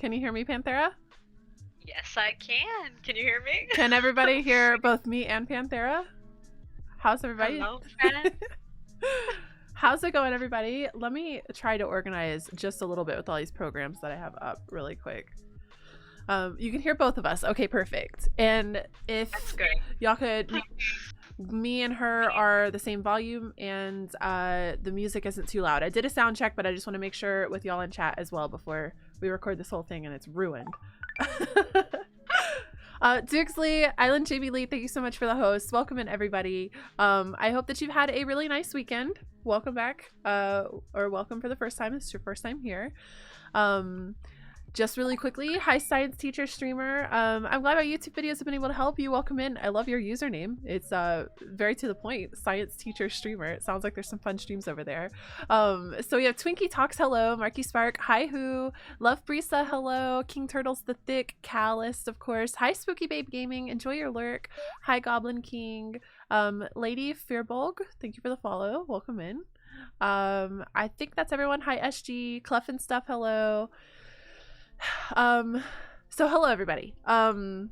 Can you hear me, Panthera? Yes, I can. Can you hear me? Can everybody hear both me and Panthera? How's everybody? Hello, friend. How's it going, everybody? Let me try to organize just a little bit with all these programs that I have up really quick. You can hear both of us. Okay, perfect. And if That's good. y'all could, me and her are the same volume and the music isn't too loud. I did a sound check, but I just want to make sure with y'all in chat as well before we record this whole thing and it's ruined. Duxley, Island JB Lee, thank you so much for the host. Welcome in, everybody. I hope that you've had a really nice weekend. Welcome back, or welcome for the first time. It's your first time here. Just really quickly, hi science teacher streamer. I'm glad our YouTube videos have been able to help you. Welcome in. I love your username. It's very to the point. Science teacher streamer. It sounds like there's some fun streams over there. So we have Twinkie Talks, hello. Marky Spark, hi who. Love Brisa, hello. King Turtles the Thick, Calist, of course. Hi Spooky Babe Gaming, enjoy your lurk. Hi Goblin King. Lady Fearbolg, thank you for the follow. Welcome in. I think that's everyone. Hi SG, Clef and Stuff, hello. So hello everybody. The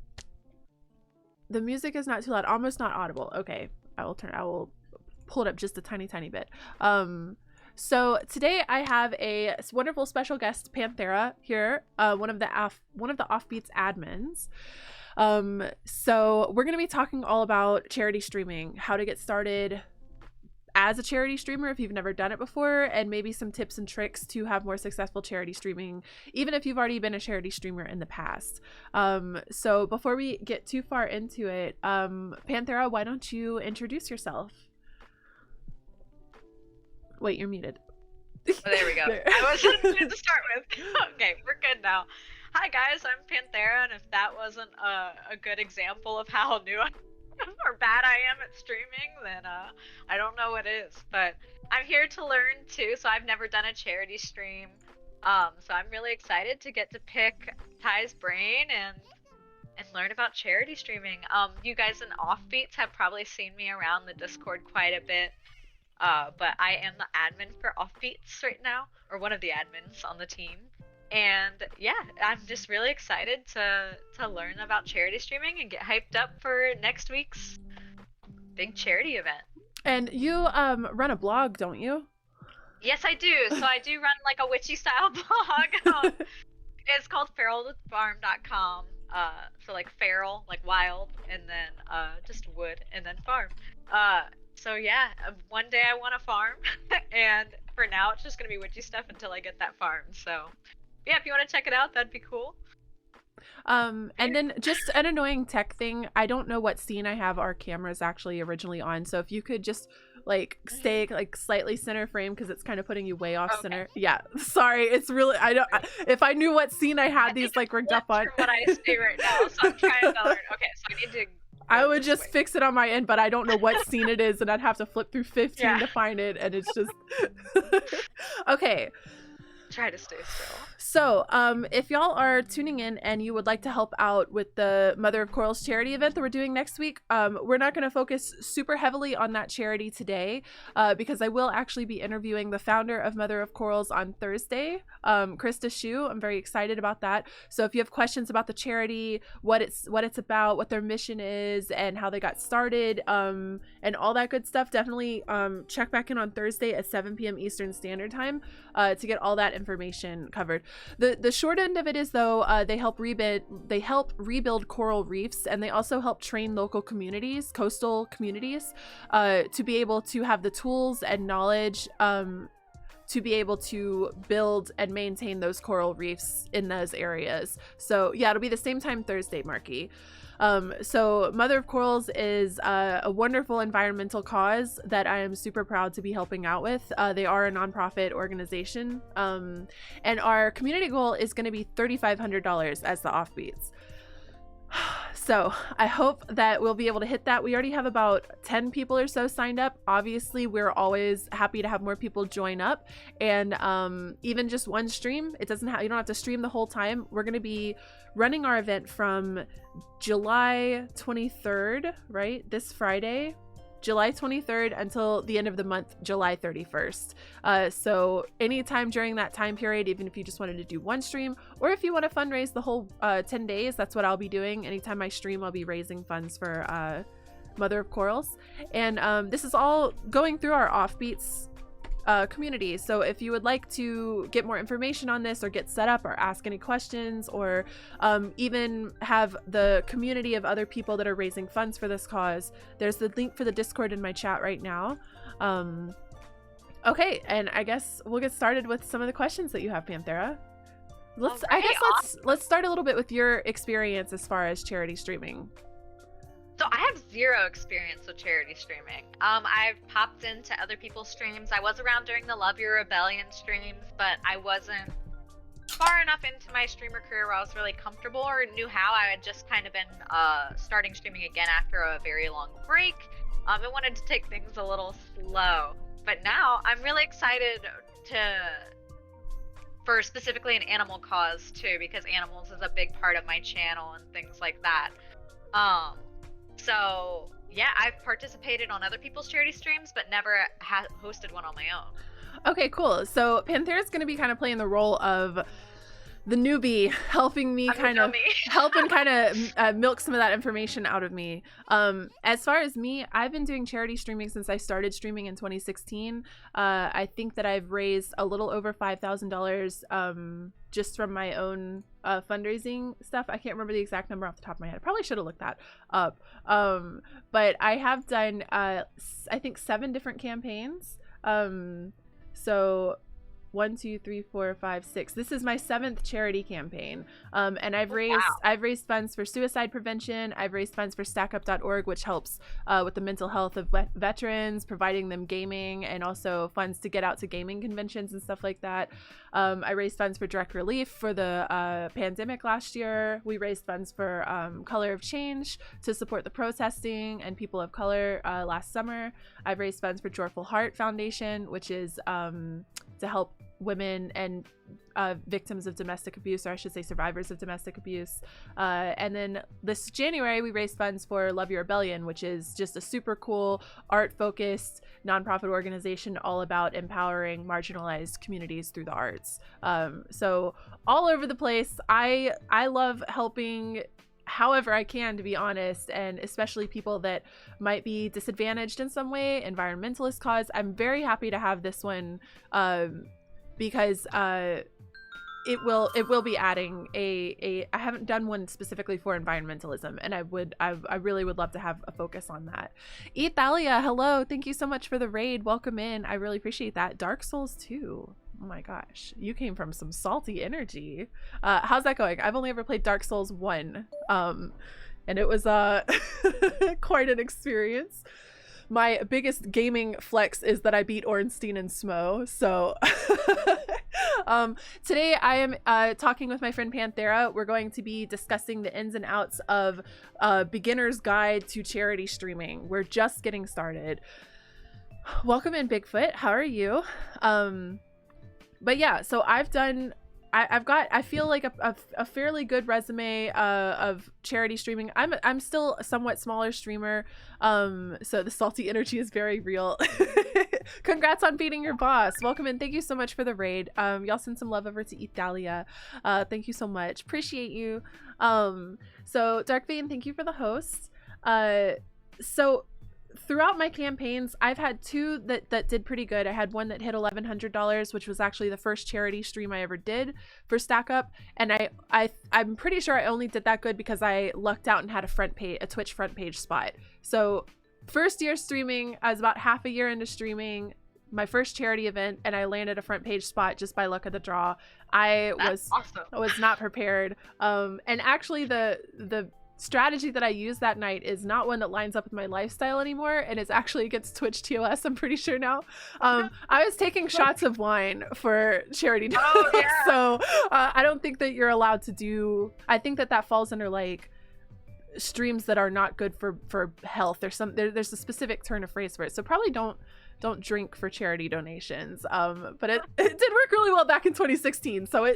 music is not too loud, almost not audible. Okay, I will pull it up just a tiny bit. So today I have a wonderful special guest, Panthera, here, one of the Offbeats admins. So we're gonna be talking all about charity streaming, how to get started as a charity streamer if you've never done it before, and maybe some tips and tricks to have more successful charity streaming even if you've already been a charity streamer in the past. So before we get too far into it, Panthera, why don't you introduce yourself? Wait, you're muted. Oh, there we go. I was muted to start with. Okay, we're good now. Hi guys, I'm Panthera, and if that wasn't a good example of how new or bad I am at streaming, then I don't know what is. But I'm here to learn too, so I've never done a charity stream. So I'm really excited to get to pick Ty's brain and learn about charity streaming. You guys in Offbeats have probably seen me around the Discord quite a bit. But I am the admin for Offbeats right now, or one of the admins on the team. And yeah, I'm just really excited to learn about charity streaming and get hyped up for next week's big charity event. And you run a blog, don't you? Yes, I do. So I do run like a witchy style blog. It's called feralfarm.com. So like feral, like wild, and then just wood, and then farm. So yeah, one day I want a farm, and for now it's just gonna be witchy stuff until I get that farm. So yeah, if you want to check it out, that'd be cool. And then just an annoying tech thing, I don't know what scene I have our cameras actually originally on, so if you could just like stay like slightly center frame, because it's kind of putting you way off center. Yeah, sorry, it's really, I don't, if I knew what scene I had these like rigged up on. What I see right now, so I'm trying to learn. Okay, so I need to, I would just fix it on my end, but I don't know what scene it is, and I'd have to flip through 15 to find it, and it's just okay. Try to stay still. So if y'all are tuning in and you would like to help out with the Mother of Corals charity event that we're doing next week, we're not going to focus super heavily on that charity today, because I will actually be interviewing the founder of Mother of Corals on Thursday, Krista Shu. I'm very excited about that. So if you have questions about the charity, what it's about, what their mission is, and how they got started, and all that good stuff, definitely check back in on Thursday at 7 p.m. Eastern Standard Time to get all that information covered. The short end of it is, though, they help rebuild coral reefs, and they also help train local communities, coastal communities, to be able to have the tools and knowledge to be able to build and maintain those coral reefs in those areas. So yeah, it'll be the same time Thursday, Marky. So Mother of Corals is a wonderful environmental cause that I am super proud to be helping out with. They are a nonprofit organization, and our community goal is going to be $3,500 as the Offbeats. So I hope that we'll be able to hit that. We already have about 10 people or so signed up. Obviously, we're always happy to have more people join up, and even just one stream, you don't have to stream the whole time. We're going to be running our event from July 23rd, right? This Friday. July 23rd until the end of the month, July 31st. So anytime during that time period, even if you just wanted to do one stream, or if you want to fundraise the whole 10 days, that's what I'll be doing. Anytime I stream, I'll be raising funds for Mother of Corals. And this is all going through our Offbeats community. So if you would like to get more information on this, or get set up, or ask any questions, or even have the community of other people that are raising funds for this cause, there's the link for the Discord in my chat right now. Okay, and I guess we'll get started with some of the questions that you have, Panthera. Let's start a little bit with your experience as far as charity streaming. So I have zero experience with charity streaming. I've popped into other people's streams. I was around during the Love Your Rebellion streams, but I wasn't far enough into my streamer career where I was really comfortable or knew how. I had just kind of been starting streaming again after a very long break. I wanted to take things a little slow. But now I'm really excited for specifically an animal cause too, because animals is a big part of my channel and things like that. So yeah, I've participated on other people's charity streams, but never hosted one on my own. Okay, cool. So Panthera's going to be kind of playing the role of the newbie, helping me milk some of that information out of me. As far as me, I've been doing charity streaming since I started streaming in 2016. I think that I've raised a little over $5,000 just from my own fundraising stuff. I can't remember the exact number off the top of my head. I probably should have looked that up. But I have done, I think 7 different campaigns. So 1, 2, 3, 4, 5, 6. This is my 7th charity campaign. And I've raised funds for suicide prevention. I've raised funds for stackup.org, which helps with the mental health of veterans, providing them gaming, and also funds to get out to gaming conventions and stuff like that. I raised funds for direct relief for the pandemic last year. We raised funds for Color of Change to support the protesting and people of color last summer. I've raised funds for Joyful Heart Foundation, which is to help women and victims of domestic abuse, or I should say survivors of domestic abuse. And then this January, we raised funds for Love Your Rebellion, which is just a super cool art-focused nonprofit organization all about empowering marginalized communities through the arts. So all over the place. I love helping however I can, to be honest, and especially people that might be disadvantaged in some way, environmentalist cause. I'm very happy to have this one because it will be adding I haven't done one specifically for environmentalism, and I really would love to have a focus on that. Ethalia, hello, thank you so much for the raid. Welcome in. I really appreciate that. Dark Souls 2. Oh my gosh, you came from some salty energy. How's that going? I've only ever played Dark Souls 1, and it was quite an experience. My biggest gaming flex is that I beat Ornstein and Smo. So today I am talking with my friend Panthera. We're going to be discussing the ins and outs of beginner's guide to charity streaming. We're just getting started. Welcome in, Bigfoot. How are you? But yeah, so I've done, I feel like a fairly good resume of charity streaming. I'm still a somewhat smaller streamer, so the salty energy is very real. Congrats on beating your boss. Welcome in. Thank you so much for the raid. Y'all send some love over to Italia. Thank you so much. Appreciate you. So Dark Vein, thank you for the host. So throughout my campaigns, I've had 2 that did pretty good. I had one that hit $1,100, which was actually the first charity stream I ever did for Stack Up, and I'm pretty sure I only did that good because I lucked out and had a Twitch front page spot. So first year streaming, I was about half a year into streaming my first charity event, and I landed a front page spot just by luck of the draw. That's awesome. I was not prepared, and actually the strategy that I used that night is not one that lines up with my lifestyle anymore, and it's actually against Twitch TOS, I'm pretty sure now. I was taking shots of wine for charity. Oh, yeah. So I don't think that you're allowed to do, I think that falls under like streams that are not good for health. There's a specific turn of phrase for it, so probably don't don't drink for charity donations. But it did work really well back in 2016. So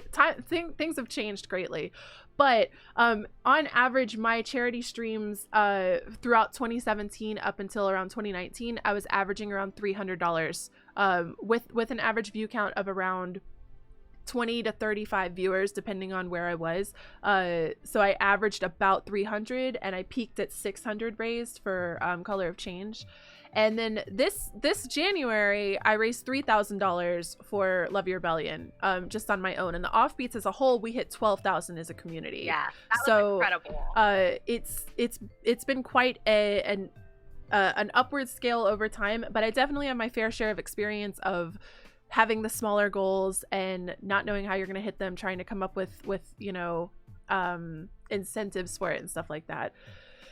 things have changed greatly. But on average, my charity streams throughout 2017 up until around 2019, I was averaging around $300 with an average view count of around 20 to 35 viewers depending on where I was. So I averaged about 300 and I peaked at 600 raised for Color of Change. And then this January, I raised $3,000 for Love Your Rebellion, just on my own. And the Offbeats as a whole, we hit 12,000 as a community. Yeah, that was incredible. It's been quite an upward scale over time, but I definitely have my fair share of experience of having the smaller goals and not knowing how you're going to hit them, trying to come up with incentives for it and stuff like that.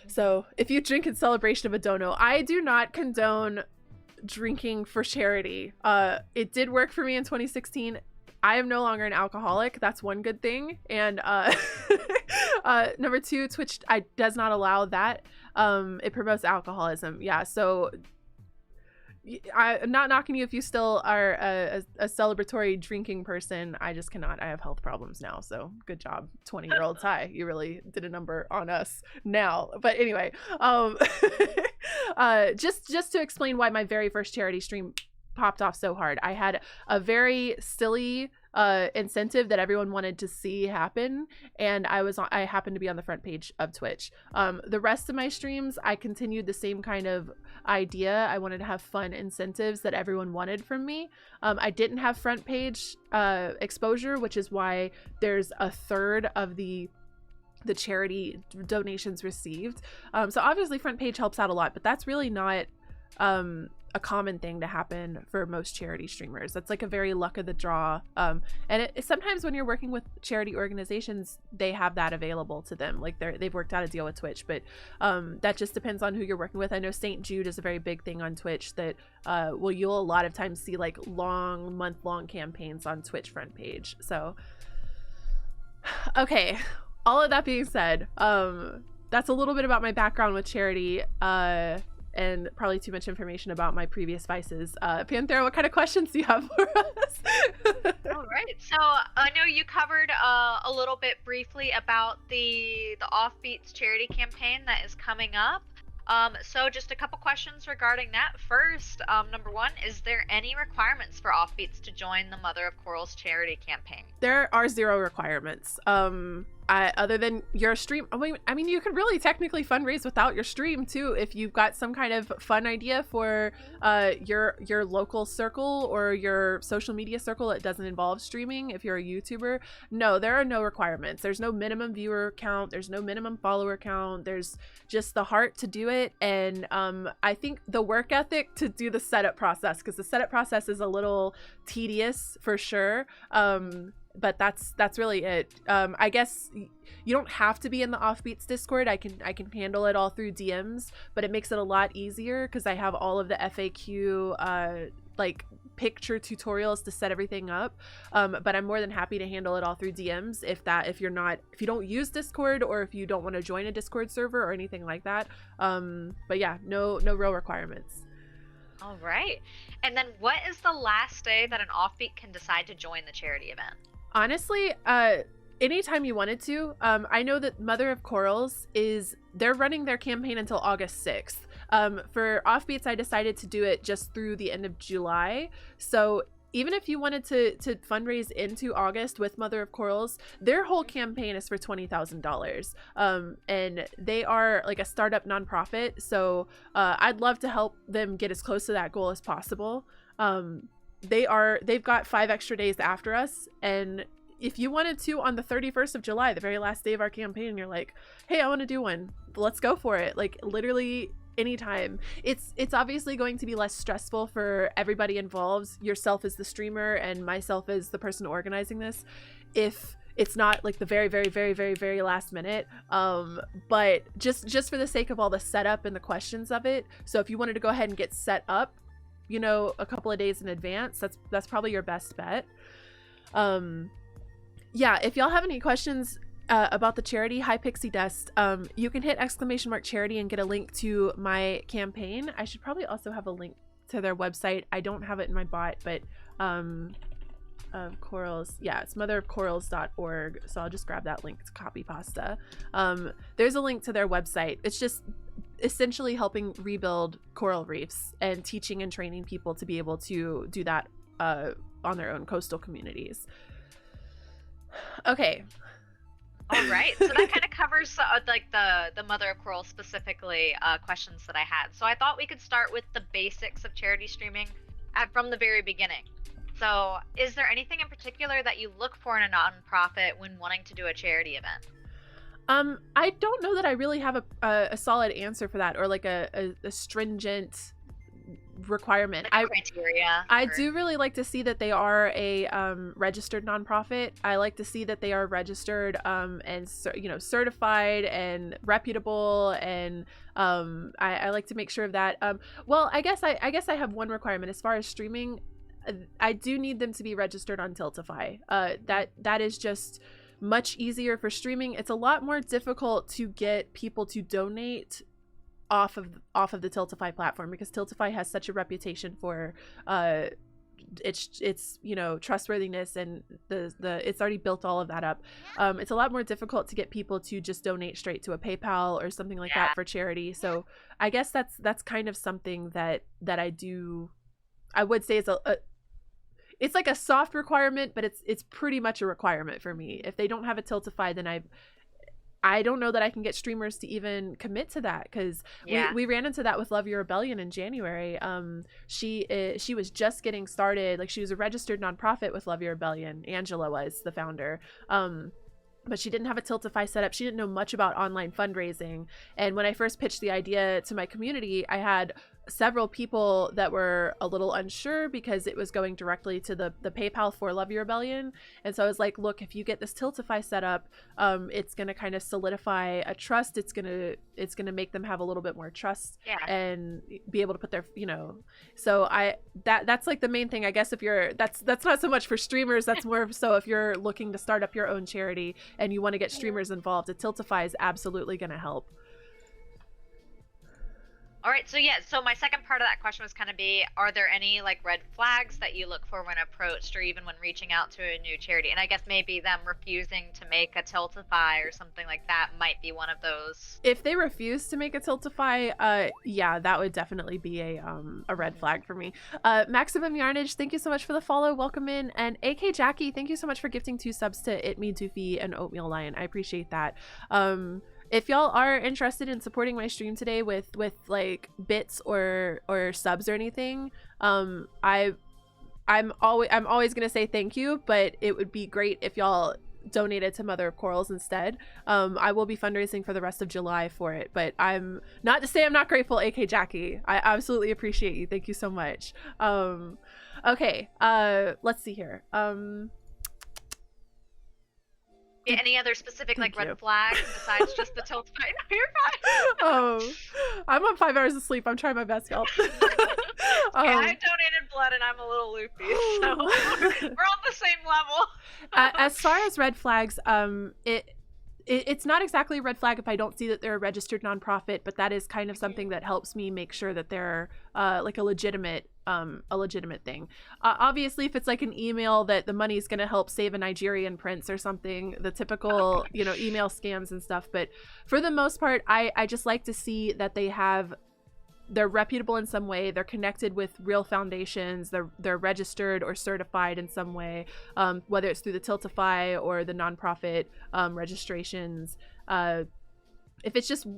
So if you drink in celebration of a dono, I do not condone drinking for charity. It did work for me in 2016. I am no longer an alcoholic. That's one good thing. And number two, Twitch does not allow that. It promotes alcoholism. Yeah, so I'm not knocking you if you still are a celebratory drinking person. I just cannot. I have health problems now, so good job, 20-year-old Ty. You really did a number on us now. But anyway, just to explain why my very first charity stream popped off so hard. I had a very silly incentive that everyone wanted to see happen, and I happened to be on the front page of Twitch. The rest of my streams, I continued the same kind of idea. I wanted to have fun incentives that everyone wanted from me. I didn't have front page exposure, which is why there's a third of the charity donations received. So obviously front page helps out a lot, but that's really not a common thing to happen for most charity streamers. That's like a very luck of the draw. And sometimes when you're working with charity organizations, they have that available to them. Like they've worked out a deal with Twitch, but that just depends on who you're working with. I know St. Jude is a very big thing on Twitch that you'll a lot of times see like month-long campaigns on Twitch front page. So, okay. All of that being said, that's a little bit about my background with charity. And probably too much information about my previous vices. Panthera, what kind of questions do you have for us? All right. So I know you covered a little bit briefly about the Offbeats charity campaign that is coming up. So just a couple questions regarding that. First, number one, is there any requirements for Offbeats to join the Mother of Corals charity campaign? There are 0 requirements. Other than your stream. I mean, you could really technically fundraise without your stream too, if you've got some kind of fun idea for your local circle or your social media circle that doesn't involve streaming. If you're a YouTuber, no, there are no requirements. There's no minimum viewer count. There's no minimum follower count. There's just the heart to do it, and I think the work ethic to do the setup process, because the setup process is a little tedious for sure. But that's really it. I guess you don't have to be in the Offbeats Discord. I can handle it all through DMs, but it makes it a lot easier because I have all of the FAQ like picture tutorials to set everything up. But I'm more than happy to handle it all through DMs if you don't use Discord, or if you don't want to join a Discord server or anything like that. But yeah, no real requirements. All right. And then what is the last day that an Offbeat can decide to join the charity event? Honestly, anytime you wanted to. I know that Mother of Corals they're running their campaign until August 6th. For Offbeats, I decided to do it just through the end of July. So even if you wanted to fundraise into August with Mother of Corals, their whole campaign is for $20,000. And they are like a startup nonprofit. So I'd love to help them get as close to that goal as possible. They've got 5 extra days after us, and if you wanted to on the 31st of July, the very last day of our campaign, you're like, hey, I want to do one, let's go for it. Like literally anytime. It's obviously going to be less stressful for everybody involved, yourself as the streamer and myself as the person organizing this, if it's not like the very, very, very, very, very last minute. But just for the sake of all the setup and the questions of it. So if you wanted to go ahead and get set up, a couple of days in advance, that's probably your best bet. Yeah, if y'all have any questions about the charity, hi Pixie Dust, you can hit !charity and get a link to my campaign. I should probably also have a link to their website. I don't have it in my bot, but of corals, yeah, it's motherofcorals.org. So I'll just grab that link to copy pasta. There's a link to their website. It's just essentially helping rebuild coral reefs and teaching and training people to be able to do that on their own coastal communities. Okay. All right, so that kind of covers like the mother of coral specifically questions that I had. So I thought we could start with the basics of charity streaming from the very beginning. So is there anything in particular that you look for in a nonprofit when wanting to do a charity event? I don't know that I really have a solid answer for that, or like a stringent requirement. Like criteria. I do really like to see that they are a registered nonprofit. I like to see that they are registered and certified and reputable, and I like to make sure of that. Well, I guess I have one requirement as far as streaming. I do need them to be registered on Tiltify. That is just much easier for streaming. It's a lot more difficult to get people to donate off of the Tiltify platform, because Tiltify has such a reputation for its trustworthiness, and the it's already built all of that up. It's a lot more difficult to get people to just donate straight to a PayPal or something like that for charity. So I guess that's kind of something that I would say is it's like a soft requirement, but it's pretty much a requirement for me. If they don't have a Tiltify, then I don't know that I can get streamers to even commit to that, because we ran into that with Love Your Rebellion in January. She was just getting started. Like, she was a registered nonprofit with Love Your Rebellion. Angela was the founder. But she didn't have a Tiltify set up. She didn't know much about online fundraising. And when I first pitched the idea to my community, I had several people that were a little unsure because it was going directly to the PayPal for Love Your Rebellion. And so I was like, look, if you get this Tiltify set up, it's going to kind of solidify a trust. It's going to make them have a little bit more trust and be able to put their, so that's like the main thing, I guess. If you're, that's not so much for streamers. That's more so if you're looking to start up your own charity and you want to get streamers involved, a Tiltify is absolutely going to help. All right, so my second part of that question was kind of are there any like red flags that you look for when approached, or even when reaching out to a new charity? And I guess maybe them refusing to make a Tiltify or something like that might be one of those. If they refuse to make a Tiltify, that would definitely be a red flag for me. Maximum Yarnage, thank you so much for the follow. Welcome in. And AK Jackie, thank you so much for gifting 2 subs to It Me Doofy and Oatmeal Lion. I appreciate that. If y'all are interested in supporting my stream today with like bits or subs or anything, I'm always gonna say thank you, but it would be great if y'all donated to Mother of Corals instead. I will be fundraising for the rest of July for it, but I'm not to say I'm not grateful, AK Jackie. I absolutely appreciate you. Thank you so much. Okay, let's see here. Any other specific red flags besides just the Tiltify? No, you're fine. Oh, I'm on 5 hours of sleep. I'm trying my best, y'all. I donated blood and I'm a little loopy, so we're on the same level. As far as red flags, it's not exactly a red flag if I don't see that they're a registered nonprofit, but that is kind of something that helps me make sure that they're like a legitimate thing. Obviously, if it's like an email that the money is going to help save a Nigerian prince or something, the typical email scams and stuff. But for the most part, I just like to see that they're reputable in some way. They're connected with real foundations. They're registered or certified in some way, whether it's through the Tiltify or the nonprofit registrations. If it's just,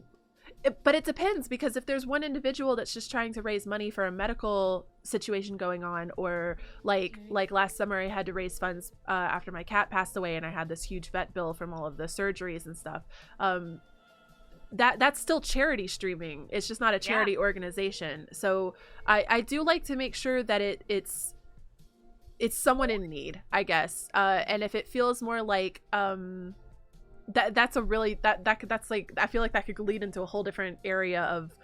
but it depends, because if there's one individual that's just trying to raise money for a medical situation going on, or like last summer I had to raise funds after my cat passed away, and I had this huge vet bill from all of the surgeries and stuff. That's still charity streaming. It's just not a charity organization. So I do like to make sure that it's someone in need, I guess. And if it feels more like that's like, I feel like that could lead into a whole different area of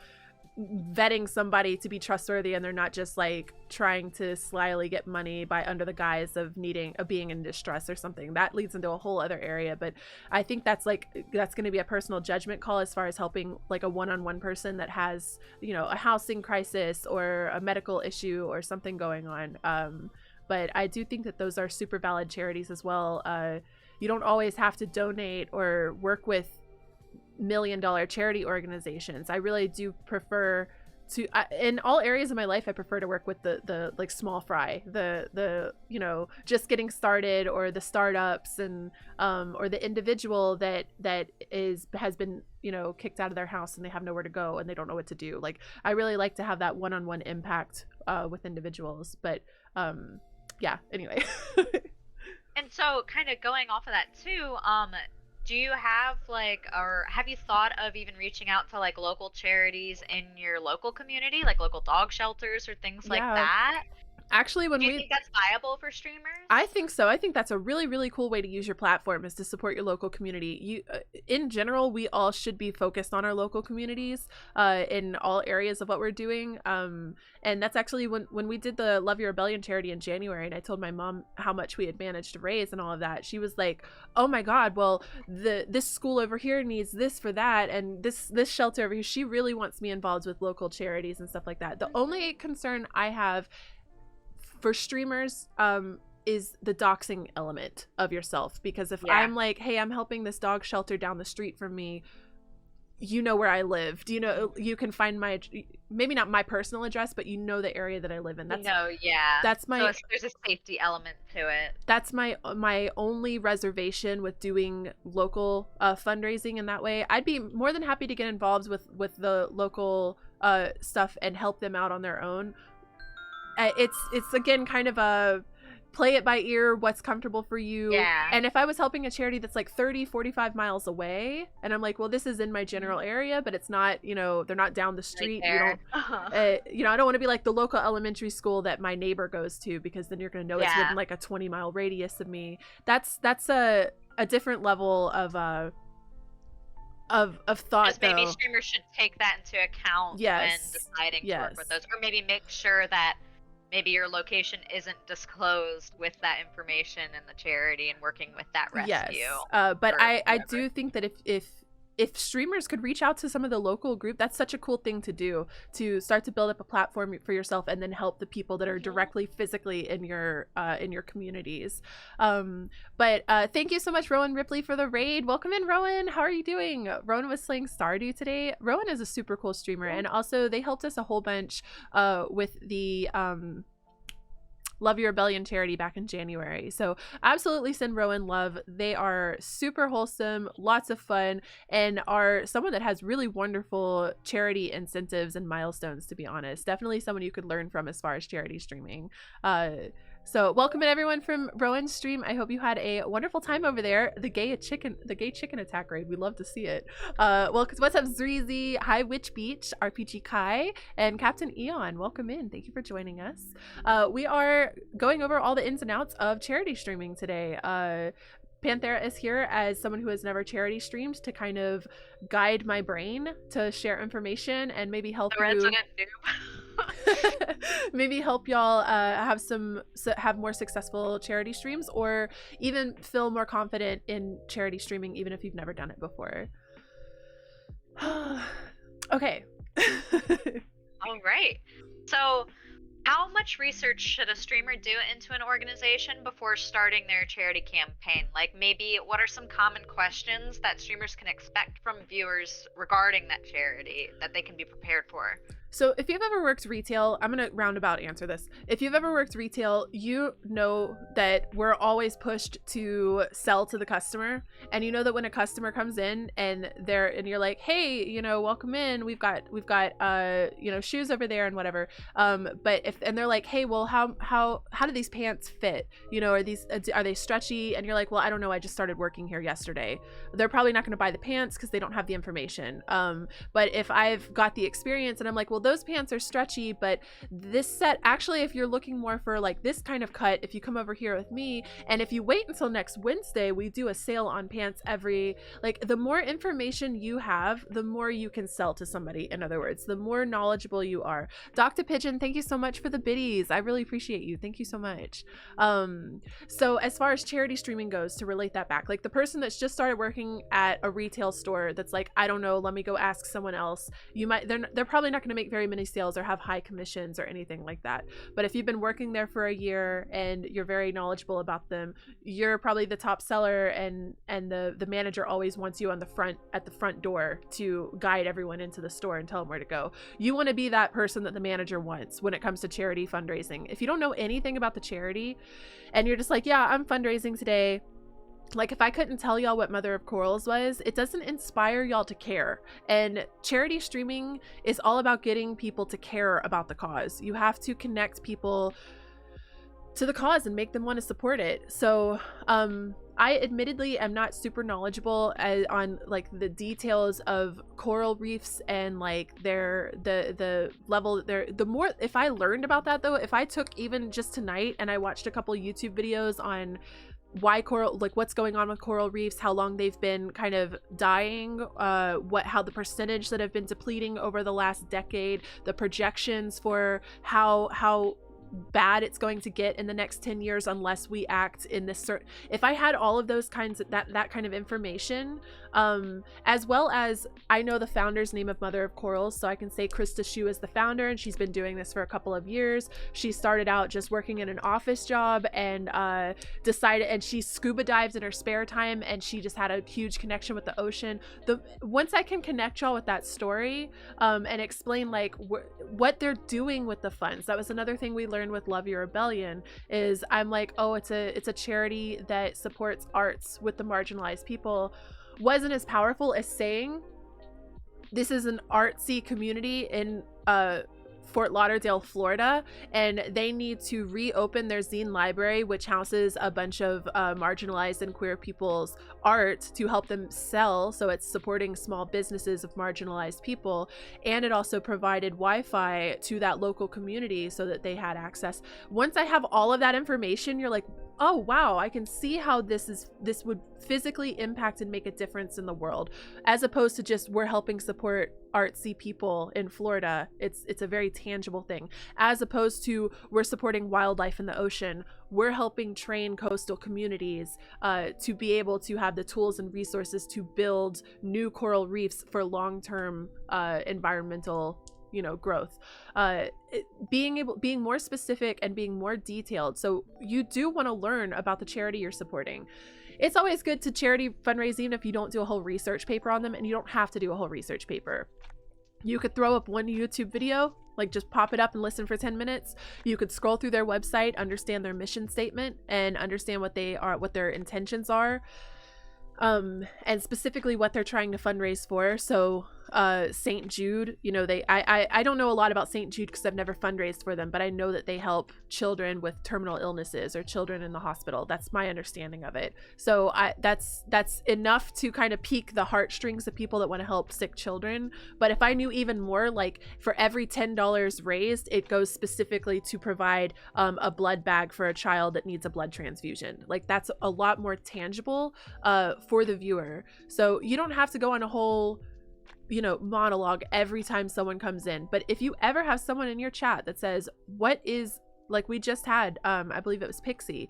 vetting somebody to be trustworthy, and they're not just like trying to slyly get money by under the guise of being in distress or something. That leads into a whole other area. But I think that's going to be a personal judgment call as far as helping like a one-on-one person that has, you know, a housing crisis or a medical issue or something going on. But I do think that those are super valid charities as well. You don't always have to donate or work with million-dollar charity organizations. I really do prefer to in all areas of my life, I prefer to work with the like small fry, the you know, just getting started, or the startups, and or the individual that has been, you know, kicked out of their house and they have nowhere to go and they don't know what to do. Like, I really like to have that one-on-one impact with individuals. But yeah, anyway. And so kind of going off of that too, do you have like, or have you thought of even reaching out to like local charities in your local community, like local dog shelters or things like that? Actually, when do you think that's viable for streamers? I think so. I think that's a really, really cool way to use your platform, is to support your local community. In general, we all should be focused on our local communities in all areas of what we're doing. And that's actually when we did the Love Your Rebellion charity in January, and I told my mom how much we had managed to raise and all of that. She was like, "Oh my God, well, this school over here needs this for that, and this shelter over here." She really wants me involved with local charities and stuff like that. The only concern I have for streamers is the doxing element of yourself, because if I'm like, "Hey, I'm helping this dog shelter down the street from me, you know where I live, you know, you can find my, maybe not my personal address, but you know the area that I live in." That's that's my, so there's a safety element to it. That's my only reservation with doing local fundraising in that way. I'd be more than happy to get involved with the local stuff and help them out on their own. It's again kind of a play it by ear, what's comfortable for you. And if I was helping a charity that's like 30-45 miles away, and I'm like, well, this is in my general area, but it's not, you know, they're not down the street, you don't you know, I don't want to be like the local elementary school that my neighbor goes to, because then you're gonna know it's within like a 20-mile radius of me. That's a different level of thought. Just maybe streamers should take that into account when deciding to work with those, or maybe make sure that maybe your location isn't disclosed with that information in the charity and working with that rescue. But I do think that if streamers could reach out to some of the local group, that's such a cool thing to do, to start to build up a platform for yourself and then help the people that are directly physically in your communities. But thank you so much, Rowan Ripley, for the raid. Welcome in, Rowan. How are you doing? Rowan was slaying Stardew today. Rowan is a super cool streamer, and also they helped us a whole bunch with the Love Your Rebellion charity back in January. So absolutely send Rowan love. They are super wholesome, lots of fun, and are someone that has really wonderful charity incentives and milestones, to be honest. Definitely someone you could learn from as far as charity streaming. So welcome in, everyone, from Rowan's stream. I hope you had a wonderful time over there. The gay chicken attack raid. We love to see it. Well, what's up, Zreezy? Hi, Witch Beach, RPG Kai, and Captain Eon. Welcome in. Thank you for joining us. We are going over all the ins and outs of charity streaming today. Panthera is here as someone who has never charity streamed, to kind of guide my brain to share information and maybe help you. Maybe help y'all have more successful charity streams, or even feel more confident in charity streaming, even if you've never done it before. Okay. All right. So, how much research should a streamer do into an organization before starting their charity campaign? Like, maybe what are some common questions that streamers can expect from viewers regarding that charity that they can be prepared for? So if you've ever worked retail, I'm going to roundabout answer this. If you've ever worked retail, you know that we're always pushed to sell to the customer. And you know that when a customer comes in and you're like, "Hey, you know, welcome in. We've got you know, shoes over there and whatever." But they're like, "Hey, well, how do these pants fit? You know, are they stretchy?" And you're like, "Well, I don't know. I just started working here yesterday." They're probably not going to buy the pants because they don't have the information. But if I've got the experience and I'm like, "Well, well, those pants are stretchy, but this set, actually, if you're looking more for like this kind of cut, if you come over here with me, and if you wait until next Wednesday, we do a sale on pants every, like, the more information you have, the more you can sell to somebody. In other words, the more knowledgeable you are. Dr. Pigeon, thank you so much for the biddies. I really appreciate you. Thank you so much. So as far as charity streaming goes, to relate that back, like the person that's just started working at a retail store that's like, I don't know, let me go ask someone else. You might, they're probably not going to make very many sales or have high commissions or anything like that. But if you've been working there for a year and you're very knowledgeable about them, you're probably the top seller, and the manager always wants you on the front, at the front door, to guide everyone into the store and tell them where to go. You want to be that person that the manager wants when it comes to charity fundraising. If you don't know anything about the charity and you're just like, yeah, I'm fundraising today, like if I couldn't tell y'all what Mother of Corals was, it doesn't inspire y'all to care. And charity streaming is all about getting people to care about the cause. You have to connect people to the cause and make them want to support it. So I admittedly am not super knowledgeable on like the details of coral reefs and like the level there. The more, if I learned about that though, if I took even just tonight and I watched a couple YouTube videos on why coral, like what's going on with coral reefs, how long they've been kind of dying, how the percentage that have been depleting over the last decade, the projections for how bad it's going to get in the next 10 years unless we act in this certain, if I had all of those kinds of that kind of information, as well as I know the founder's name of Mother of Corals, so I can say Krista Shu is the founder, and she's been doing this for a couple of years. She started out just working in an office job and decided, and she scuba dives in her spare time, and she just had a huge connection with the ocean. Once I can connect y'all with that story and explain like what they're doing with the funds, that was another thing we learned with Love Your Rebellion, is I'm like, oh, it's a charity that supports arts with the marginalized people, wasn't as powerful as saying this is an artsy community in Fort Lauderdale, Florida, and they need to reopen their zine library, which houses a bunch of marginalized and queer people's art to help them sell. So it's supporting small businesses of marginalized people, and it also provided Wi-Fi to that local community so that they had access. Once I have all of that information, you're like, oh wow, I can see how this would physically impact and make a difference in the world, as opposed to just we're helping support artsy people in Florida. It's a very tangible thing, as opposed to we're supporting wildlife in the ocean. We're helping train coastal communities to be able to have the tools and resources to build new coral reefs for long-term environmental growth. Being more specific and being more detailed. So you do want to learn about the charity you're supporting. It's always good to charity fundraise even if you don't do a whole research paper on them, and you don't have to do a whole research paper. You could throw up one YouTube video, like just pop it up and listen for 10 minutes. You could scroll through their website, understand their mission statement, and understand what their intentions are, and specifically what they're trying to fundraise for. So St. Jude, I don't know a lot about St. Jude because I've never fundraised for them, but I know that they help children with terminal illnesses or children in the hospital. That's my understanding of it. So that's enough to kind of pique the heartstrings of people that want to help sick children. But if I knew even more, like for every $10 raised, it goes specifically to provide a blood bag for a child that needs a blood transfusion. Like that's a lot more tangible for the viewer. So you don't have to go on a whole monologue every time someone comes in. But if you ever have someone in your chat that says, what is, like we just had, I believe it was Pixie,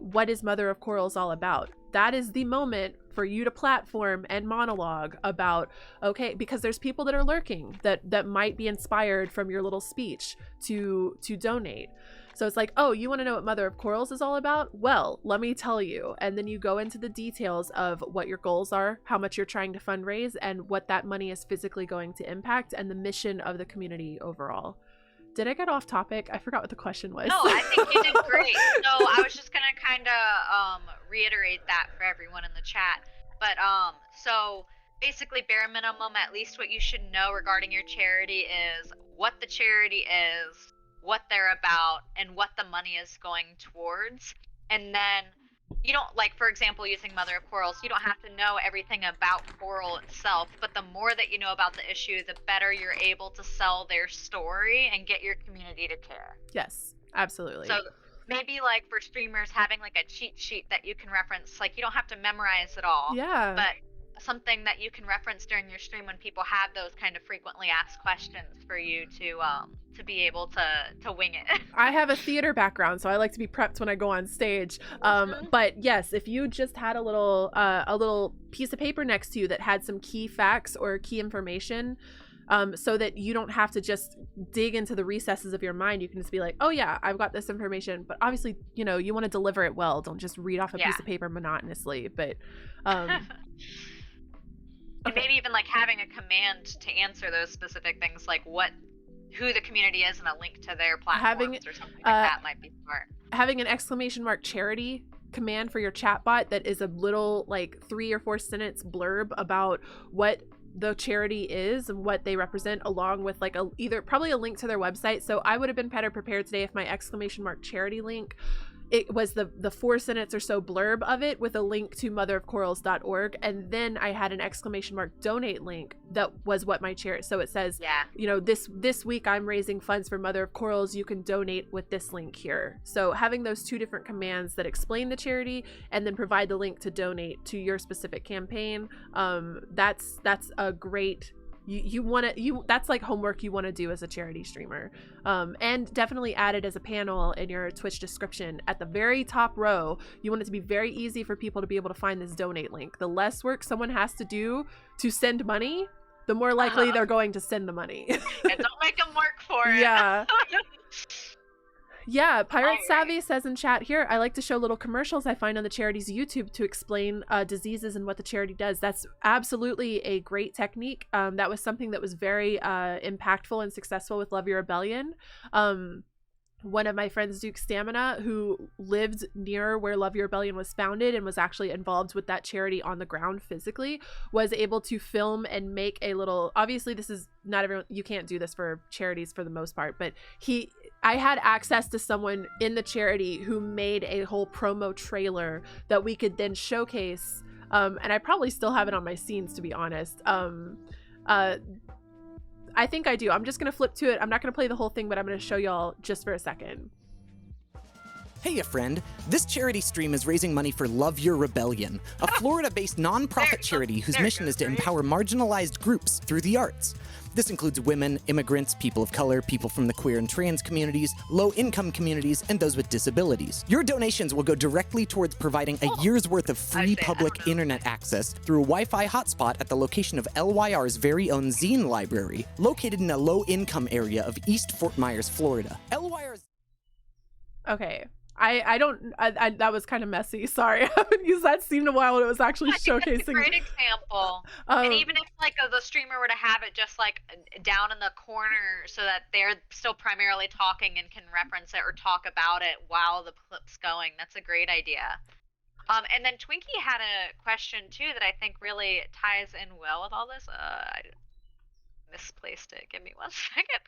what is Mother of Corals all about? That is the moment for you to platform and monologue about, okay, because there's people that are lurking that might be inspired from your little speech to donate. So it's like, oh, you want to know what Mother of Corals is all about? Well, let me tell you. And then you go into the details of what your goals are, how much you're trying to fundraise, and what that money is physically going to impact, and the mission of the community overall. Did I get off topic? I forgot what the question was. No, I think you did great. So I was just going to kind of reiterate that for everyone in the chat. But so basically, bare minimum, at least what you should know regarding your charity is what the charity is, what they're about, and what the money is going towards. And then you don't, like, for example, using Mother of Corals, you don't have to know everything about coral itself, but the more that you know about the issue, the better you're able to sell their story and get your community to care. Yes, absolutely. So maybe, like, for streamers, having like a cheat sheet that you can reference, like, you don't have to memorize it all, Yeah. but something that you can reference during your stream when people have those kind of frequently asked questions for you to be able to wing it. I have a theater background, so I like to be prepped when I go on stage. But yes, if you just had a little piece of paper next to you that had some key facts or key information, so that you don't have to just dig into the recesses of your mind, you can just be like, oh yeah, I've got this information. But obviously, you know, you want to deliver it well. Don't just read off a piece of paper monotonously. But and maybe even like having a command to answer those specific things, like who the community is and a link to their platforms or something like that might be smart. Having an ! charity command for your chatbot that is a little like 3 or 4 sentence blurb about what the charity is and what they represent, along with like probably a link to their website. So I would have been better prepared today if my ! charity link, it was the 4 sentence or so blurb of it with a link to motherofcorals.org, and then I had an ! donate link that was what my charity. So it says, you know, this week I'm raising funds for Mother of Corals. You can donate with this link here. So having those 2 different commands that explain the charity and then provide the link to donate to your specific campaign, that's a great. That's like homework you want to do as a charity streamer. And definitely add it as a panel in your Twitch description at the very top row. You want it to be very easy for people to be able to find this donate link. The less work someone has to do to send money, the more likely they're going to send the money. And don't make them work for it. Yeah. Yeah, Pirate Savvy says in chat here, I like to show little commercials I find on the charity's YouTube to explain diseases and what the charity does. That's absolutely a great technique. That was something that was very impactful and successful with Love Your Rebellion. One of my friends, Duke Stamina, who lived near where Love Your Rebellion was founded and was actually involved with that charity on the ground physically, was able to film and make a little, obviously this is not everyone, you can't do this for charities for the most part, but I had access to someone in the charity who made a whole promo trailer that we could then showcase, and I probably still have it on my scenes, to be honest. I think I do. I'm just going to flip to it. I'm not going to play the whole thing, but I'm going to show y'all just for a second. Hey, friend. This charity stream is raising money for Love Your Rebellion, a Florida-based nonprofit charity whose mission is to empower marginalized groups through the arts. This includes women, immigrants, people of color, people from the queer and trans communities, low-income communities, and those with disabilities. Your donations will go directly towards providing a year's worth of free public internet access through a Wi-Fi hotspot at the location of LYR's very own zine library, located in a low-income area of East Fort Myers, Florida. LYR's... Okay. That was kind of messy. Sorry. I haven't used that scene in a while when it was actually showcasing. That's a great example. And even if like the streamer were to have it just like down in the corner so that they're still primarily talking and can reference it or talk about it while the clip's going, that's a great idea. And then Twinkie had a question too that I think really ties in well with all this. I misplaced it. Give me 1 second.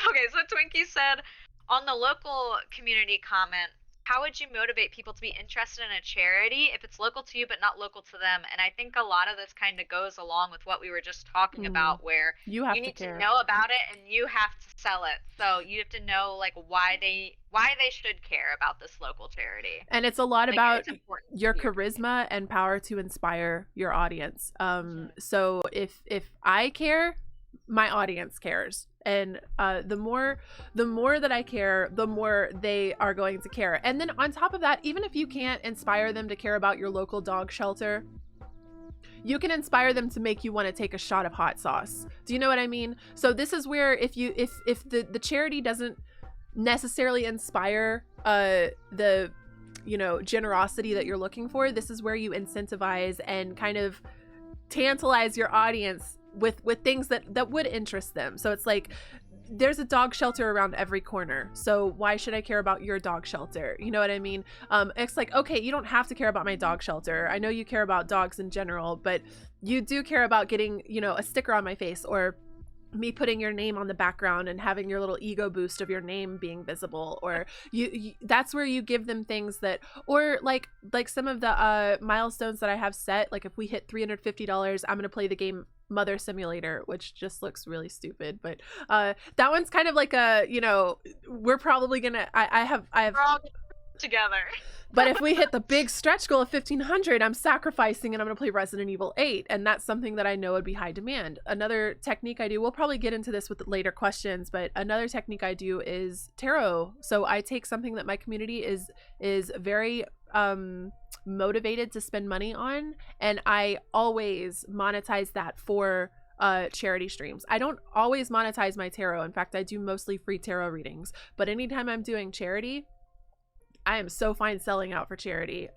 Okay, so Twinkie said, on the local community comment, how would you motivate people to be interested in a charity if it's local to you but not local to them? And I think a lot of this kind of goes along with what we were just talking about, where you need to know about it and you have to sell it. So you have to know like why they should care about this local charity. And it's a lot about your charisma and power to inspire your audience. So if I care, my audience cares. And the more that I care, the more they are going to care. And then on top of that, even if you can't inspire them to care about your local dog shelter, you can inspire them to make you want to take a shot of hot sauce. Do you know what I mean? So this is where if the charity doesn't necessarily inspire the generosity that you're looking for, this is where you incentivize and kind of tantalize your audience with things that would interest them. So it's like, there's a dog shelter around every corner, so why should I care about your dog shelter? You know what I mean? It's like, okay, you don't have to care about my dog shelter. I know you care about dogs in general, but you do care about getting, a sticker on my face, or me putting your name on the background and having your little ego boost of your name being visible, or you that's where you give them things that, or like some of the milestones that I have set, like if we hit $350, I'm gonna play the game Mother Simulator, which just looks really stupid, but that one's kind of like a, you know, we're probably gonna I have We're all together. but if we hit the big stretch goal of 1,500, I'm sacrificing and I'm going to play Resident Evil 8. And that's something that I know would be high demand. Another technique I do, we'll probably get into this with later questions, but another technique I do is tarot. So I take something that my community is very motivated to spend money on, and I always monetize that for charity streams. I don't always monetize my tarot. In fact, I do mostly free tarot readings. But anytime I'm doing charity, I am so fine selling out for charity.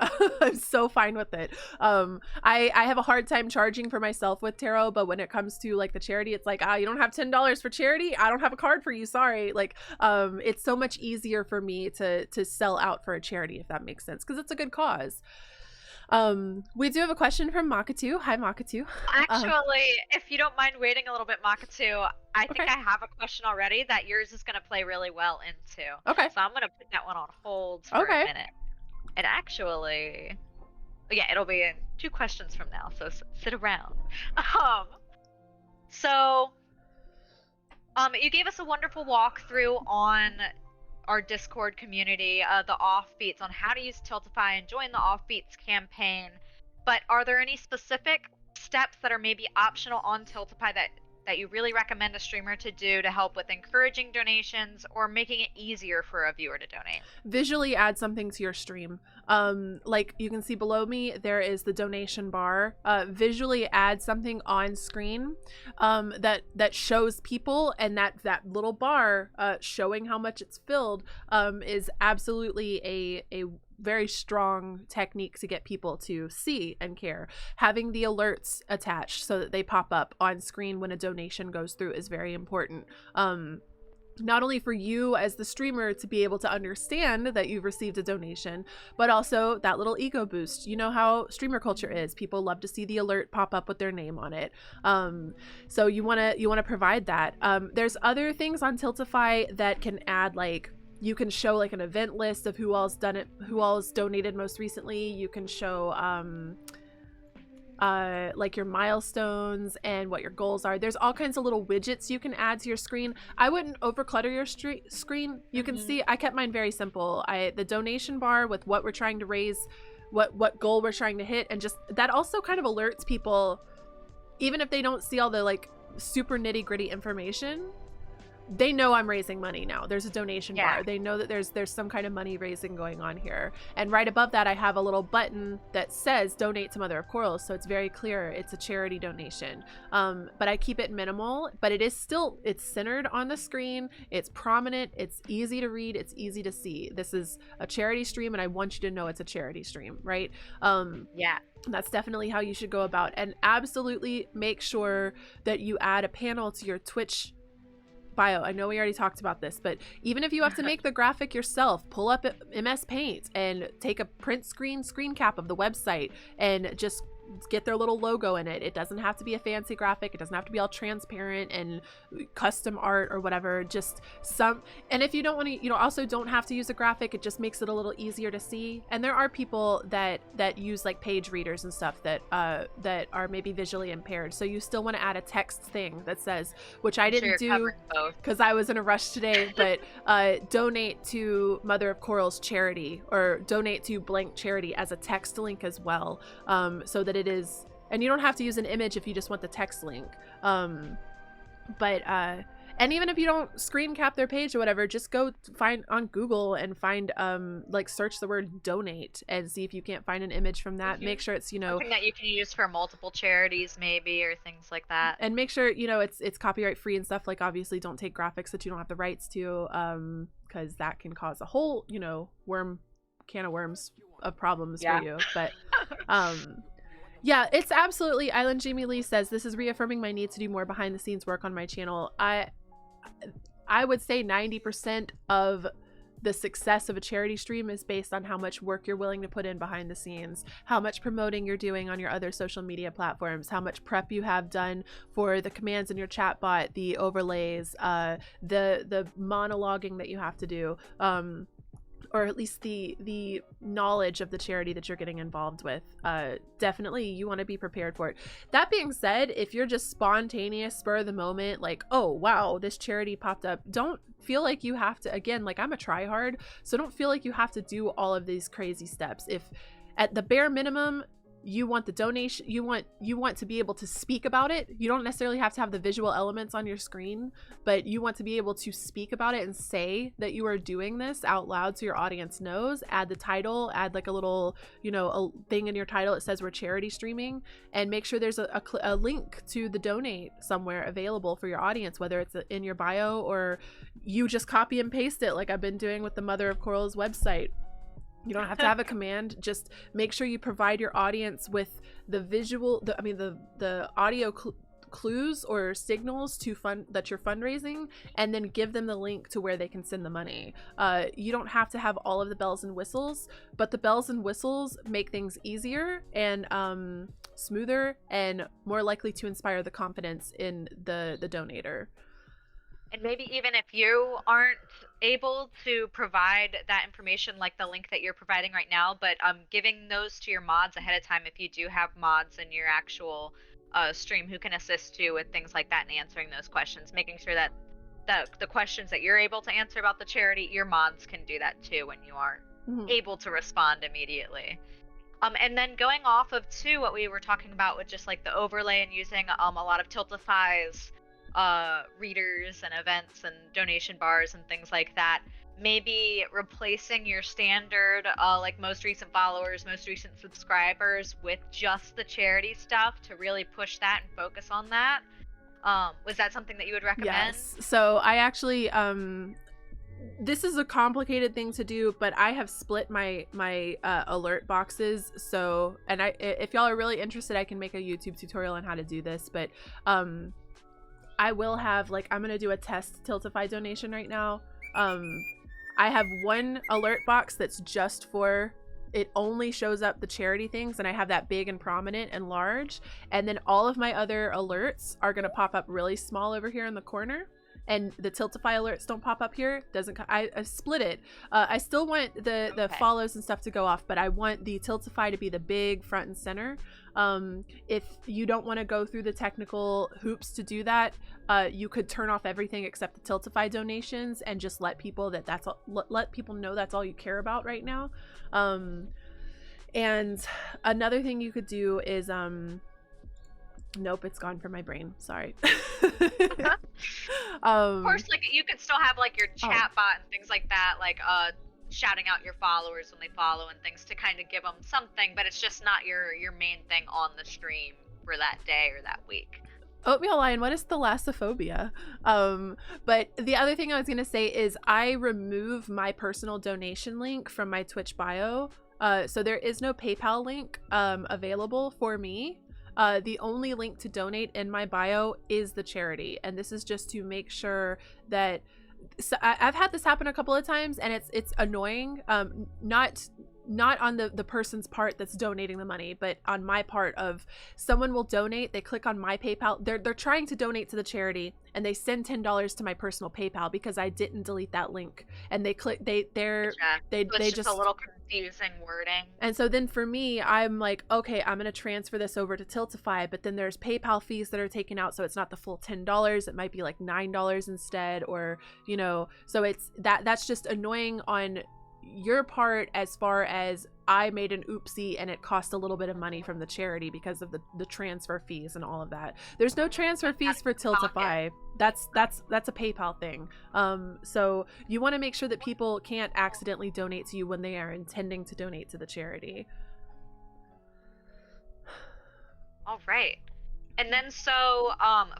I'm so fine with it. I have a hard time charging for myself with tarot, but when it comes to like the charity, it's like, you don't have $10 for charity? I don't have a card for you, sorry. Like, it's so much easier for me to sell out for a charity, if that makes sense, because it's a good cause. We do have a question from Makatu. Hi, Makatu. Actually, if you don't mind waiting a little bit, Makatu, I think I have a question already that yours is going to play really well into. Okay. So I'm going to put that one on hold for a minute. And actually, yeah, it'll be in 2 questions from now, so sit around. You gave us a wonderful walkthrough on our Discord community, the Offbeats, on how to use Tiltify and join the Offbeats campaign. But are there any specific steps that are maybe optional on Tiltify that you really recommend a streamer to do to help with encouraging donations or making it easier for a viewer to donate? Visually add something to your stream. Like you can see below me, there is the donation bar. Visually add something on screen that shows people, and that little bar showing how much it's filled is absolutely a very strong technique to get people to see and care. Having the alerts attached so that they pop up on screen when a donation goes through is very important. Not only for you as the streamer to be able to understand that you've received a donation, but also that little ego boost. You know how streamer culture is. People love to see the alert pop up with their name on it. So you want to provide that. There's other things on Tiltify that can add, like, you can show like an event list of who all's done it, who all's donated most recently. You can show like your milestones and what your goals are. There's all kinds of little widgets you can add to your screen. I wouldn't overclutter your screen. You can see I kept mine very simple. The donation bar with what we're trying to raise, what goal we're trying to hit, and just that also kind of alerts people, even if they don't see all the like super nitty-gritty information. They know I'm raising money now. There's a donation bar. They know that there's some kind of money raising going on here. And right above that, I have a little button that says donate to Mother of Corals. So it's very clear it's a charity donation. But I keep it minimal, but it's centered on the screen. It's prominent. It's easy to read. It's easy to see. This is a charity stream, and I want you to know it's a charity stream, right? That's definitely how you should go about. And absolutely make sure that you add a panel to your Twitch bio. I know we already talked about this, but even if you have to make the graphic yourself, pull up MS Paint and take a print screen cap of the website and just get their little logo in it. It doesn't have to be a fancy graphic. It doesn't have to be all transparent and custom art or whatever. Just some, and if you don't want to, also don't have to use a graphic. It just makes it a little easier to see. And there are people that use like page readers and stuff that are maybe visually impaired. So you still want to add a text thing that says, which I didn't do because I was in a rush today, but donate to Mother of Corals charity, or donate to blank charity as a text link as well, so that it is, and you don't have to use an image if you just want the text link. And even if you don't screen cap their page or whatever, just go find on Google and find like search the word donate and see if you can't find an image from that. Make sure it's something that you can use for multiple charities maybe, or things like that. And make sure it's copyright free and stuff. Like, obviously don't take graphics that you don't have the rights to, because that can cause a whole can of worms of problems for you. But yeah, it's absolutely. Island Jamie Lee says, this is reaffirming my need to do more behind the scenes work on my channel. I would say 90% of the success of a charity stream is based on how much work you're willing to put in behind the scenes, how much promoting you're doing on your other social media platforms, how much prep you have done for the commands in your chat bot, the overlays, the monologuing that you have to do, or at least the knowledge of the charity that you're getting involved with. Definitely you want to be prepared for it. That being said, if you're just spontaneous, spur of the moment, like, oh wow, this charity popped up, don't feel like you have to, again, like, I'm a tryhard, so don't feel like you have to do all of these crazy steps. If at the bare minimum you want the donation, you want to be able to speak about it, you don't necessarily have to have the visual elements on your screen, but you want to be able to speak about it and say that you are doing this out loud so your audience knows. Add the title, add like a little, you know, a thing in your title that says we're charity streaming, and make sure there's a link to the donate somewhere available for your audience, whether it's in your bio or you just copy and paste it like I've been doing with the Mother of Coral's website. You don't have to have a command. Just make sure you provide your audience with the visual, the audio clues or signals to that you're fundraising, and then give them the link to where they can send the money. You don't have to have all of the bells and whistles, but the bells and whistles make things easier and smoother and more likely to inspire the confidence in the donator. And maybe even if you aren't able to provide that information, like the link that you're providing right now, but giving those to your mods ahead of time, if you do have mods in your actual stream who can assist you with things like that and answering those questions, making sure that the questions that you're able to answer about the charity, your mods can do that too when you aren't able to respond immediately. And then going off of too what we were talking about with just like the overlay and using a lot of Tiltify's readers and events and donation bars and things like that, maybe replacing your standard like most recent followers, most recent subscribers with just the charity stuff to really push that and focus on that. Was that something that you would recommend? Yes. So I actually this is a complicated thing to do, but I have split my alert boxes. So, and if y'all are really interested, I can make a YouTube tutorial on how to do this, but I will have, like, I'm gonna do a test Tiltify donation right now. I have one alert box that's just for, it only shows up the charity things, and I have that big and prominent and large, and then all of my other alerts are gonna pop up really small over here in the corner, and the Tiltify alerts don't pop up here. I split it. I still want the follows and stuff to go off, but I want the Tiltify to be the big front and center. If you don't want to go through the technical hoops to do that, you could turn off everything except the Tiltify donations and just let people let people know that's all you care about right now. And another thing you could do is nope, it's gone from my brain. Sorry. Of course, like you could still have like your chat bot and things like that, like shouting out your followers when they follow and things to kind of give them something, but it's just not your main thing on the stream for that day or that week. Oatmeal Lion, what is thalassophobia? But the other thing I was gonna say is I remove my personal donation link from my Twitch bio. So there is no PayPal link available for me. The only link to donate in my bio is the charity, and this is just to make sure that I've had this happen a couple of times, and it's annoying. Not on the person's part that's donating the money, but on my part of someone will donate, they click on my PayPal, they're trying to donate to the charity, and they send $10 to my personal PayPal because I didn't delete that link, and they click they just a little confusing wording. And so then for me, I'm like, okay, I'm gonna transfer this over to Tiltify, but then there's PayPal fees that are taken out, so it's not the full $10, it might be like $9 instead, or you know, so it's that's just annoying on your part as far as I made an oopsie and it cost a little bit of money from the charity because of the transfer fees and all of that. There's no transfer fees for Tiltify. That's a PayPal thing. So you want to make sure that people can't accidentally donate to you when they are intending to donate to the charity. All right. And then so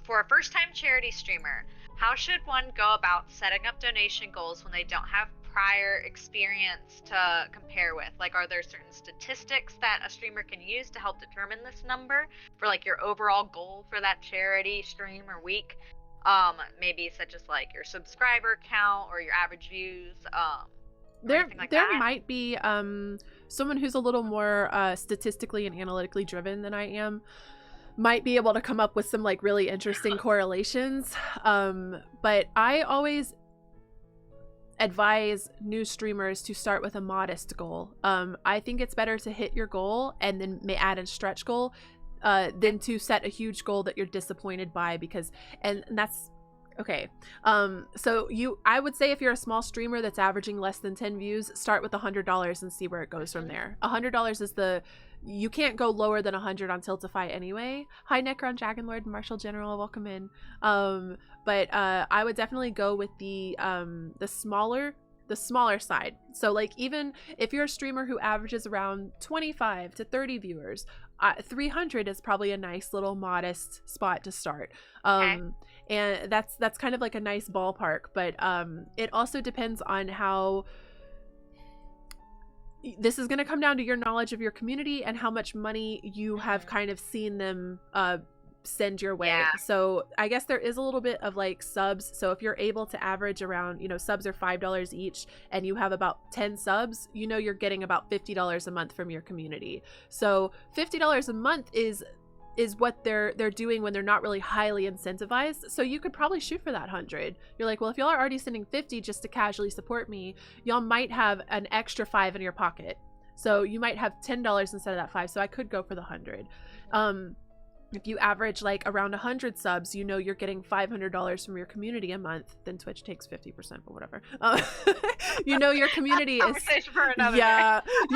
for a first-time charity streamer, how should one go about setting up donation goals when they don't have prior experience to compare with? Like, are there certain statistics that a streamer can use to help determine this number for like your overall goal for that charity stream or week? Maybe such as like your subscriber count or your average views. anything like there that? might be someone who's a little more statistically and analytically driven than I am, might be able to come up with some like really interesting correlations. But I always advise new streamers to start with a modest goal. I think it's better to hit your goal and then add a stretch goal than to set a huge goal that you're disappointed by, because and that's okay. So I would say if you're a small streamer that's averaging less than 10 views, start with $100 and see where it goes from there. $100 is you can't go lower than 100 on Tiltify anyway. Hi Necron, Dragon Lord, Marshal General, welcome in. But I would definitely go with the smaller side. So like, even if you're a streamer who averages around 25 to 30 viewers, 300 is probably a nice little modest spot to start. And that's kind of like a nice ballpark, but it also depends on how this is going to come down to your knowledge of your community and how much money you have kind of seen them send your way. Yeah. So I guess there is a little bit of like subs. So if you're able to average around, subs are $5 each and you have about 10 subs, you're getting about $50 a month from your community. So $50 a month is what they're doing when they're not really highly incentivized. So you could probably shoot for that 100. You're like, well, if y'all are already sending 50 just to casually support me, y'all might have an extra 5 in your pocket. So you might have $10 instead of that 5. So I could go for the 100. If you average like around 100 subs, you're getting $500 from your community a month. Then Twitch takes 50%, but whatever. Your community is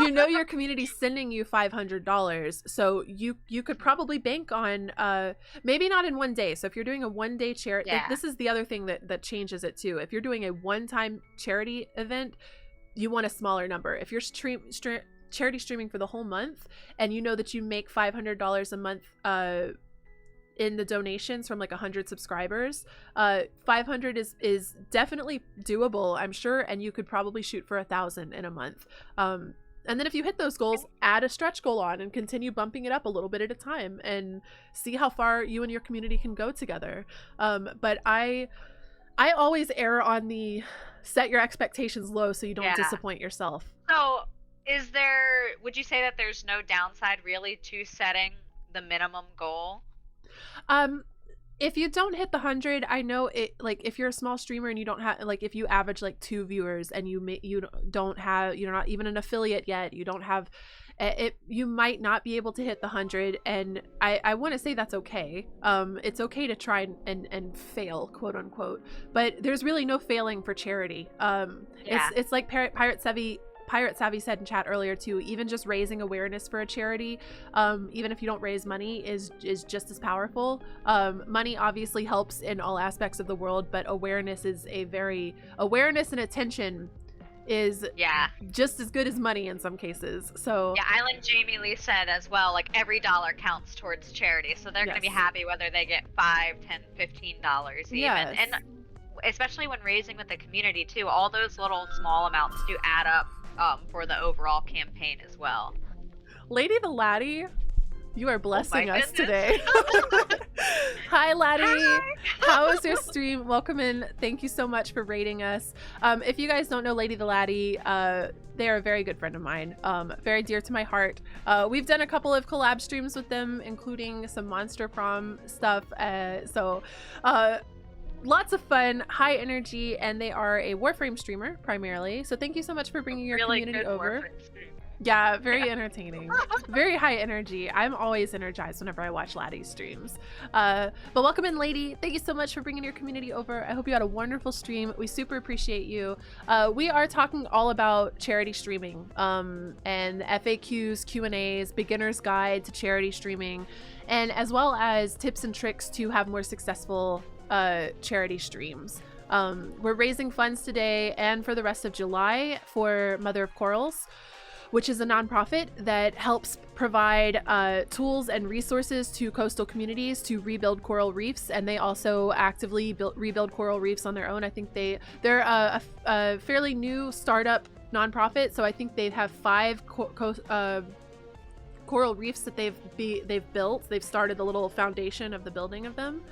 your community's sending you $500. So you could probably bank on maybe not in one day. So if you're doing a one-day charity, this is the other thing that changes it too. If you're doing a one-time charity event, you want a smaller number. If you're charity streaming for the whole month and you know that you make $500 a month in the donations from like 100 subscribers, 500 is definitely doable, I'm sure, and you could probably shoot for 1,000 in a month. And then if you hit those goals, add a stretch goal on and continue bumping it up a little bit at a time and see how far you and your community can go together. But I always err on the set your expectations low so you don't disappoint yourself. So would you say that there's no downside really to setting the minimum goal? If you don't hit the 100, I know it, like if you're a small streamer and you don't have, like if you average like 2 viewers and you're not even an affiliate yet, you don't have it, you might not be able to hit the 100, and I want to say that's okay. It's okay to try and fail, quote unquote, but there's really no failing for charity. It's like Pirate Savvy said in chat earlier too, even just raising awareness for a charity, even if you don't raise money, is just as powerful. Money obviously helps in all aspects of the world, but awareness and attention is just as good as money in some cases. So Island Jamie Lee said as well, like every dollar counts towards charity, so they're going to be happy whether they get $5, $10, $15 even. And especially when raising with the community too, all those little small amounts do add up for the overall campaign as well. Lady the Laddie, you are blessing us today. Hi Laddie. Hi. How was your stream? Welcome in. Thank you so much for rating us. If you guys don't know Lady the Laddie, they are a very good friend of mine, very dear to my heart. We've done a couple of collab streams with them, including some Monster Prom stuff, lots of fun, high energy, and they are a Warframe streamer primarily. So thank you so much for bringing your community over. Yeah, very entertaining, very high energy. I'm always energized whenever I watch Laddie's streams. But welcome in, Lady. Thank you so much for bringing your community over. I hope you had a wonderful stream. We super appreciate you. We are talking all about charity streaming, and FAQs, Q&As, beginner's guide to charity streaming, and as well as tips and tricks to have more successful charity streams. We're raising funds today and for the rest of July for Mother of Corals, which is a nonprofit that helps provide tools and resources to coastal communities to rebuild coral reefs, and they also actively rebuild coral reefs on their own. I think they're a fairly new startup nonprofit, so I think they have 5 coral reefs that they've built. They've started the little foundation of the building of them.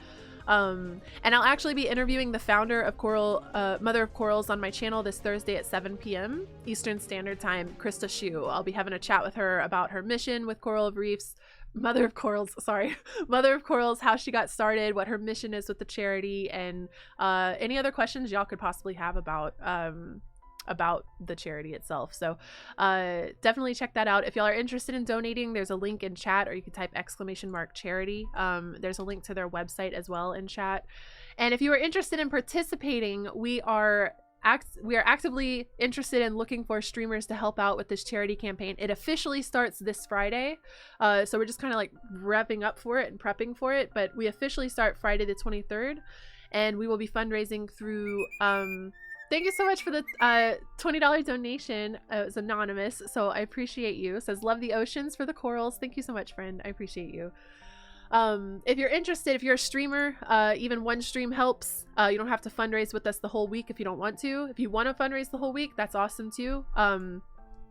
And I'll actually be interviewing the founder of Mother of Corals on my channel this Thursday at 7 p.m. Eastern Standard Time, Krista Shu. I'll be having a chat with her about her mission with Coral Reefs, Mother of Corals, how she got started, what her mission is with the charity, and any other questions y'all could possibly have about the charity itself. So definitely check that out. If y'all are interested in donating, there's a link in chat, or you can type !charity. There's a link to their website as well in chat. And if you are interested in participating, we are actively interested in looking for streamers to help out with this charity campaign. It officially starts this Friday, so we're just kind of like revving up for it and prepping for it, but we officially start Friday the 23rd, and we will be fundraising through thank you so much for the $20 donation. It was anonymous, so I appreciate you. It says, love the oceans for the corals. Thank you so much, friend. I appreciate you. If you're interested, if you're a streamer, even one stream helps. You don't have to fundraise with us the whole week if you don't want to. If you want to fundraise the whole week, that's awesome too.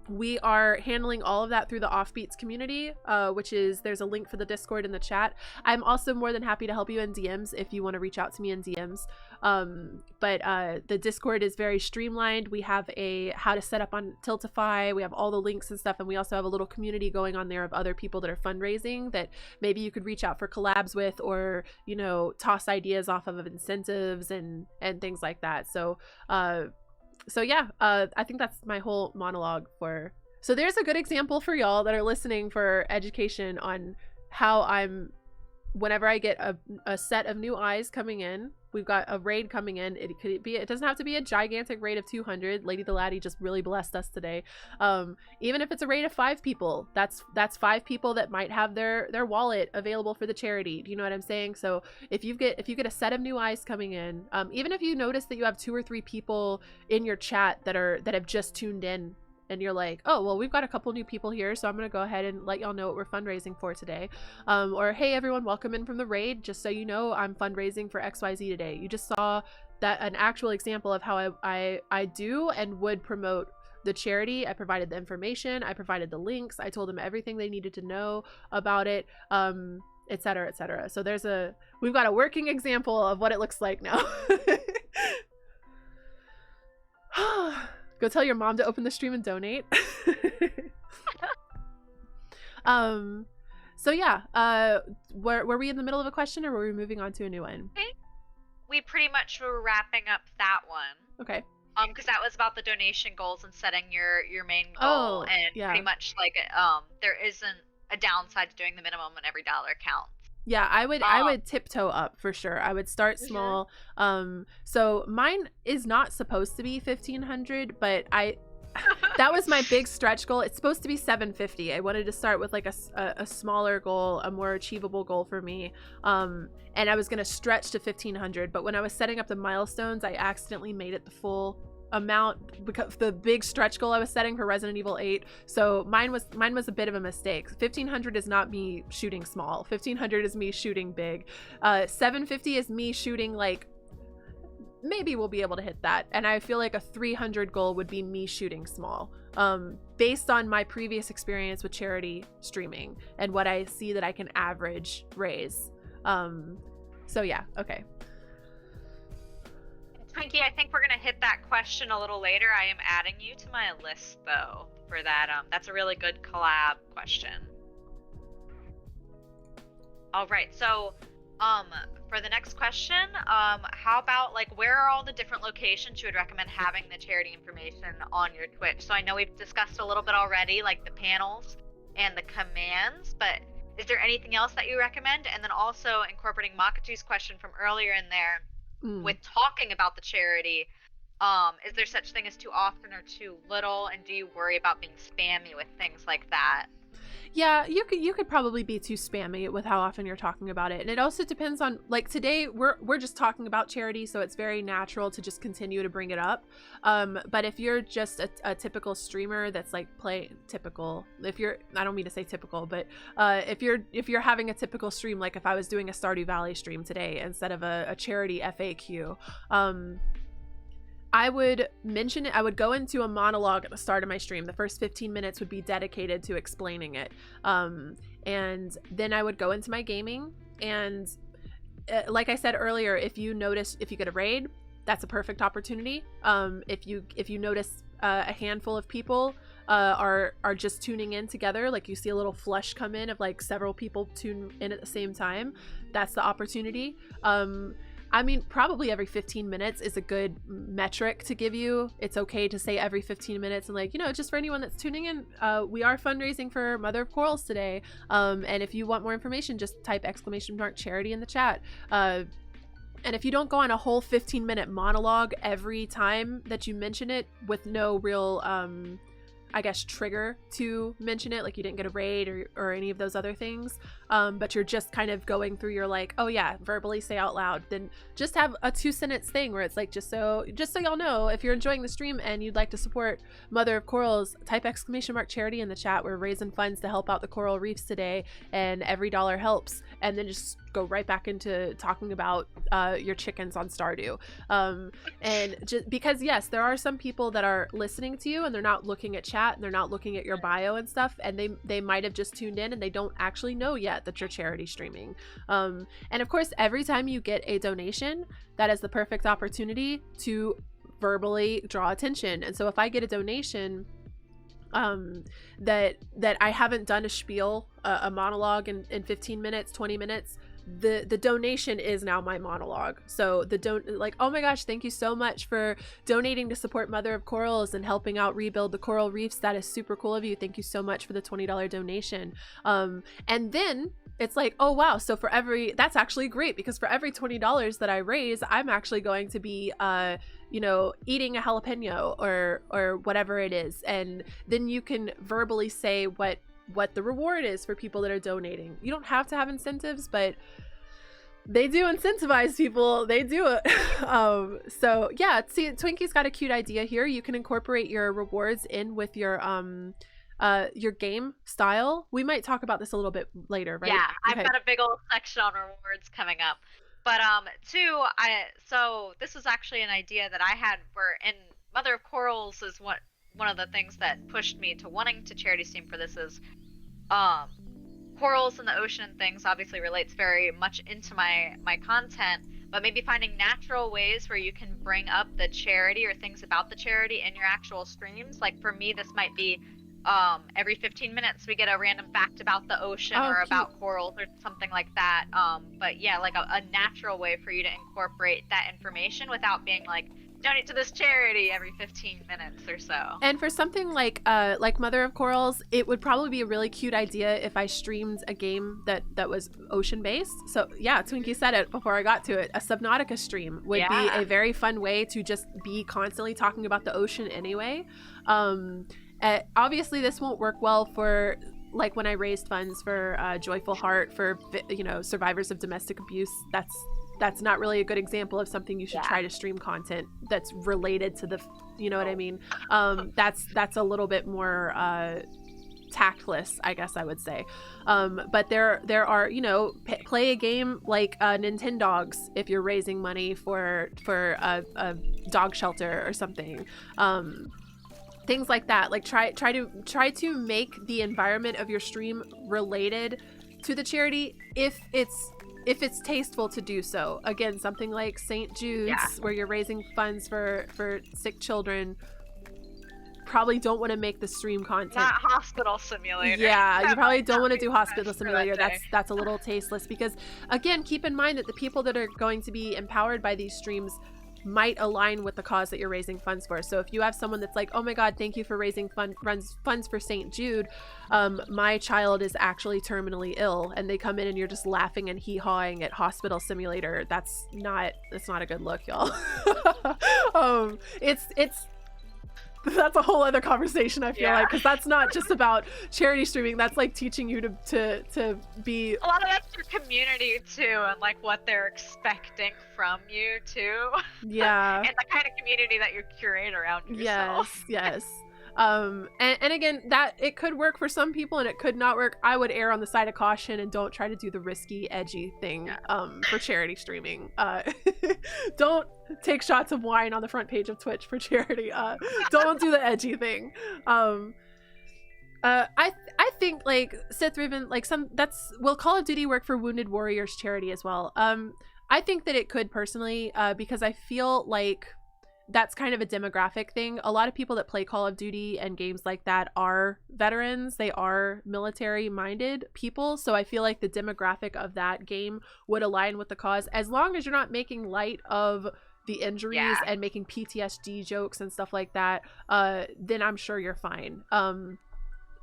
We are handling all of that through the Offbeats community, there's a link for the Discord in the chat. I'm also more than happy to help you in DMs if you want to reach out to me in DMs. But the Discord is very streamlined. We have a how to set up on Tiltify. We have all the links and stuff, and we also have a little community going on there of other people that are fundraising that maybe you could reach out for collabs with, or toss ideas off of incentives and things like that. So yeah, I think that's my whole monologue for. So there's a good example for y'all that are listening for education on how whenever I get a set of new eyes coming in, we've got a raid coming in. It doesn't have to be a gigantic raid of 200. Lady the Laddie just really blessed us today. Even if it's a raid of 5 people, that's 5 people that might have their wallet available for the charity. Do you know what I'm saying? So if you get a set of new eyes coming in, even if you notice that you have 2 or 3 people in your chat that have just tuned in, and you're like, oh, well, we've got a couple new people here, so I'm gonna go ahead and let y'all know what we're fundraising for today. Or, hey, everyone, welcome in from the raid. Just so you know, I'm fundraising for XYZ today. You just saw an actual example of how I do and would promote the charity. I provided the information. I provided the links. I told them everything they needed to know about it, etc., etc. So we've got a working example of what it looks like now. Go tell your mom to open the stream and donate. So yeah, were we in the middle of a question, or were we moving on to a new one? We pretty much were wrapping up that one. Okay. Because that was about the donation goals and setting your main goal, and yeah. pretty much like there isn't a downside to doing the minimum, and every dollar counts. Yeah, I would tiptoe up for sure. I would start small. So mine is not supposed to be 1,500, but that was my big stretch goal. It's supposed to be 750. I wanted to start with like a smaller goal, a more achievable goal for me. And I was gonna stretch to 1,500, but when I was setting up the milestones, I accidentally made it the full amount because the big stretch goal I was setting for Resident Evil 8. So mine was a bit of a mistake. 1,500 is not me shooting small. 1,500 is me shooting big. 750 is me shooting like, maybe we'll be able to hit that. And I feel like a 300 goal would be me shooting small, based on my previous experience with charity streaming and what I see that I can average raise. So yeah, okay. Twinkie, I think we're gonna hit that question a little later. I am adding you to my list though for that. That's a really good collab question. All right, so for the next question, how about like where are all the different locations you would recommend having the charity information on your Twitch? So I know we've discussed a little bit already, like the panels and the commands, but is there anything else that you recommend? And then also incorporating Makaju's question from earlier in there, with talking about the charity, is there such thing as too often or too little, and do you worry about being spammy with things like that? Yeah, you could probably be too spammy with how often you're talking about it. And it also depends on, like today we're just talking about charity, so it's very natural to just continue to bring it up. But if you're just a typical streamer that's like typical, I don't mean to say typical, but if you're having a typical stream, like if I was doing a Stardew Valley stream today instead of a charity FAQ, I would mention it. I would go into a monologue at the start of my stream. The first 15 minutes would be dedicated to explaining it. And then I would go into my gaming, and like I said earlier, if you get a raid, that's a perfect opportunity. If you notice a handful of people are just tuning in together, like you see a little flush come in of like several people tune in at the same time, that's the opportunity. I mean, probably every 15 minutes is a good metric to give you. It's okay to say every 15 minutes, and like, you know, just for anyone that's tuning in, we are fundraising for Mother of Corals today. And if you want more information, just type !charity in the chat. And if you don't go on a whole 15-minute monologue every time that you mention it with no real, I guess, trigger to mention it, like you didn't get a raid or any of those other things, but you're just kind of going through your like, oh yeah, verbally say out loud, then just have a 2-sentence thing where it's like, just so y'all know, if you're enjoying the stream and you'd like to support Mother of Corals, type !charity in the chat. We're raising funds to help out the coral reefs today, and every dollar helps. And then just go right back into talking about your chickens on Stardew. And just because, yes, there are some people that are listening to you and they're not looking at chat and they're not looking at your bio and stuff, and they might have just tuned in and they don't actually know yet that you're charity streaming. And of course, every time you get a donation, that is the perfect opportunity to verbally draw attention. And so if I get a donation that I haven't done a spiel, a monologue in 15 minutes, 20 minutes, the donation is now my monologue. So like, oh my gosh, thank you so much for donating to support Mother of Corals and helping out rebuild the coral reefs. That is super cool of you. Thank you so much for the $20 donation. And then it's like, oh wow, so that's actually great, because for every $20 that I raise, I'm actually going to be you know, eating a jalapeno or whatever it is. And then you can verbally say what the reward is for people that are donating. You don't have to have incentives, but they do incentivize people. They do it. So yeah, see, Twinkie's got a cute idea here. You can incorporate your rewards in with your game style. We might talk about this a little bit later, right? Yeah, okay. I've got a big old section on rewards coming up. But so this was actually an idea that I had where in Mother of Corals is one of the things that pushed me to wanting to charity stream for this is corals in the ocean and things obviously relates very much into my content, but maybe finding natural ways where you can bring up the charity or things about the charity in your actual streams. Like for me, this might be every 15 minutes we get a random fact about the ocean or cute. About corals or something like that. But yeah, like a natural way for you to incorporate that information without being like, donate to this charity every 15 minutes or so. And for something like Mother of Corals, it would probably be a really cute idea if I streamed a game that was ocean based. So yeah, Twinkie said it before I got to it. A Subnautica stream would be a very fun way to just be constantly talking about the ocean anyway. Obviously this won't work well for like when I raised funds for Joyful Heart for, you know, survivors of domestic abuse. That's not really a good example of something you should try to stream content that's related to the, you know what I mean? That's a little bit more tactless, I guess I would say. But there are, you know, play a game like Nintendogs if you're raising money for a dog shelter or something. Things like that. Like try to make the environment of your stream related to the charity if it's tasteful to do so. Again, something like St. Jude's where you're raising funds for sick children. Probably don't want to make the stream content. Not Hospital Simulator. Yeah, you probably don't want to do Hospital Simulator. That's a little tasteless, because again, keep in mind that the people that are going to be empowered by these streams might align with the cause that you're raising funds for. So if you have someone that's like, oh my god, thank you for raising funds for St. Jude, my child is actually terminally ill, and they come in and you're just laughing and hee-hawing at Hospital Simulator, that's not a good look, y'all. That's a whole other conversation, I feel like, because that's not just about charity streaming. That's like teaching you to be. A lot of that's your community too, and like what they're expecting from you too. Yeah. And the kind of community that you curate around yourself. Yes. And again, that it could work for some people and it could not work. I would err on the side of caution and don't try to do the risky, edgy thing for charity streaming. Don't take shots of wine on the front page of Twitch for charity. Don't do the edgy thing. I think like Sith Raven, like will Call of Duty work for Wounded Warriors charity as well? I think that it could personally, because I feel like that's kind of a demographic thing. A lot of people that play Call of Duty and games like that are veterans. They are military minded people. So I feel like the demographic of that game would align with the cause, as long as you're not making light of the injuries and making PTSD jokes and stuff like that. Then I'm sure you're fine.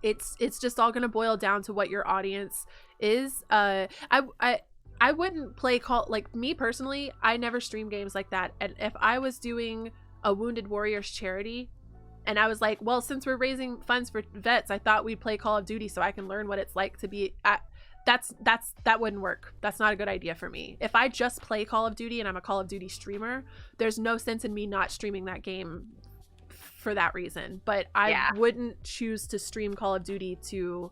It's just all going to boil down to what your audience is. I wouldn't play like me personally, I never stream games like that. And if I was doing a Wounded Warriors charity and I was like, well, since we're raising funds for vets, I thought we'd play Call of Duty so I can learn what it's like to be that wouldn't work. That's not a good idea for me. If I just play Call of Duty and I'm a Call of Duty streamer, there's no sense in me not streaming that game for that reason. But I wouldn't choose to stream Call of Duty to,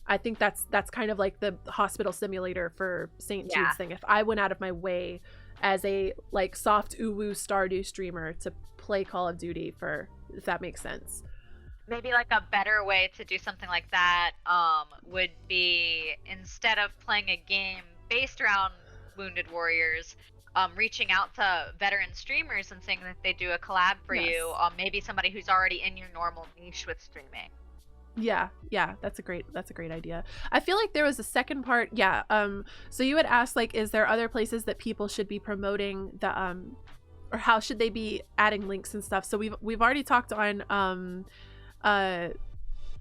I think that's kind of like the hospital simulator for St. Jude's thing. If I went out of my way as a like soft uwu Stardew streamer to play Call of Duty, for, if that makes sense. Maybe like a better way to do something like that would be, instead of playing a game based around Wounded Warriors, reaching out to veteran streamers and saying that they do a collab for you, maybe somebody who's already in your normal niche with streaming. Yeah, that's a great idea. I feel like there was a second part. So you had asked, like, is there other places that people should be promoting the or how should they be adding links and stuff? So we've already talked on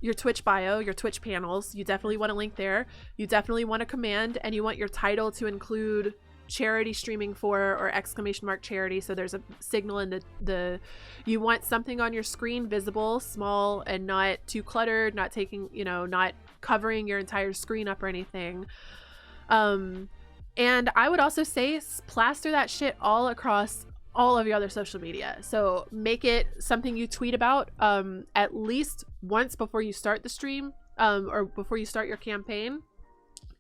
your Twitch bio, your Twitch panels. You definitely want to link there. You definitely want to command, and you want your title to include charity streaming for, or ! charity. So there's a signal in the you want something on your screen visible, small, and not too cluttered, not taking, not covering your entire screen up or anything. And I would also say plaster that shit all across all of your other social media. So make it something you tweet about at least once before you start the stream, or before you start your campaign,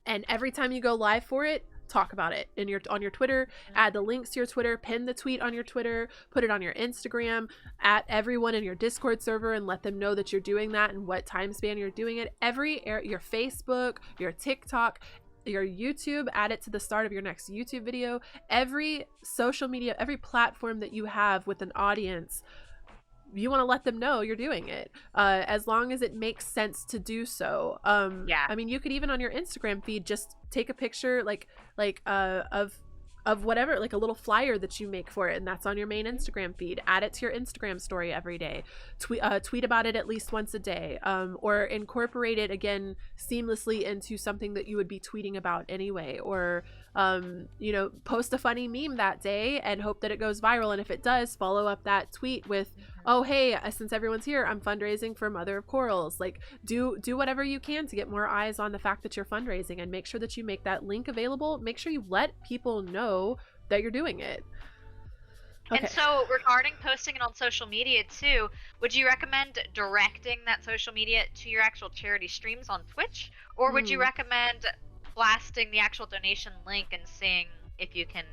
and every time you go live for it, talk about it on your Twitter. Add the links to your Twitter, pin the tweet on your Twitter, put it on your Instagram, at everyone in your Discord server and let them know that you're doing that and what time span you're doing it. Your Facebook, your TikTok, your YouTube, add it to the start of your next YouTube video. Every social media, every platform that you have with an audience, you want to let them know you're doing it, as long as it makes sense to do so. I mean, you could even on your Instagram feed just take a picture of whatever, like a little flyer that you make for it, and that's on your main Instagram feed. Add it to your Instagram story every day. Tweet about it at least once a day, or incorporate it again seamlessly into something that you would be tweeting about anyway, or post a funny meme that day and hope that it goes viral. And if it does, follow up that tweet with, oh hey, since everyone's here, I'm fundraising for Mother of Corals. Like, do whatever you can to get more eyes on the fact that you're fundraising, and make sure that you make that link available. Make sure you let people know that you're doing it. Okay. And so regarding posting it on social media too, would you recommend directing that social media to your actual charity streams on Twitch, or would you recommend blasting the actual donation link and seeing if you can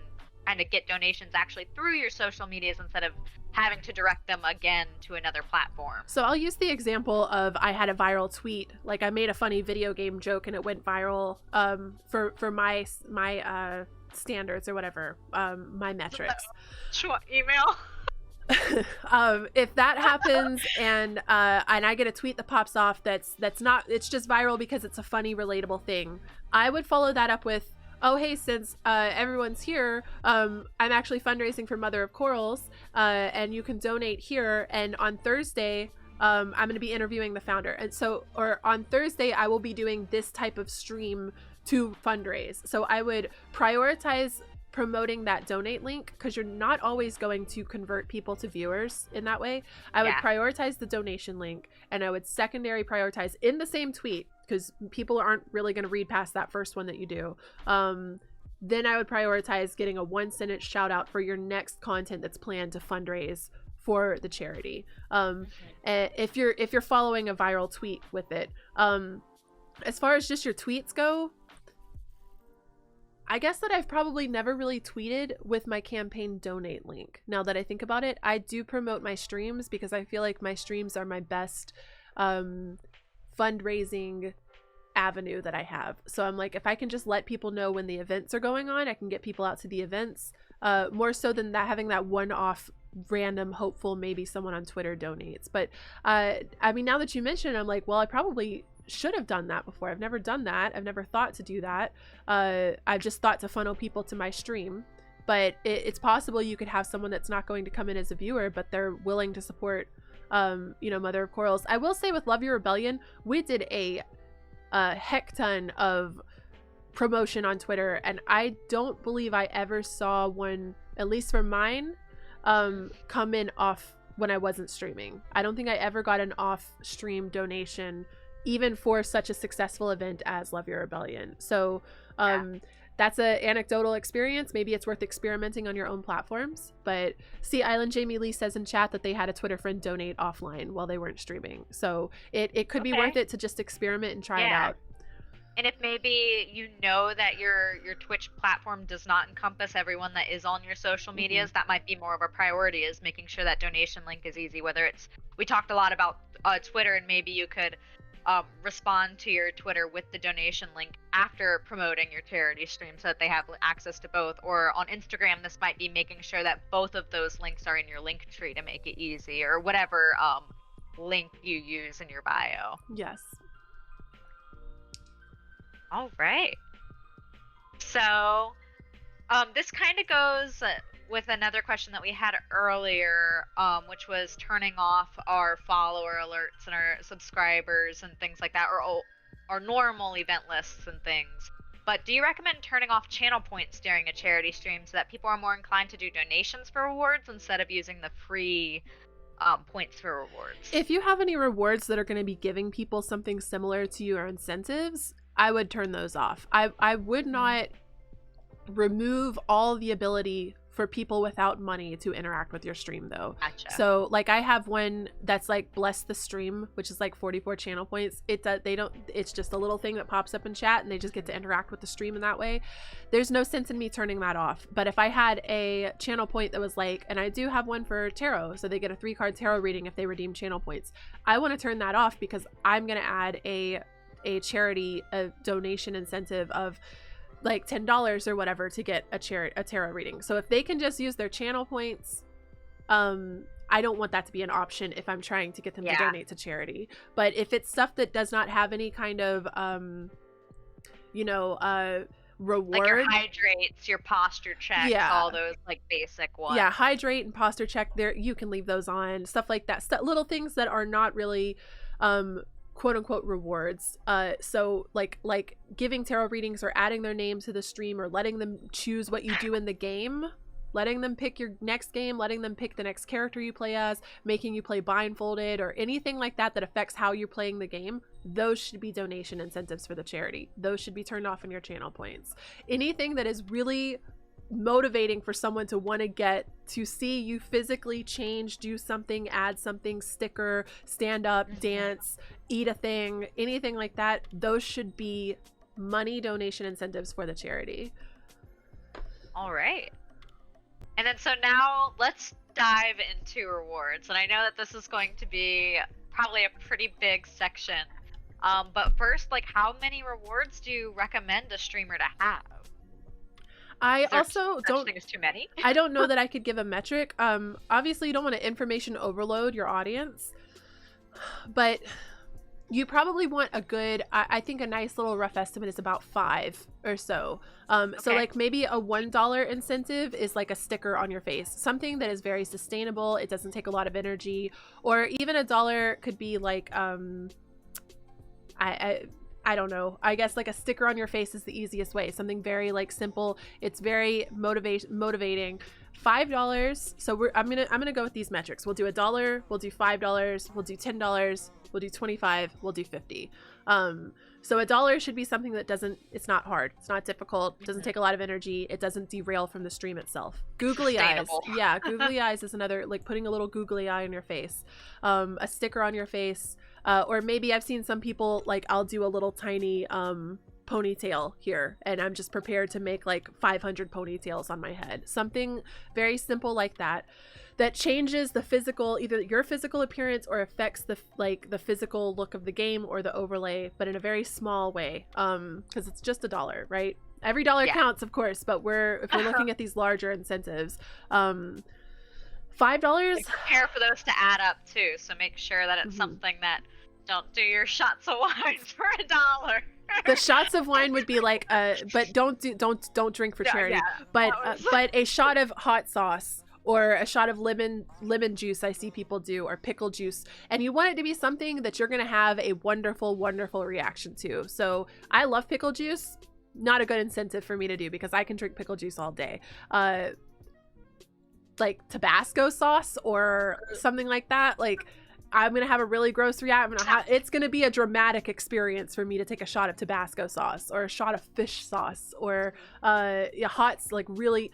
kind of get donations actually through your social medias instead of having to direct them again to another platform? So I'll use the example of, I had a viral tweet, like I made a funny video game joke and it went viral for my standards or whatever, my metrics. Email. If that happens and I get a tweet that pops off that's not, it's just viral because it's a funny, relatable thing, I would follow that up with, oh hey, since everyone's here, I'm actually fundraising for Mother of Corals, and you can donate here, and on Thursday I'm going to be interviewing the founder, and so, or on Thursday I will be doing this type of stream to fundraise. So I would prioritize promoting that donate link, because you're not always going to convert people to viewers in that way. I would prioritize the donation link, and I would secondary prioritize in the same tweet, because people aren't really going to read past that first one that you do. Then I would prioritize getting a 1-sentence shout out for your next content that's planned to fundraise for the charity. If you're following a viral tweet with it. As far as just your tweets go, I guess that I've probably never really tweeted with my campaign donate link. Now that I think about it, I do promote my streams because I feel like my streams are my best fundraising avenue that I have. So I'm like, if I can just let people know when the events are going on, I can get people out to the events, more so than that having that one-off random hopeful maybe someone on Twitter donates. But I mean, now that you mention it, I'm like, well, I probably should have done that before. I've never done that. I've never thought to do that. I've just thought to funnel people to my stream. But it's possible you could have someone that's not going to come in as a viewer, but they're willing to support, you know, Mother of Corals. I will say with Love Your Rebellion, we did a heck ton of promotion on Twitter, and I don't believe I ever saw one, at least for mine, come in off when I wasn't streaming. I don't think I ever got an off-stream donation, even for such a successful event as Love Your Rebellion. So that's an anecdotal experience. Maybe it's worth experimenting on your own platforms. But Sea Island Jamie Lee says in chat that they had a Twitter friend donate offline while they weren't streaming. So it could be worth it to just experiment and try it out. And if maybe you know that your Twitch platform does not encompass everyone that is on your social medias, that might be more of a priority, is making sure that donation link is easy. Whether it's, we talked a lot about Twitter, and maybe you could respond to your Twitter with the donation link after promoting your charity stream so that they have access to both. Or on Instagram, this might be making sure that both of those links are in your link tree to make it easy, or whatever link you use in your bio. Yes. All right. So this kind of goes with another question that we had earlier, which was turning off our follower alerts and our subscribers and things like that, or our normal event lists and things. But do you recommend turning off channel points during a charity stream so that people are more inclined to do donations for rewards instead of using the free points for rewards? If you have any rewards that are going to be giving people something similar to your incentives, I would turn those off. I would not remove all the ability for people without money to interact with your stream, though. Gotcha. So like I have one that's like bless the stream, which is like 44 channel points. It's just a little thing that pops up in chat and they just get to interact with the stream in that way. There's no sense in me turning that off. But if I had a channel point that was like, and I do have one for tarot, so they get a 3-card tarot reading if they redeem channel points, I want to turn that off because I'm going to add a charity, a donation incentive of like $10 or whatever to get a tarot reading. So if they can just use their channel points, I don't want that to be an option if I'm trying to get them to donate to charity. But if it's stuff that does not have any kind of reward, like your hydrates, your posture checks, all those like basic ones. Hydrate and posture check, there you can leave those on, stuff like that, little things that are not really quote unquote rewards. So like giving tarot readings or adding their name to the stream or letting them choose what you do in the game, letting them pick your next game, letting them pick the next character you play as, making you play blindfolded, or anything like that that affects how you're playing the game, those should be donation incentives for the charity. Those should be turned off in your channel points. Anything that is really motivating for someone to want to get to see you physically change, do something, add something, sticker, stand up, dance, eat a thing, anything like that, those should be money donation incentives for the charity. All right. And then so now let's dive into rewards. And I know that this is going to be probably a pretty big section. But first, like, how many rewards do you recommend a streamer to have? I also don't think it's too many. I don't know that I could give a metric. Obviously you don't want to information overload your audience, but you probably want a good, I think a nice little rough estimate is about 5 or so. So like maybe a $1 incentive is like a sticker on your face, something that is very sustainable. It doesn't take a lot of energy. Or even $1 could be like, I don't know. I guess like a sticker on your face is the easiest way. Something very like simple. It's very motivating. $5. So I'm gonna go with these metrics. We'll do $1. We'll do $5. We'll do $10. We'll do $25. We'll do $50. So $1 should be something that it's not hard. It's not difficult. It doesn't take a lot of energy. It doesn't derail from the stream itself. Googly eyes. Yeah, googly eyes is another, like putting a little googly eye on your face. A sticker on your face. Or maybe I've seen some people, like I'll do a little tiny ponytail here, and I'm just prepared to make like 500 ponytails on my head. Something very simple like that changes the physical, either your physical appearance or affects the physical look of the game or the overlay, but in a very small way, because it's just $1, right? Every dollar counts, of course, but if we're looking at these larger incentives, $5. Prepare for those to add up too, so make sure that it's something that, don't do your shots of wine for $1. The shots of wine would be like, but don't drink for charity. But a shot of hot sauce or a shot of lemon juice, I see people do, or pickle juice, and you want it to be something that you're gonna have a wonderful reaction to. So I love pickle juice. Not a good incentive for me to do because I can drink pickle juice all day. Like Tabasco sauce or something like that, like I'm gonna have a really gross reaction. It's gonna be a dramatic experience for me to take a shot of Tabasco sauce or a shot of fish sauce or really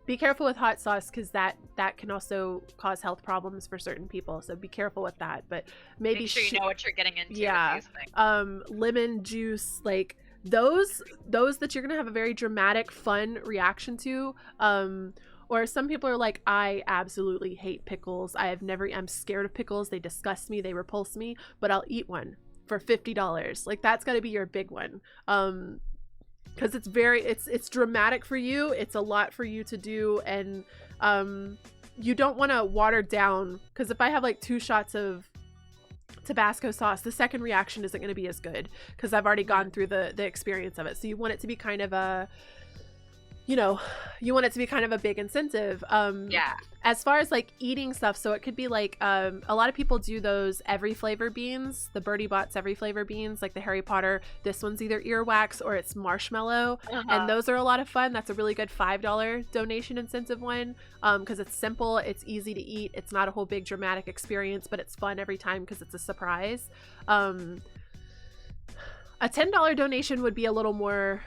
be careful with hot sauce, because that can also cause health problems for certain people, so be careful with that. But maybe make sure you know what you're getting into. Yeah. With these things. Lemon juice, like those that you're gonna have a very dramatic, fun reaction to. Or some people are like, I absolutely hate pickles. I'm scared of pickles. They disgust me. They repulse me, but I'll eat one for $50. Like that's got to be your big one. Because it's dramatic for you. It's a lot for you to do. And you don't want to water down, because if I have like 2 shots of Tabasco sauce, the second reaction isn't going to be as good because I've already gone through the experience of it. So you want it to be kind of a, you want it to be kind of a big incentive. As far as like eating stuff, so it could be like a lot of people do those every flavor beans, the Birdie Bots every flavor beans, like the Harry Potter. This one's either earwax or it's marshmallow, and those are a lot of fun. That's a really good $5 donation incentive one, because it's simple, it's easy to eat, it's not a whole big dramatic experience, but it's fun every time because it's a surprise. A $10 donation would be a little more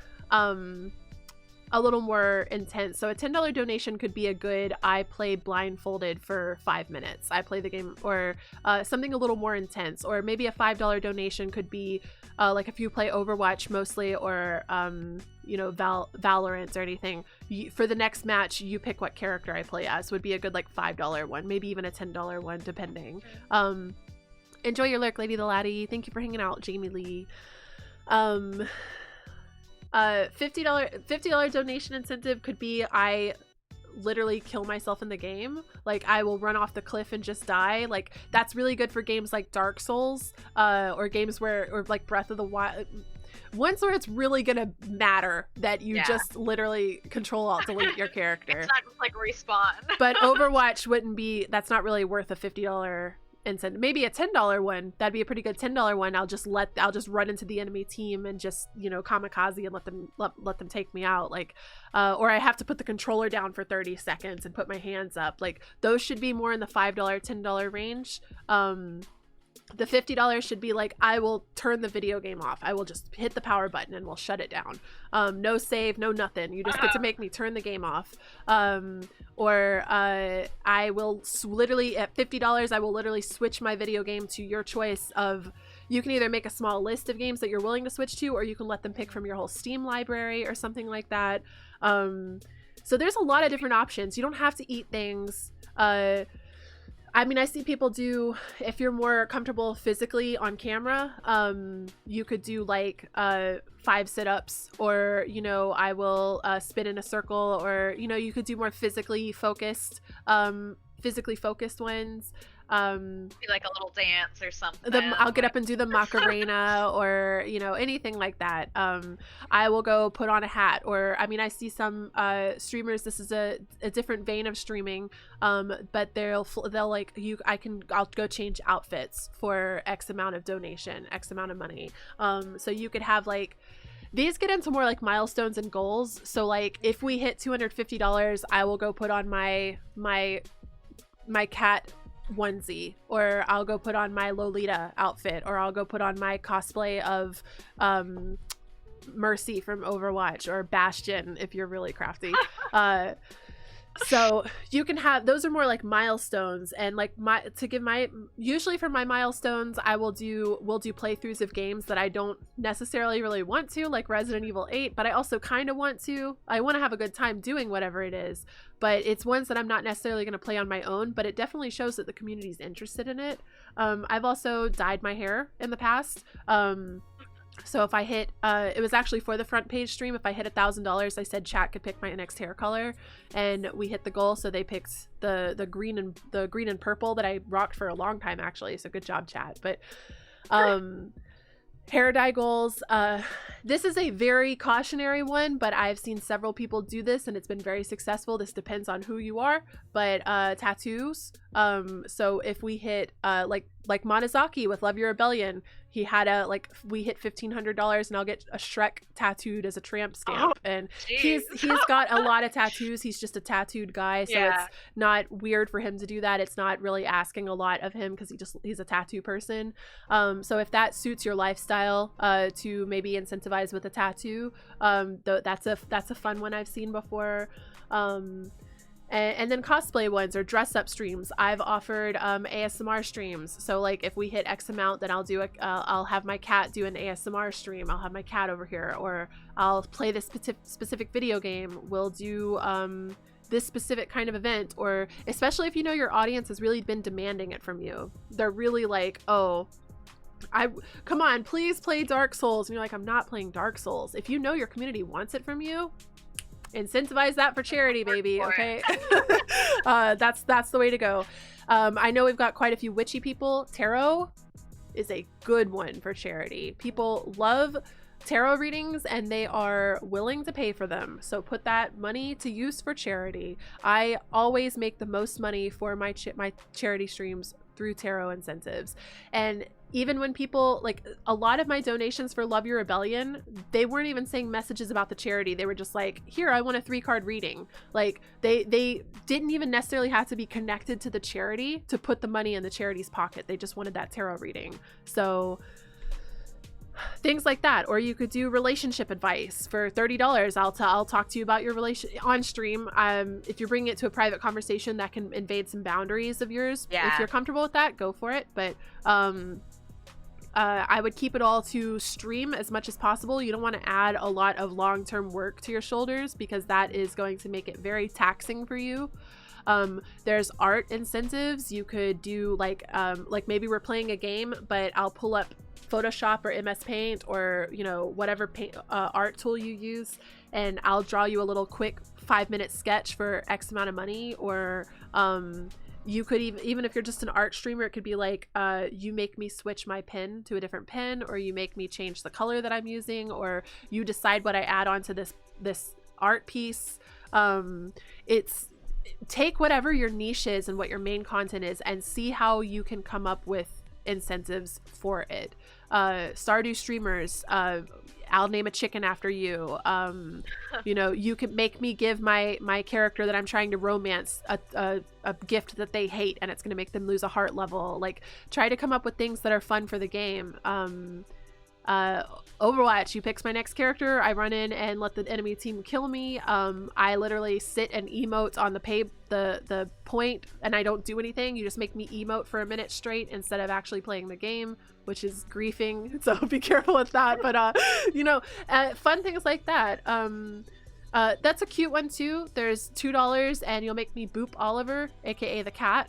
intense. So a $10 donation could be a good, I play blindfolded for 5 minutes, I play the game, or something a little more intense. Or maybe a $5 donation could be like if you play Overwatch mostly, or Valorant or anything, for the next match you pick what character I play as, would be a good like $5 one, maybe even a $10 one depending. Enjoy your lurk, Lady the Laddie. Thank you for hanging out, Jamie Lee. $50 donation incentive could be, I literally kill myself in the game, like I will run off the cliff and just die. Like that's really good for games like Dark Souls, or games or like Breath of the Wild, ones where it's really gonna matter that you just literally Control-Alt-Delete your character. It's not just like respawn. But Overwatch that's not really worth a $50 incentive. Maybe a $10 one, that'd be a pretty good $10 one. I'll just run into the enemy team and just kamikaze and let them take me out, like or I have to put the controller down for 30 seconds and put my hands up. Like those should be more in the $5 $10 range. The $50 should be like, I will turn the video game off, I will just hit the power button and we'll shut it down. No save, no nothing, you just get to make me turn the game off. Or I will literally, at $50 I will literally switch my video game to your choice of, you can either make a small list of games that you're willing to switch to, or you can let them pick from your whole Steam library or something like that. So there's a lot of different options. You don't have to eat things. I mean, I see people do, if you're more comfortable physically on camera, you could do like 5 sit-ups, or, I will spin in a circle, or, you could do more physically focused ones. Be like a little dance or something. I'll get up and do the Macarena, or anything like that. I will go put on a hat, or I mean, I see some streamers, this is a different vein of streaming, but they'll like, I'll go change outfits for X amount of donation, X amount of money. So you could have like, these get into more like milestones and goals. So like if we hit $250, I will go put on my cat onesie, or I'll go put on my Lolita outfit, or I'll go put on my cosplay of Mercy from Overwatch, or Bastion if you're really crafty. So you can have, those are more like milestones, and like usually for my milestones, we'll do playthroughs of games that I don't necessarily really want to, like Resident Evil 8, but I also kind of want to. I want to have a good time doing whatever it is, but it's ones that I'm not necessarily going to play on my own, but it definitely shows that the community's interested in it. I've also dyed my hair in the past. So if I hit, it was actually for the front page stream, if I hit $1,000, I said chat could pick my next hair color, and we hit the goal. So they picked the green and purple that I rocked for a long time, actually. So good job, chat. But hair dye goals. This is a very cautionary one, but I've seen several people do this and it's been very successful. This depends on who you are, but tattoos. So if we hit like Monozaki with Love Your Rebellion, he had we hit $1,500 and I'll get a Shrek tattooed as a tramp stamp. And he's got a lot of tattoos. He's just a tattooed guy, so it's not weird for him to do that. It's not really asking a lot of him because he's a tattoo person. So if that suits your lifestyle, to maybe incentivize with a tattoo, that's a fun one I've seen before. And then cosplay ones or dress up streams. I've offered ASMR streams. So like if we hit X amount, then I'll have my cat do an ASMR stream. I'll have my cat over here, or I'll play this specific video game. We'll do this specific kind of event, or especially if you know your audience has really been demanding it from you. They're really like, oh, come on, please play Dark Souls. And you're like, I'm not playing Dark Souls. If you know your community wants it from you, incentivize that for charity, baby. Okay. That's the way to go. I know we've got quite a few witchy people. Tarot is a good one for charity. People love tarot readings and they are willing to pay for them. So put that money to use for charity. I always make the most money for my charity streams through tarot incentives. And even when people, like a lot of my donations for Love Your Rebellion, they weren't even saying messages about the charity. They were just like, here, I want a 3-card reading. Like they didn't even necessarily have to be connected to the charity to put the money in the charity's pocket. They just wanted that tarot reading. So things like that. Or you could do relationship advice for $30. I'll talk to you about your relation on stream. If you're bringing it to a private conversation that can invade some boundaries of yours, if you're comfortable with that, go for it. But I would keep it all to stream as much as possible. You don't want to add a lot of long-term work to your shoulders because that is going to make it very taxing for you. There's art incentives. You could do like maybe we're playing a game, but I'll pull up Photoshop or MS Paint or whatever art tool you use, and I'll draw you a little quick 5-minute sketch for X amount of money. Or you could even if you're just an art streamer, it could be like you make me switch my pen to a different pen, or you make me change the color that I'm using, or you decide what I add onto this art piece. It's take whatever your niche is and what your main content is and see how you can come up with incentives for it. Stardew streamers, I'll name a chicken after you. You can make me give my character that I'm trying to romance a gift that they hate, and it's going to make them lose a heart level. Like, try to come up with things that are fun for the game. Overwatch, you picks my next character, I run in and let the enemy team kill me. I literally sit and emote on the point, and I don't do anything. You just make me emote for a minute straight instead of actually playing the game, which is griefing, so be careful with that. But fun things like that. That's a cute one too. There's $2 and you'll make me Boop Oliver, aka the cat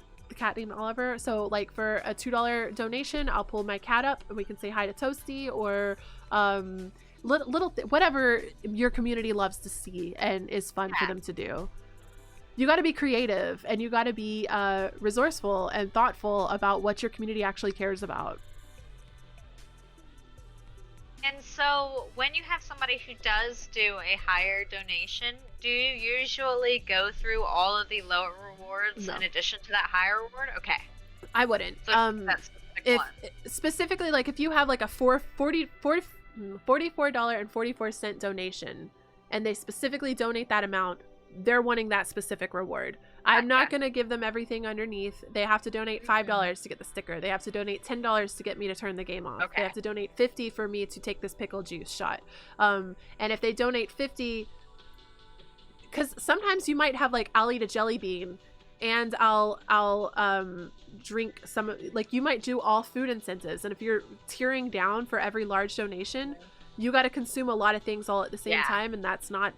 named Oliver. So like for a $2 donation, I'll pull my cat up and we can say hi to Toasty, or whatever your community loves to see and is fun for them to do. You got to be creative and you got to be resourceful and thoughtful about what your community actually cares about. And so when you have somebody who does do a higher donation, do you usually go through all of the lower rewards in addition to that higher reward? Okay. I wouldn't. So that's specifically, like if you have like a $44.44 donation and they specifically donate that amount, they're wanting that specific reward. I'm not going to give them everything underneath. They have to donate $5 to get the sticker. They have to donate $10 to get me to turn the game off. They have to donate $50 for me to take this pickle juice shot. And if they donate $50, because sometimes you might have like, I'll eat a jelly bean and I'll drink some, like you might do all food incentives, and if you're tiering down for every large donation, you got to consume a lot of things all at the same time, and that's not.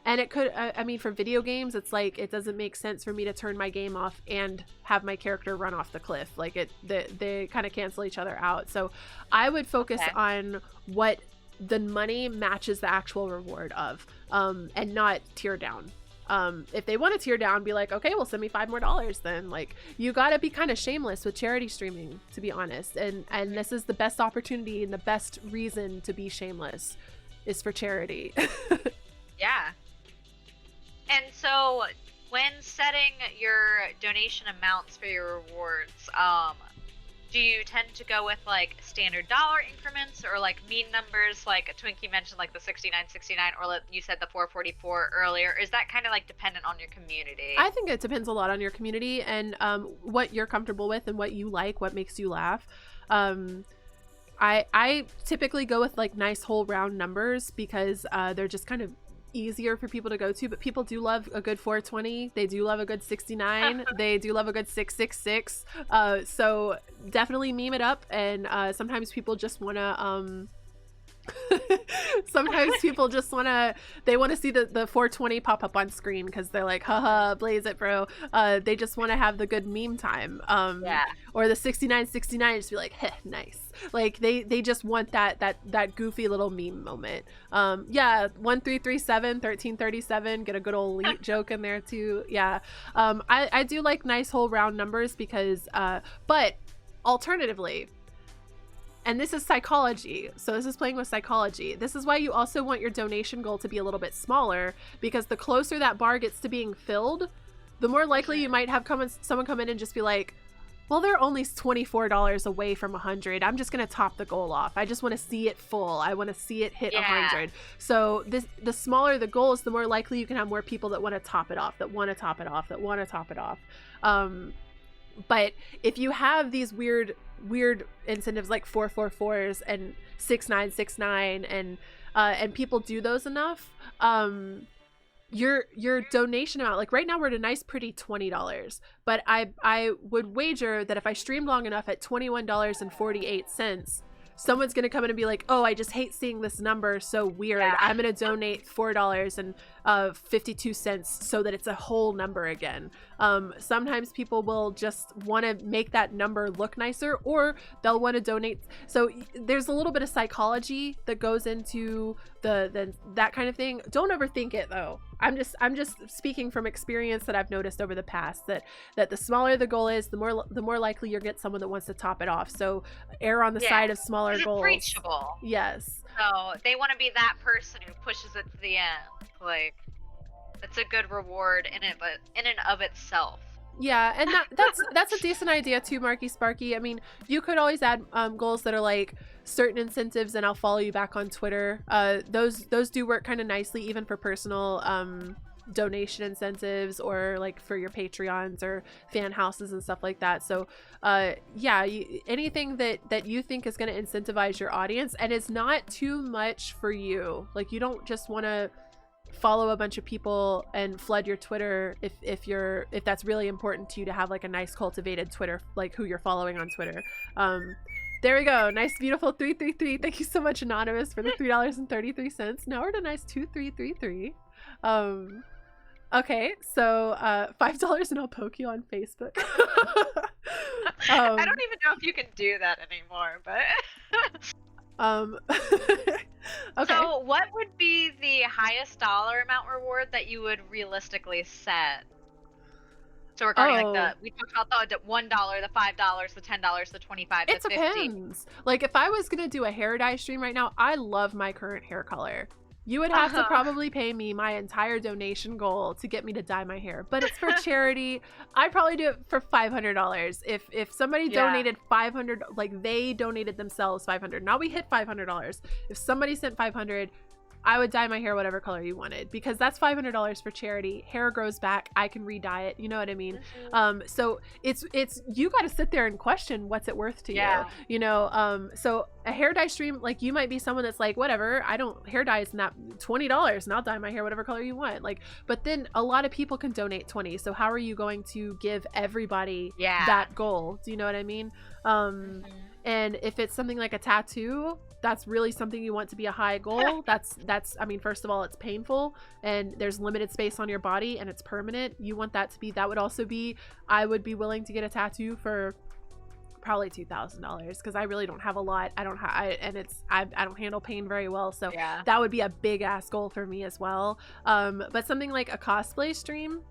And it could, I mean, for video games, it's like, it doesn't make sense for me to turn my game off and have my character run off the cliff. Like they kind of cancel each other out. So I would focus on what the money matches the actual reward of, and not tier down. If they want to tier down, be like, okay, well, send me $5 more then. Like, you got to be kind of shameless with charity streaming, to be honest. And this is the best opportunity and the best reason to be shameless is for charity. Yeah. And so when setting your donation amounts for your rewards, do you tend to go with like standard dollar increments or like mean numbers, like Twinkie mentioned, like the $69.69, or you said the $4.44 earlier? Is that kind of like dependent on your community? I think it depends a lot on your community and what you're comfortable with and what you like, what makes you laugh. I typically go with like nice whole round numbers because they're just kind of easier for people to go to, but people do love a good 420. They do love a good 69. They do love a good 666. So definitely meme it up. And sometimes people just want to they want to see the 420 pop up on screen because they're like, haha, blaze it, bro. They just want to have the good meme time. Or the 6969 just be like, heh, nice. Like they just want that goofy little meme moment. 1337 1337, get a good old elite joke in there too. I do like nice whole round numbers because but alternatively, and this is psychology, so this is playing with psychology, this is why you also want your donation goal to be a little bit smaller, because the closer that bar gets to being filled, the more likely you might have someone come in and just be like, well, they're only $24 away from 100. I'm just going to top the goal off. I just want to see it full. I want to see it hit 100. So the smaller the goal is, the more likely you can have more people that want to top it off, that want to top it off, that want to top it off. But if you have these weird incentives like 444s and 6969 and people do those enough, your donation amount, like right now we're at a nice pretty $20, but I would wager that if I streamed long enough at $21.48, someone's gonna come in and be like, oh, I just hate seeing this number, so weird. I'm gonna donate $4.52 so that it's a whole number again. Sometimes people will just want to make that number look nicer, or they'll want to donate. So there's a little bit of psychology that goes into that kind of thing. Don't overthink it though. I'm just speaking from experience that I've noticed over the past, that the smaller the goal is, the more likely you'll get someone that wants to top it off. So err on the side of smaller goals. It's reachable. Yes. So they want to be that person who pushes it to the end. Like, it's a good reward in and of itself. Yeah, and that's a decent idea too, Marky Sparky. I mean, you could always add goals that are like certain incentives, and I'll follow you back on Twitter. Those do work kind of nicely, even for personal donation incentives, or like for your Patreons or fan houses and stuff like that. So anything that you think is going to incentivize your audience and is not too much for you. Like, you don't just want to follow a bunch of people and flood your Twitter if that's really important to you to have like a nice cultivated Twitter, like who you're following on Twitter. There we go. Nice, beautiful 333. Thank you so much, Anonymous, for the $3.33. Now we're at a nice 2333. Okay, so $5 and I'll poke you on Facebook. I don't even know if you can do that anymore, but okay. So what would be the highest dollar amount reward that you would realistically set? So regarding we talked about the $1, the $5, the $10, the $25, it the $50. Depends. Like, if I was gonna do a hair dye stream right now, I love my current hair color. You would have to probably pay me my entire donation goal to get me to dye my hair, but it's for charity. I'd probably do it for $500. If somebody donated $500, like they donated themselves $500. Now we hit $500. If somebody sent $500, I would dye my hair whatever color you wanted, because that's $500 for charity. Hair grows back. I can re-dye it. You know what I mean? So it's you got to sit there and question what's it worth to you. You know, so a hair dye stream, like, you might be someone that's like, whatever, I don't, hair dye is not $20 and I'll dye my hair whatever color you want. Like, but then a lot of people can donate 20. So how are you going to give everybody that goal? Do you know what I mean? And if it's something like a tattoo, that's really something you want to be a high goal. That's I mean, first of all, it's painful and there's limited space on your body and it's permanent. You want that to be, that would also be, I would be willing to get a tattoo for probably $2,000, because I really don't have a lot. I don't handle pain very well, so that would be a big ass goal for me as well. But something like a cosplay stream,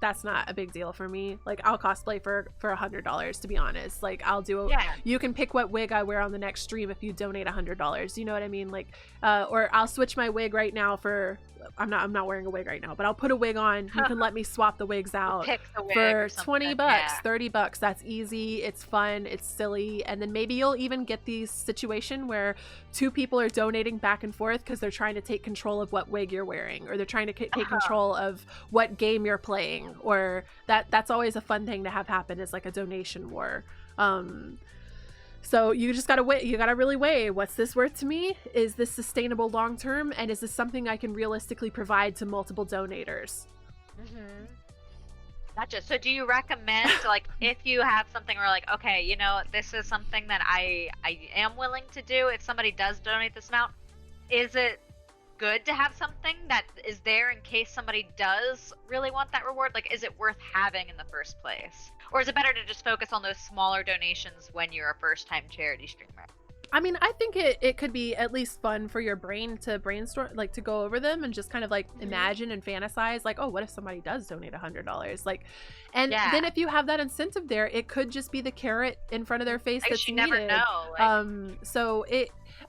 that's not a big deal for me. Like, I'll cosplay for $100, to be honest. Like, I'll do you can pick what wig I wear on the next stream if you donate $100. You know what I mean? Like, or I'll switch my wig right now for, I'm not wearing a wig right now, but I'll put a wig on. You can let me swap the wigs out for $20, $30. That's easy. It's fun. It's silly. And then maybe you'll even get these situation where two people are donating back and forth because they're trying to take control of what wig you're wearing, or they're trying to take control of what game you're playing, or that's always a fun thing to have happen, is like a donation war. So you just gotta weigh, you gotta really weigh, what's this worth to me? Is this sustainable long term? And is this something I can realistically provide to multiple donators? Gotcha. So do you recommend, like, if you have something where, like, okay, you know, this is something that I am willing to do, if somebody does donate this amount, is it good to have something that is there in case somebody does really want that reward? Like, is it worth having in the first place? Or is it better to just focus on those smaller donations when you're a first-time charity streamer? I mean, I think it could be at least fun for your brain to brainstorm, like, to go over them and just kind of like imagine and fantasize, like, oh, what if somebody does donate $100? Like, and then if you have that incentive there, it could just be the carrot in front of their face that's needed. You never know. Like... So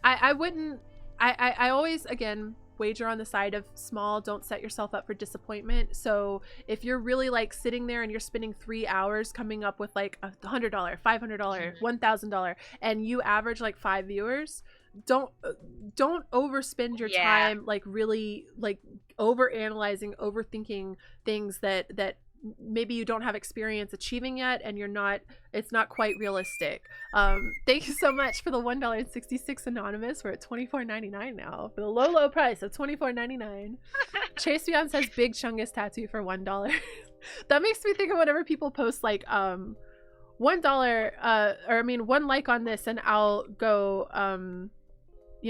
I always, again, wager on the side of small. Don't set yourself up for disappointment. So if you're really like sitting there and you're spending 3 hours coming up with like $100, $500, $1,000, and you average like 5 viewers, don't overspend your time like really like over analyzing, overthinking things that maybe you don't have experience achieving yet, and it's not quite realistic. Thank you so much for the $1.66 anonymous. We're at $24.99 now for the low price of $24.99. Chase Beyond says Big Chungus tattoo for $1. That makes me think of whenever people post like $1 one like on this and I'll go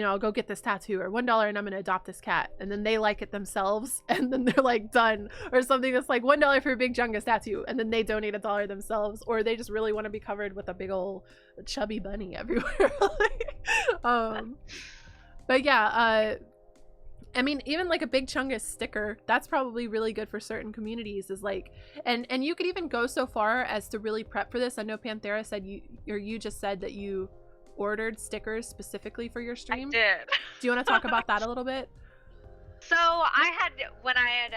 I'll go get this tattoo, or $1 and I'm gonna adopt this cat, and then they like it themselves and then they're like done, or something that's like $1 for a Big Chungus tattoo and then they donate $1 themselves, or they just really want to be covered with a big old chubby bunny everywhere. But yeah, I mean, even like a Big Chungus sticker, that's probably really good for certain communities, is like, and you could even go so far as to really prep for this. I know Panthera said you just said that you ordered stickers specifically for your stream. I did. Do you want to talk about that a little bit? So when I had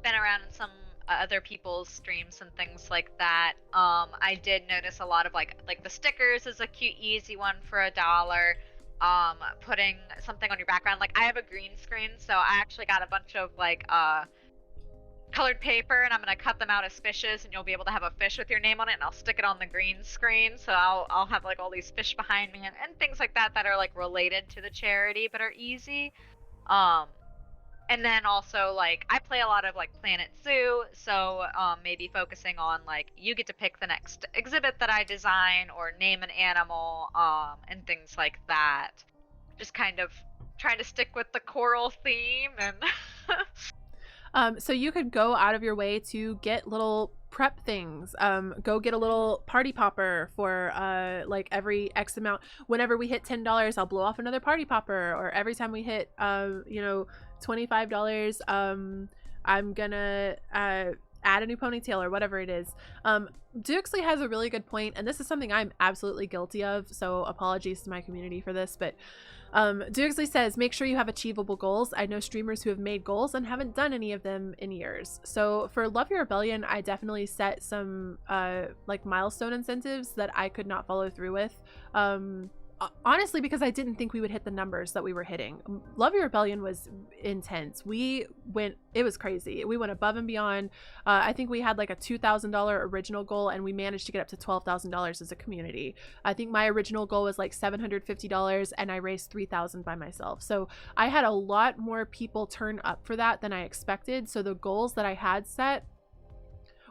been around in some other people's streams and things like that, I did notice a lot of like the stickers is a cute easy one for $1. Putting something on your background, like I have a green screen, so I actually got a bunch of like colored paper, and I'm gonna cut them out as fishes, and you'll be able to have a fish with your name on it, and I'll stick it on the green screen, so I'll have like all these fish behind me and things like that are like related to the charity but are easy. And then also, like, I play a lot of like Planet Zoo, so maybe focusing on like, you get to pick the next exhibit that I design, or name an animal, and things like that. Just kind of trying to stick with the coral theme. And so you could go out of your way to get little prep things. Go get a little party popper for like every X amount. Whenever we hit $10, I'll blow off another party popper. Or every time we hit $25, I'm gonna add a new ponytail, or whatever it is. Duxley has a really good point, and this is something I'm absolutely guilty of, so apologies to my community for this, but Duxley says, make sure you have achievable goals. I know streamers who have made goals and haven't done any of them in years. So for Love Your Rebellion, I definitely set some like milestone incentives that I could not follow through with. honestly, because I didn't think we would hit the numbers that we were hitting. Love Your Rebellion was intense. It was crazy. We went above and beyond. I think we had like a $2,000 original goal, and we managed to get up to $12,000 as a community. I think my original goal was like $750, and I raised $3,000 by myself. So I had a lot more people turn up for that than I expected. So the goals that I had set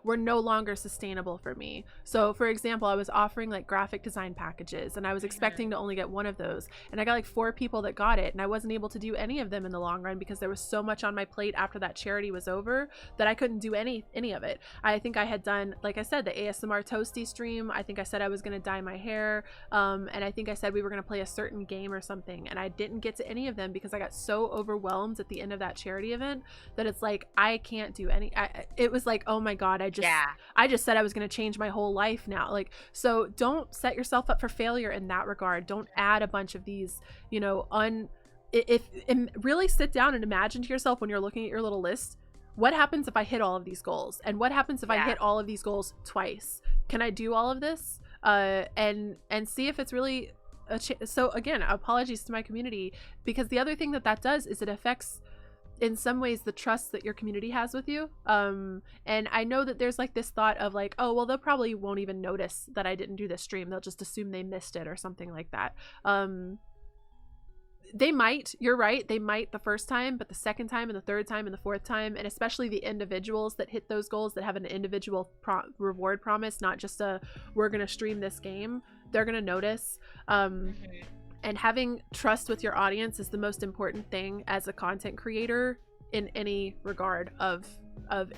were no longer sustainable for me. So for example, I was offering like graphic design packages, and I was expecting to only get one of those, and I got like 4 people that got it, and I wasn't able to do any of them in the long run because there was so much on my plate after that charity was over that I couldn't do any of it. I think I had done, like I said, the ASMR Toasty stream. I think I said I was going to dye my hair, and I think I said we were going to play a certain game or something, and I didn't get to any of them because I got so overwhelmed at the end of that charity event that it's like I can't do any. It was like, oh my god, I just said I was going to change my whole life now. Like, so don't set yourself up for failure in that regard. Don't add a bunch of these, you know, and really sit down and imagine to yourself when you're looking at your little list, what happens if I hit all of these goals? And what happens if I hit all of these goals twice? Can I do all of this? And see if it's really so again, apologies to my community, because the other thing that does is it affects in some ways the trust that your community has with you. And I know that there's like this thought of like, oh, well, they'll probably won't even notice that I didn't do this stream. They'll just assume they missed it or something like that. They might, you're right, they might the first time, but the second time and the third time and the fourth time, and especially the individuals that hit those goals that have an individual reward promise, not just a we're gonna stream this game, they're gonna notice. And having trust with your audience is the most important thing as a content creator in any regard of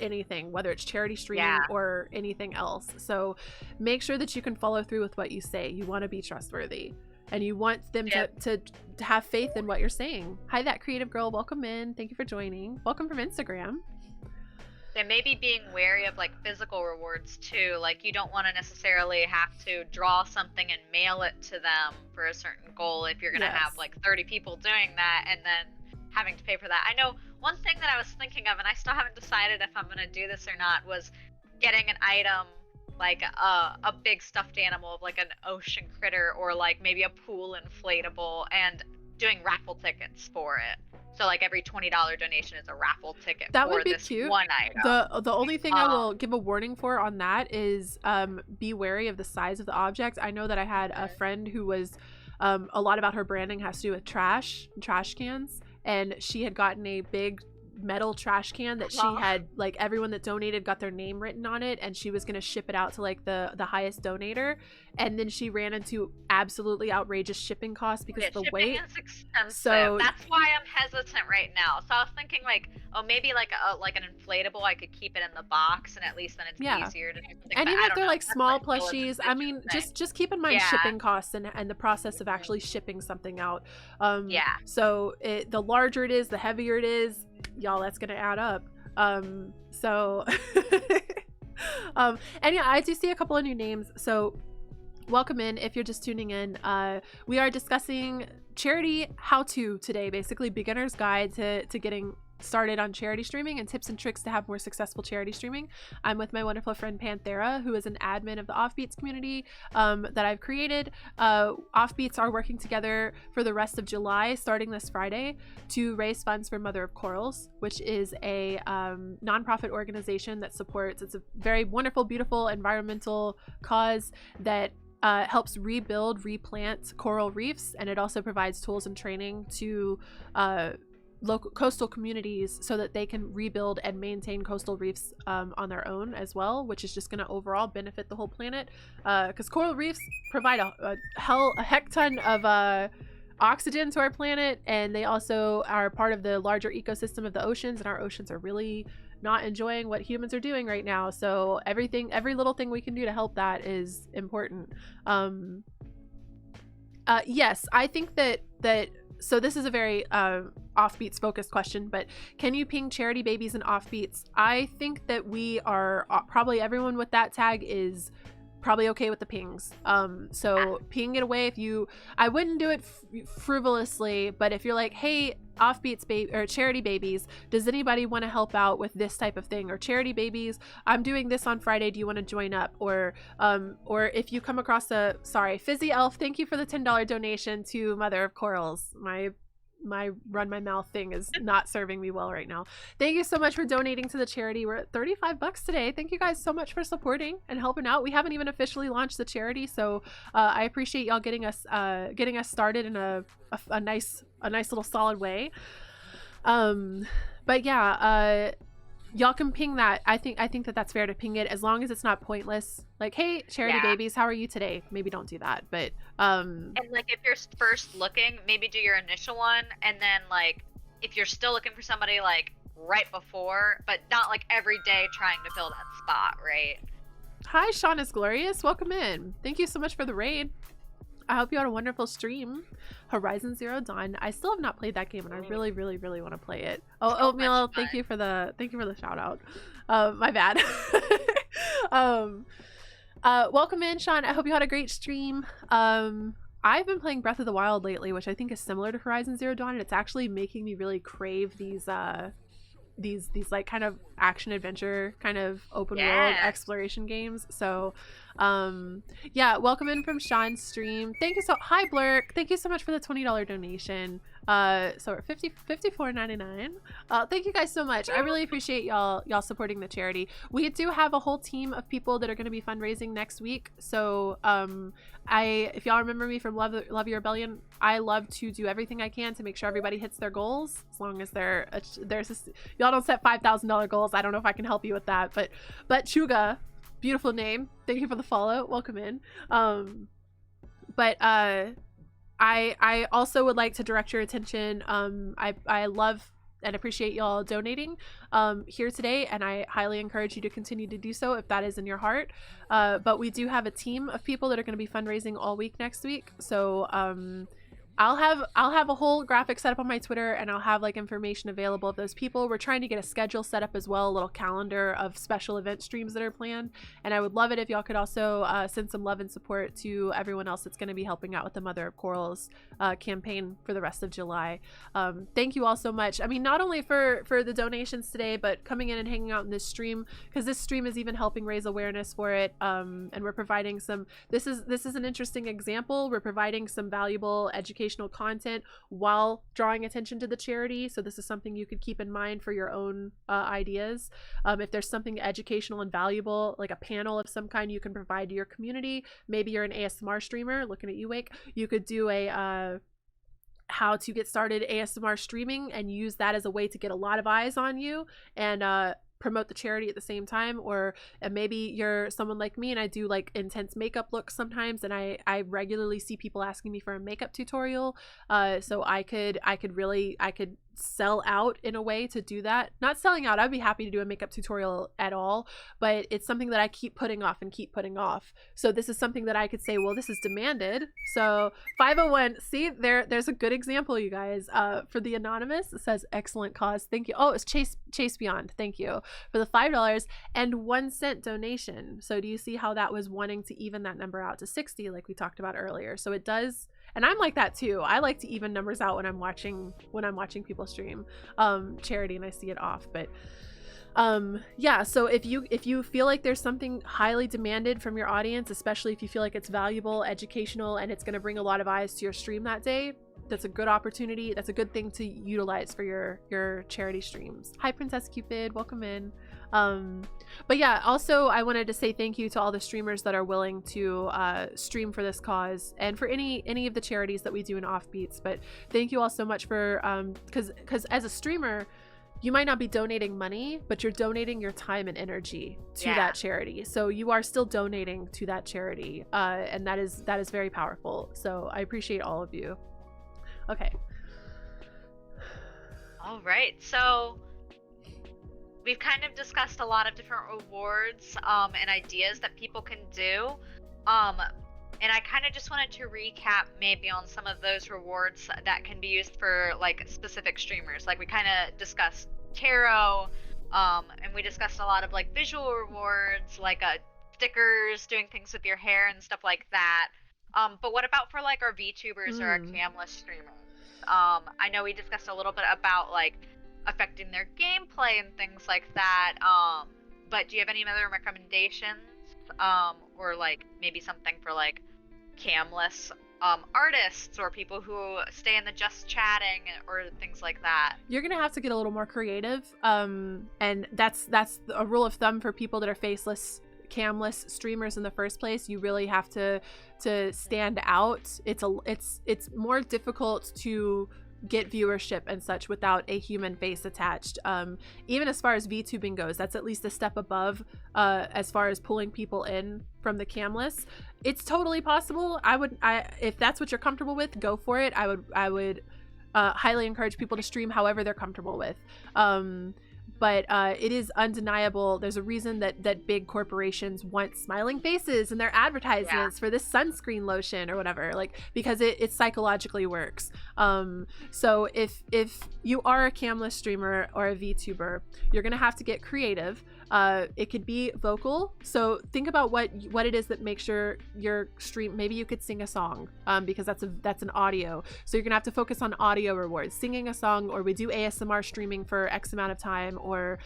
anything, whether it's charity streaming or anything else. So make sure that you can follow through with what you say. You want to be trustworthy, and you want them to have faith in what you're saying. Hi, That Creative Girl. Welcome in. Thank you for joining. Welcome from Instagram. And maybe being wary of like physical rewards too. Like you don't want to necessarily have to draw something and mail it to them for a certain goal if you're going to have like 30 people doing that and then having to pay for that. I know one thing that I was thinking of, and I still haven't decided if I'm going to do this or not, was getting an item like a big stuffed animal of like an ocean critter or like maybe a pool inflatable and doing raffle tickets for it. So like every $20 donation is a raffle ticket that for would be this cute. One item. The only thing I will give a warning for on that is be wary of the size of the object. I know that I had a friend who was a lot about her branding has to do with trash cans, and she had gotten a big metal trash can that she had like everyone that donated got their name written on it, and she was going to ship it out to like the highest donator, and then she ran into absolutely outrageous shipping costs because of the weight. Shipping is expensive. So that's why I'm hesitant right now. So I was thinking like, oh, maybe like an inflatable, I could keep it in the box, and at least then it's easier to do something. And even if they're like small plushies, I mean, just keep in mind shipping costs and the process of actually shipping something out. So the larger it is, the heavier it is, y'all, that's gonna add up. And yeah, I do see a couple of new names, so welcome in if you're just tuning in. We are discussing charity how-to today, basically beginner's guide to getting started on charity streaming and tips and tricks to have more successful charity streaming. I'm with my wonderful friend Panthera, who is an admin of the Offbeats community that I've created. Offbeats are working together for the rest of July, starting this Friday, to raise funds for Mother of Corals, which is a nonprofit organization that supports, it's a very wonderful, beautiful environmental cause that helps rebuild, replant coral reefs, and it also provides tools and training to local coastal communities so that they can rebuild and maintain coastal reefs on their own as well, which is just going to overall benefit the whole planet, because coral reefs provide a heck ton of oxygen to our planet, and they also are part of the larger ecosystem of the oceans, and our oceans are really not enjoying what humans are doing right now. So every little thing we can do to help that is important. Yes, I think that so this is a very Offbeats focused question, but can you ping charity babies and Offbeats? I think that we are probably everyone with that tag is probably okay with the pings. So ping it away if you, I wouldn't do it frivolously, but if you're like, hey, Offbeats baby or charity babies, does anybody want to help out with this type of thing? Or charity babies, I'm doing this on Friday, do you want to join up? Or if you come across Fizzy Elf, thank you for the $10 donation to Mother of Corals. My run my mouth thing is not serving me well right now. Thank you so much for donating to the charity. We're at $35 today. Thank you guys so much for supporting and helping out. We haven't even officially launched the charity, so I appreciate y'all getting us started in a nice little solid way. But yeah, y'all can ping that. I think that that's fair to ping it, as long as it's not pointless. Like, hey, charity babies, how are you today? Maybe don't do that, but and like if you're first looking, maybe do your initial one, and then like if you're still looking for somebody like right before, but not like every day trying to fill that spot, right? Hi, Sean is Glorious. Welcome in. Thank you so much for the raid. I hope you had a wonderful stream. Horizon Zero Dawn. I still have not played that game, and I really, really, really want to play it. Oh, so Oatmeal, thank you for the shout out. My bad. Welcome in, Sean. I hope you had a great stream. I've been playing Breath of the Wild lately, which I think is similar to Horizon Zero Dawn, and it's actually making me really crave these like kind of action adventure kind of open world exploration games. So yeah, welcome in from Sean's stream. Thank you hi Blurk, thank you so much for the $20 donation. So we're $54.99. Thank you guys so much. I really appreciate y'all supporting the charity. We do have a whole team of people that are going to be fundraising next week. So if y'all remember me from Love Your Rebellion, I love to do everything I can to make sure everybody hits their goals, as long as y'all don't set $5,000 goals. I don't know if I can help you with that, but Chuga, beautiful name, thank you for the follow, welcome in. I also would like to direct your attention. I love and appreciate y'all donating here today, and I highly encourage you to continue to do so if that is in your heart. But we do have a team of people that are going to be fundraising all week next week. So I'll have a whole graphic set up on my Twitter, and I'll have like information available of those people. We're trying to get a schedule set up as well, a little calendar of special event streams that are planned, and I would love it if y'all could also send some love and support to everyone else that's going to be helping out with the Mother of Corals campaign for the rest of July. Thank you all so much. I mean, not only for the donations today, but coming in and hanging out in this stream, because this stream is even helping raise awareness for it, and we're providing some, this is an interesting example. We're providing some valuable educational content while drawing attention to the charity, so this is something you could keep in mind for your own ideas. If there's something educational and valuable, like a panel of some kind you can provide to your community, maybe you're an ASMR streamer, looking at you, Wake, you could do a how to get started ASMR streaming and use that as a way to get a lot of eyes on you and promote the charity at the same time. Or maybe you're someone like me and I do like intense makeup looks sometimes, and I regularly see people asking me for a makeup tutorial, so I could sell out in a way to do that. Not selling out, I'd be happy to do a makeup tutorial at all, but it's something that I keep putting off. So this is something that I could say, well, this is demanded. So 501, see, there's a good example, you guys. For the anonymous, it says excellent cause, thank you. Oh, it's Chase Beyond, thank you for the $5.01 donation. So do you see how that was wanting to even that number out to 60 like we talked about earlier? So it does. And I'm like that too. I like to even numbers out when I'm watching people stream charity and I see it off. But yeah, so if you feel like there's something highly demanded from your audience, especially if you feel like it's valuable, educational, and it's going to bring a lot of eyes to your stream that day, that's a good opportunity. That's a good thing to utilize for your charity streams. Hi, Princess Cupid, welcome in. But yeah, also I wanted to say thank you to all the streamers that are willing to stream for this cause and for any of the charities that we do in Offbeats. But thank you all so much for because as a streamer, you might not be donating money, but you're donating your time and energy to that charity. So you are still donating to that charity, and that is very powerful. So I appreciate all of you. Okay. All right, so we've kind of discussed a lot of different rewards and ideas that people can do. And I kind of just wanted to recap maybe on some of those rewards that can be used for like specific streamers. Like we kind of discussed tarot, and we discussed a lot of like visual rewards, like stickers, doing things with your hair and stuff like that. But what about for like our VTubers or our camless streamers? I know we discussed a little bit about like affecting their gameplay and things like that. But do you have any other recommendations? Or like maybe something for like camless artists or people who stay in the just chatting or things like that? You're gonna have to get a little more creative, and that's a rule of thumb for people that are faceless camless streamers in the first place. You really have to stand out. It's more difficult to get viewership and such without a human face attached. Even as far as VTubing goes, that's at least a step above as far as pulling people in from the camless. It's totally possible. If that's what you're comfortable with, go for it. I would highly encourage people to stream however they're comfortable with. But it is undeniable. There's a reason that big corporations want smiling faces in their advertisements for this sunscreen lotion or whatever, like, because it psychologically works. So if you are a camless streamer or a VTuber, you're gonna have to get creative. It could be vocal. So think about what it is that makes your stream. Maybe you could sing a song, because that's an audio. So you're gonna have to focus on audio rewards, singing a song, or we do ASMR streaming for X amount of time, or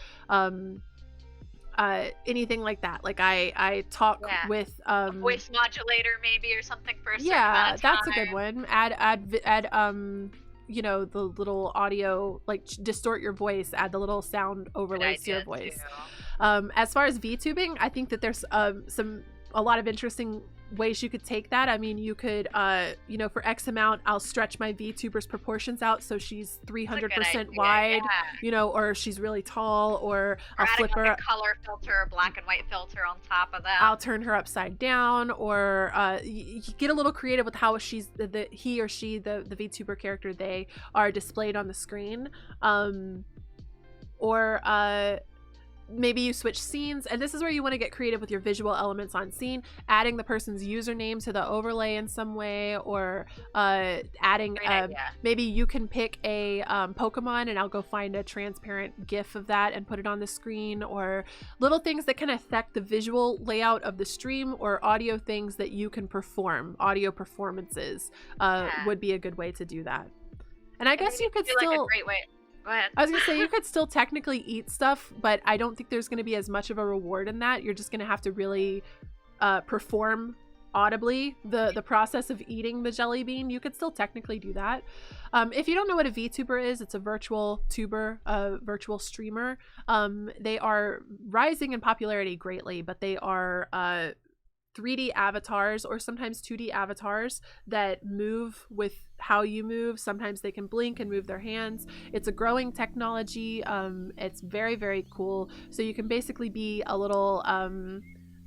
anything like that. Like I talk with a voice modulator maybe, or something for a certain yeah, amount of time. that's a good one. Add you know, the little audio, like distort your voice, add the little sound overlays to your voice. As far as VTubing, I think that there's a lot of interesting ways you could take that. I mean, you could you know, for X amount, I'll stretch my VTuber's proportions out so she's 300% wide, you know, or she's really tall, or I'll flip her like a color filter, a black and white filter on top of that. I'll turn her upside down, or you get a little creative with how she's he or she, the VTuber character, they are displayed on the screen. Or maybe you switch scenes, and this is where you want to get creative with your visual elements on scene, adding the person's username to the overlay in some way, or adding maybe you can pick a Pokemon, and I'll go find a transparent GIF of that and put it on the screen, or little things that can affect the visual layout of the stream, or audio things that you can perform. Audio performances would be a good way to do that. And I guess you could still like a great way. Go ahead. I was gonna say, you could still technically eat stuff, but I don't think there's gonna be as much of a reward in that. You're just gonna have to really perform audibly the process of eating the jelly bean. You could still technically do that. If you don't know what a VTuber is, it's a virtual tuber, a virtual streamer. They are rising in popularity greatly, but they are 3D avatars, or sometimes 2D avatars that move with how you move. Sometimes they can blink and move their hands. It's a growing technology. It's very, very cool. So you can basically be a little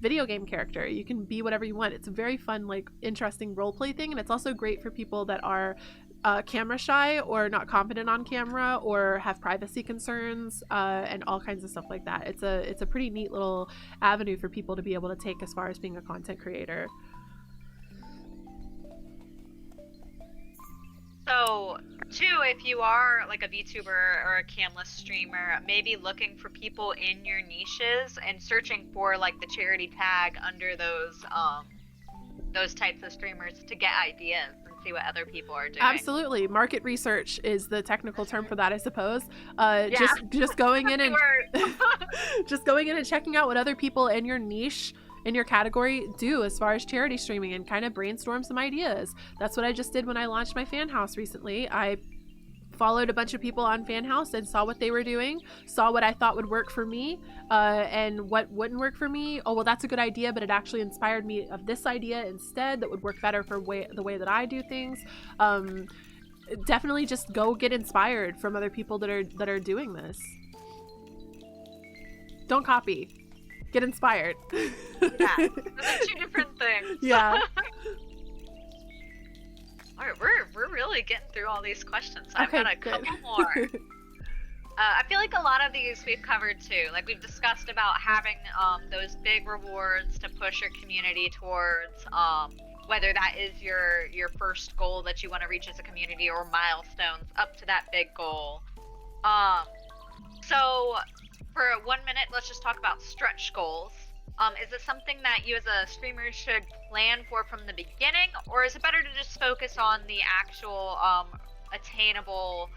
video game character. You can be whatever you want. It's a very fun, like, interesting role play thing, and it's also great for people that are camera shy, or not confident on camera, or have privacy concerns, and all kinds of stuff like that. It's a pretty neat little avenue for people to be able to take as far as being a content creator. So, too, if you are like a VTuber or a camless streamer, maybe looking for people in your niches and searching for like the charity tag under those types of streamers to get ideas. See what other people are doing. Absolutely. Market research is the technical term for that, I suppose. Just going in and just going in and checking out what other people in your niche, in your category, do as far as charity streaming, and kind of brainstorm some ideas. That's what I just did when I launched my fan house recently. I followed a bunch of people on Fan House and saw what they were doing, saw what I thought would work for me, and what wouldn't work for me. Oh, well, that's a good idea, but it actually inspired me of this idea instead that would work better for the way that I do things. Definitely just go get inspired from other people that are doing this. Don't copy. Get inspired. Yeah, those are two different things. Yeah. All right, we're really getting through all these questions. I've got a couple more. I feel like a lot of these we've covered too. Like, we've discussed about having those big rewards to push your community towards, whether that is your first goal that you want to reach as a community, or milestones up to that big goal. So for 1 minute, let's just talk about stretch goals. Is it something that you as a streamer should plan for from the beginning, or is it better to just focus on the actual attainable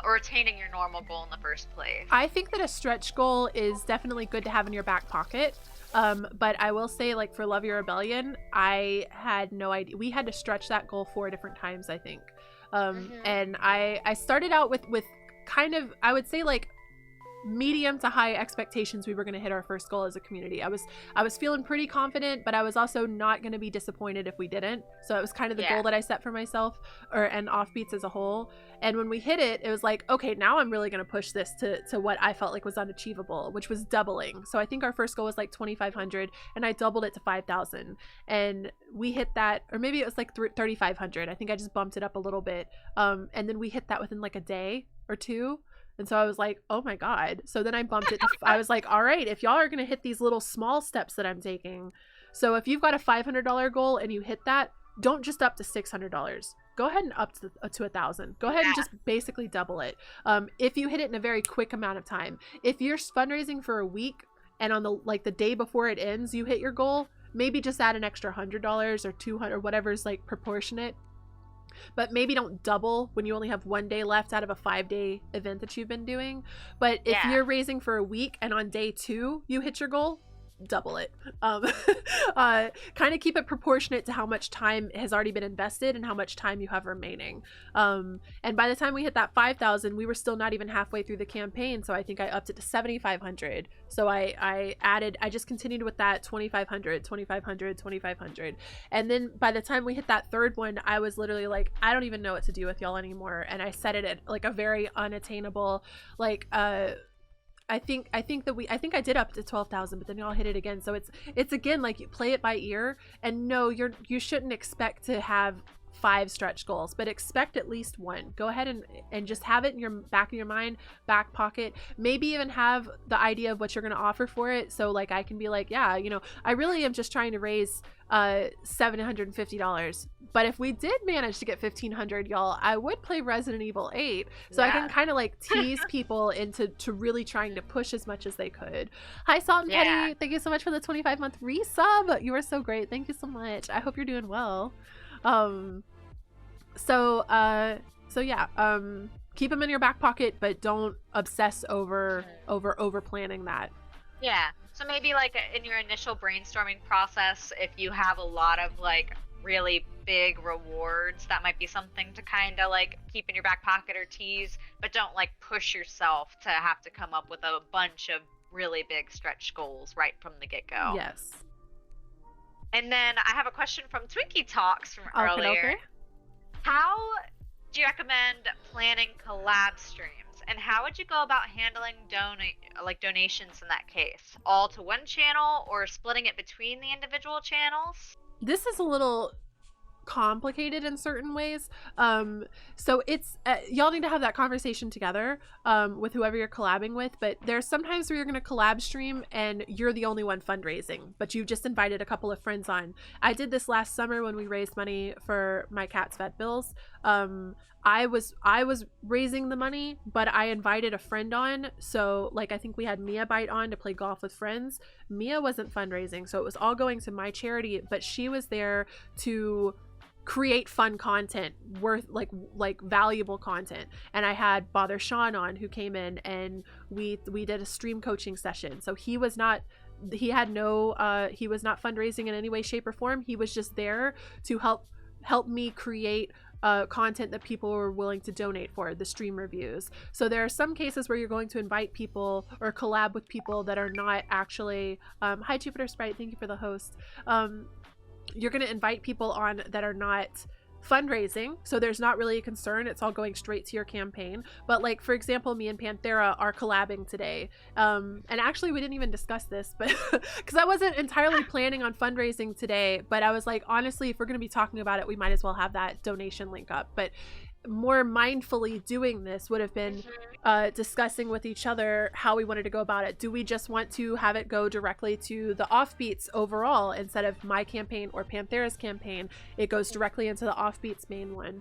or attaining your normal goal in the first place? I think that a stretch goal is definitely good to have in your back pocket. But I will say, like, for Love Your Rebellion, I had no idea. We had to stretch that goal 4 different times, I think. And I started out with kind of, I would say, like, medium to high expectations we were going to hit our first goal as a community. I was feeling pretty confident, but I was also not going to be disappointed if we didn't. So it was kind of the goal that I set for myself, and Offbeats as a whole. And when we hit it, it was like, okay, now I'm really going to push this to what I felt like was unachievable, which was doubling. So I think our first goal was like 2,500, and I doubled it to 5,000, and we hit that, or maybe it was like 3,500. I think I just bumped it up a little bit. And then we hit that within like a day or two. And so I was like, oh my God. So then I bumped it to, I was like, all right, if y'all are going to hit these little small steps that I'm taking. So if you've got a $500 goal and you hit that, don't just up to $600. Go ahead and up to 1,000. Go ahead and just basically double it. If you hit it in a very quick amount of time. If you're fundraising for a week and on the day before it ends, you hit your goal, maybe just add an extra $100 or $200, whatever's like proportionate. But maybe don't double when you only have 1 day left out of a 5-day event that you've been doing. But if you're raising for a week and on day 2 you hit your goal, double it. Kind of keep it proportionate to how much time has already been invested and how much time you have remaining. And by the time we hit that 5,000, we were still not even halfway through the campaign. So I think I upped it to 7,500. So I just continued with that 2,500, 2,500, 2,500. And then by the time we hit that third one, I was literally like, I don't even know what to do with y'all anymore. And I set it at like a very unattainable, like, I think I did up to 12,000, but then y'all hit it again. So it's again, like, you play it by ear, and no, you shouldn't expect to have 5 stretch goals, but expect at least 1. Go ahead and just have it in your back of your mind, back pocket. Maybe even have the idea of what you're going to offer for it. So like, I can be like, yeah, I really am just trying to raise $750. But if we did manage to get 1,500, y'all, I would play Resident Evil 8. So I can kind of like tease people into really trying to push as much as they could. Hi, Salt and Petty. Thank you so much for the 25-month resub. You are so great. Thank you so much. I hope you're doing well. So yeah, keep them in your back pocket, but don't obsess over planning that. Yeah. So maybe like in your initial brainstorming process, if you have a lot of like really big rewards, that might be something to kind of like keep in your back pocket or tease, but don't like push yourself to have to come up with a bunch of really big stretch goals right from the get-go. Yes. And then I have a question from Twinkie Talks from earlier. Okay. How do you recommend planning collab streams? And how would you go about handling donations in that case? All to one channel or splitting it between the individual channels? This is a little complicated in certain ways. So it's y'all need to have that conversation together with whoever you're collabing with. But there's sometimes where you're going to collab stream and you're the only one fundraising, but you've just invited a couple of friends on. I did this last summer when we raised money for my cat's vet bills. I was raising the money, but I invited a friend on. So like, I think we had Mia Bite on to play golf with friends. Mia wasn't fundraising, so it was all going to my charity, but she was there to create fun content, worth like valuable content. And I had Bother Sean on, who came in and we did a stream coaching session. So he was not fundraising in any way, shape, or form. He was just there to help me create content that people were willing to donate for, the stream reviews. So there are some cases where you're going to invite people or collab with people that are not actually hi Jupiter Sprite, thank you for the host. You're going to invite people on that are not fundraising, so there's not really a concern. It's all going straight to your campaign. But like, for example, me and Panthera are collabing today, and actually we didn't even discuss this, but because I wasn't entirely planning on fundraising today, but I was like, honestly, if we're going to be talking about it, we might as well have that donation link up. But more mindfully doing this would have been discussing with each other how we wanted to go about it. Do we just want to have it go directly to the Offbeats overall instead of my campaign or Panthera's campaign? It goes directly into the Offbeats main one,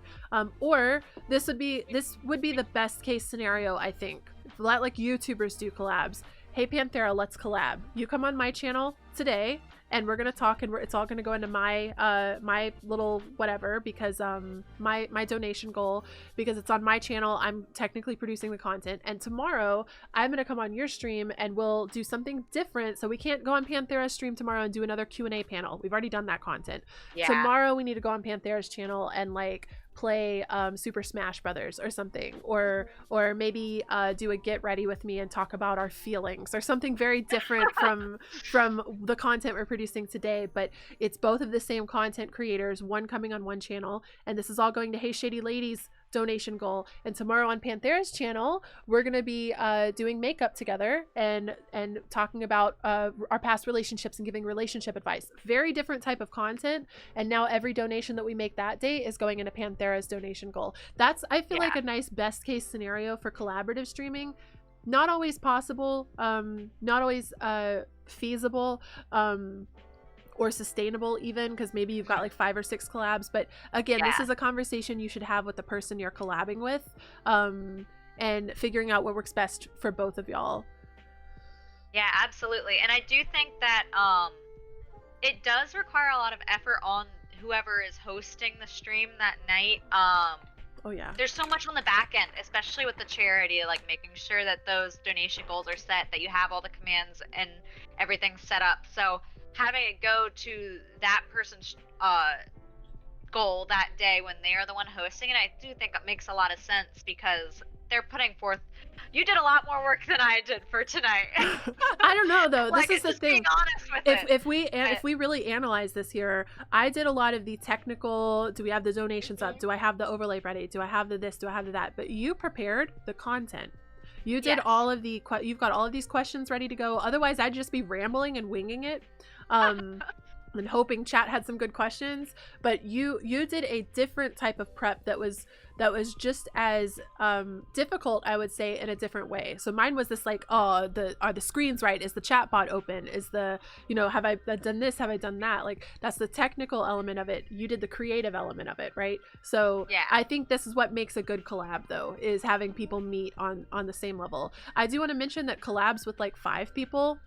or this would be the best case scenario, I think. Let like YouTubers do collabs. hey Panthera, let's collab. You come on my channel today, and we're gonna talk, and it's all gonna go into my my little whatever, because my donation goal, because it's on my channel. I'm technically producing the content, and tomorrow I'm gonna come on your stream and we'll do something different. So we can't go on Panthera's stream tomorrow and do another Q&A panel. We've already done that content. Yeah. Tomorrow we need to go on Panthera's channel and like play Super Smash Brothers or something, or maybe do a get ready with me and talk about our feelings or something very different from the content we're producing today. But it's both of the same content creators, one coming on one channel, and this is all going to Hey Shady Lady's donation goal. And tomorrow on Panthera's channel we're gonna be doing makeup together and talking about our past relationships and giving relationship advice. Very different type of content, and now every donation that we make that day is going into Panthera's donation goal. That's, I feel like, a nice best case scenario for collaborative streaming. Not always possible, not always feasible, or sustainable even, because maybe you've got like 5 or 6 collabs. But again, this is a conversation you should have with the person you're collabing with, and figuring out what works best for both of y'all. Yeah, absolutely. And I do think that it does require a lot of effort on whoever is hosting the stream that night. Oh yeah, there's so much on the back end, especially with the charity, like making sure that those donation goals are set, that you have all the commands and everything set up. So having it go to that person's goal that day when they are the one hosting it, I do think it makes a lot of sense, because they're putting forth. You did a lot more work than I did for tonight. I don't know though. Like, this is the thing. Being honest with If we really analyze this here, I did a lot of the technical. Do we have the donations up? Do I have the overlay ready? Do I have the this? Do I have the that? But you prepared the content. You did all of the. You've got all of these questions ready to go. Otherwise, I'd just be rambling and winging it. And hoping chat had some good questions. But you did a different type of prep that was just as difficult, I would say, in a different way. So mine was this like, are the screens right? Is the chat bot open? Is the, have I done this? Have I done that? Like, that's the technical element of it. You did the creative element of it, right? So I think this is what makes a good collab though, is having people meet on the same level. I do want to mention that collabs with like 5 people,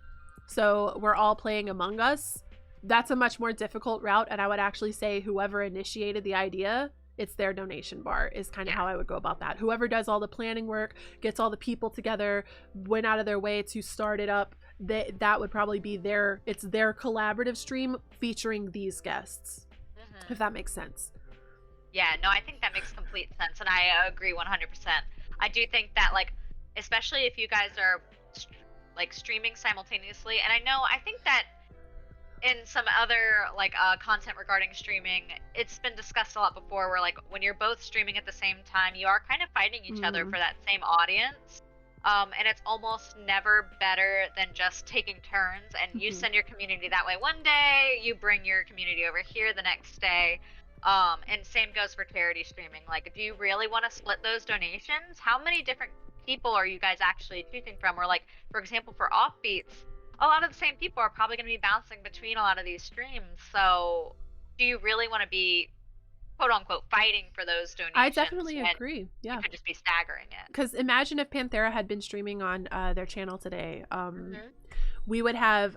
so we're all playing Among Us, that's a much more difficult route. And I would actually say whoever initiated the idea, it's their donation bar is kind of how I would go about that. Whoever does all the planning work, gets all the people together, went out of their way to start it up, that would probably be their collaborative stream featuring these guests, if that makes sense. Yeah, no, I think that makes complete sense, and I agree 100%. I do think that, like, especially if you guys are like streaming simultaneously, and I think that in some other like content regarding streaming, it's been discussed a lot before, where like when you're both streaming at the same time, you are kind of fighting each other for that same audience, and it's almost never better than just taking turns, and you send your community that way one day, you bring your community over here the next day, and same goes for charity streaming. Like, do you really want to split those donations? How many different people are you guys actually choosing from? Or like, for example, for offbeats, a lot of the same people are probably going to be bouncing between a lot of these streams. So do you really want to be, quote unquote, fighting for those donations? I definitely agree. Yeah. You could just be staggering it. Because imagine if Panthera had been streaming on their channel today. We would have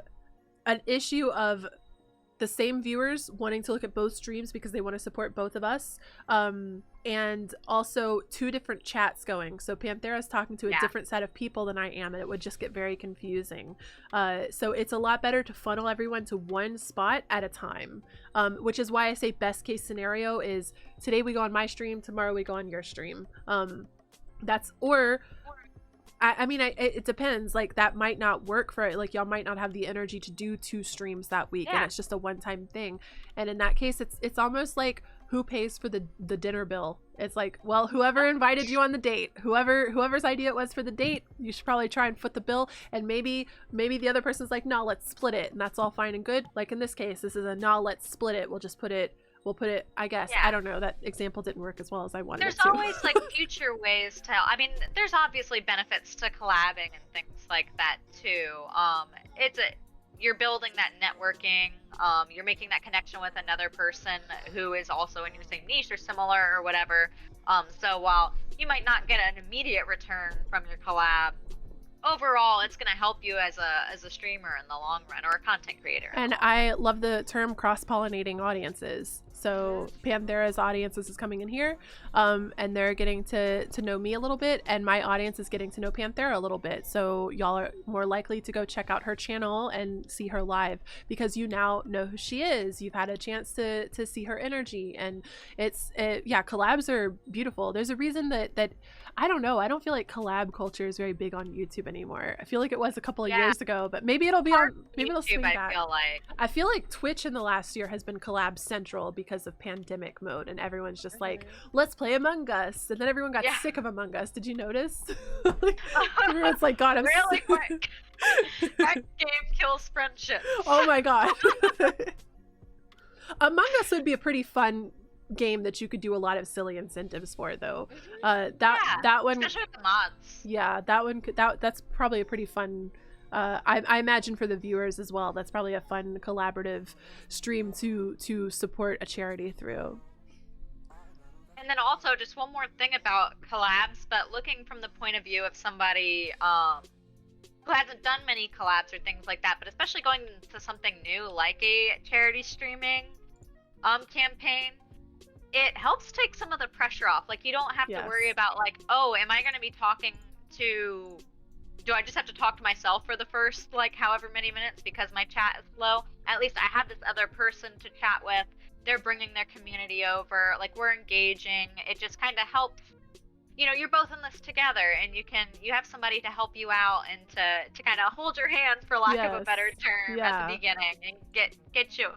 an issue of the same viewers wanting to look at both streams because they want to support both of us. And also 2 different chats going. So Panthera's talking to a different set of people than I am, and it would just get very confusing. So it's a lot better to funnel everyone to one spot at a time, which is why I say best case scenario is today we go on my stream, tomorrow we go on your stream. It depends. Like, that might not work for it. Like, y'all might not have the energy to do 2 streams that week, and it's just a one-time thing. And in that case, it's almost like, who pays for the dinner bill? It's like, well, whoever invited you on the date, whoever's idea it was for the date, you should probably try and foot the bill. And maybe the other person's like, no, let's split it, and that's all fine and good. Like in this case, this is a no, let's split it. We'll put it, I guess. I don't know, that example didn't work as well as I wanted it to. There's always like future ways to, I mean, there's obviously benefits to collabing and things like that too. You're building that networking, you're making that connection with another person who is also in your same niche or similar or whatever. So while you might not get an immediate return from your collab, overall it's going to help you as a streamer in the long run, or a content creator. And I love the term cross-pollinating audiences. So Panthera's audiences is coming in here, and they're getting to know me a little bit, and my audience is getting to know Panthera a little bit. So y'all are more likely to go check out her channel and see her live, because you now know who she is. You've had a chance to see her energy, and yeah, collabs are beautiful. There's a reason that I don't know. I don't feel like collab culture is very big on YouTube anymore. I feel like it was a couple of years ago, but maybe it'll be on. Maybe it'll swing back. I feel like Twitch in the last year has been collab central because of pandemic mode, and everyone's just like, let's play Among Us, and then everyone got sick of Among Us. Did you notice? Like, everyone's like, God, I'm really quick. That game kills friendship. Oh my God. Among Us would be a pretty fun game that you could do a lot of silly incentives for, though. That one, especially with the mods. Yeah, that one that's probably a pretty fun. I imagine for the viewers as well, that's probably a fun collaborative stream to support a charity through. And then also, just one more thing about collabs, but looking from the point of view of somebody who hasn't done many collabs or things like that, but especially going into something new like a charity streaming campaign, it helps take some of the pressure off. Like, you don't have to worry about, like, oh, am I going to be talking to, do I just have to talk to myself for the first, like, however many minutes because my chat is slow? At least I have this other person to chat with. They're bringing their community over. Like, we're engaging. It just kind of helps. You know, you're both in this together, and you have somebody to help you out and to kind of hold your hand, for lack of a better term, at the beginning, and get you,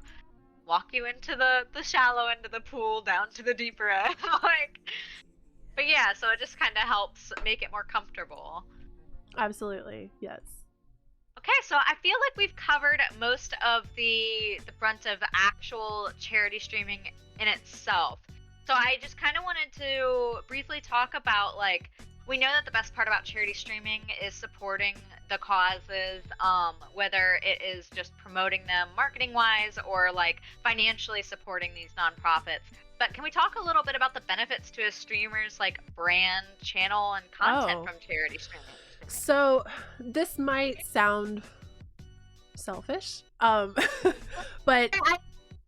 walk you into the shallow end of the pool, down to the deeper end. Like, but yeah, so it just kind of helps make it more comfortable. Absolutely, yes. Okay, so I feel like we've covered most of the brunt of actual charity streaming in itself. So I just kind of wanted to briefly talk about, like, we know that the best part about charity streaming is supporting the causes, whether it is just promoting them marketing-wise or, like, financially supporting these nonprofits. But can we talk a little bit about the benefits to a streamer's, like, brand, channel, and content from charity streaming? So this might sound selfish, but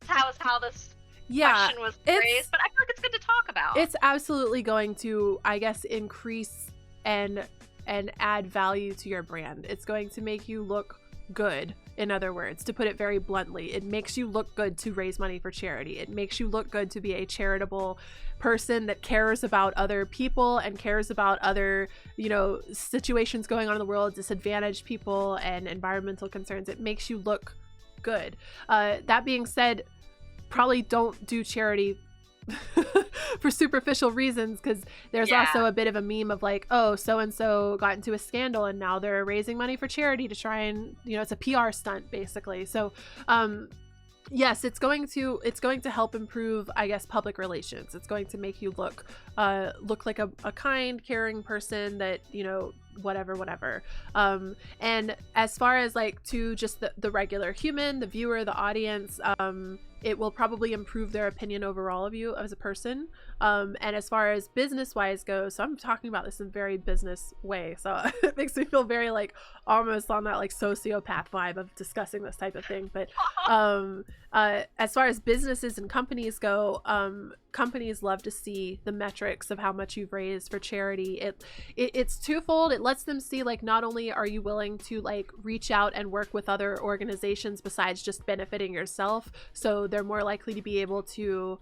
how this question was phrased, but I feel like it's good to talk about. It's absolutely going to, I guess, increase and add value to your brand. It's going to make you look good. In other words, to put it very bluntly, it makes you look good to raise money for charity. It makes you look good to be a charitable person that cares about other people and cares about other, you know, situations going on in the world, disadvantaged people and environmental concerns. It makes you look good. That being said, probably don't do charity for superficial reasons, because there's also a bit of a meme of like, oh, so and so got into a scandal and now they're raising money for charity to try and, you know, it's a PR stunt basically. So yes, it's going to help improve, I guess, public relations. It's going to make you look like a kind, caring person that, you know, whatever. And as far as like to just the regular human, the viewer, the audience, it will probably improve their opinion overall of you as a person. And as far as business wise goes, so I'm talking about this in a very business way, so it makes me feel very like almost on that like sociopath vibe of discussing this type of thing. But as far as businesses and companies go, companies love to see the metrics of how much you've raised for charity. It's twofold. It lets them see like, not only are you willing to like reach out and work with other organizations besides just benefiting yourself, so they're more likely to be able to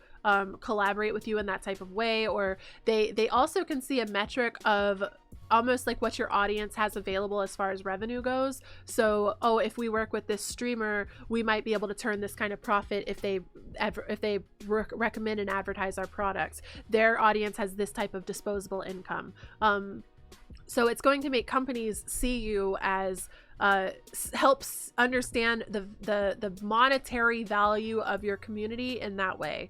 collaborate with you in that type of way, or they also can see a metric of almost like what your audience has available as far as revenue goes. So, oh, if we work with this streamer, we might be able to turn this kind of profit if they recommend and advertise our products. Their audience has this type of disposable income. So it's going to make companies see you as helps understand the monetary value of your community in that way.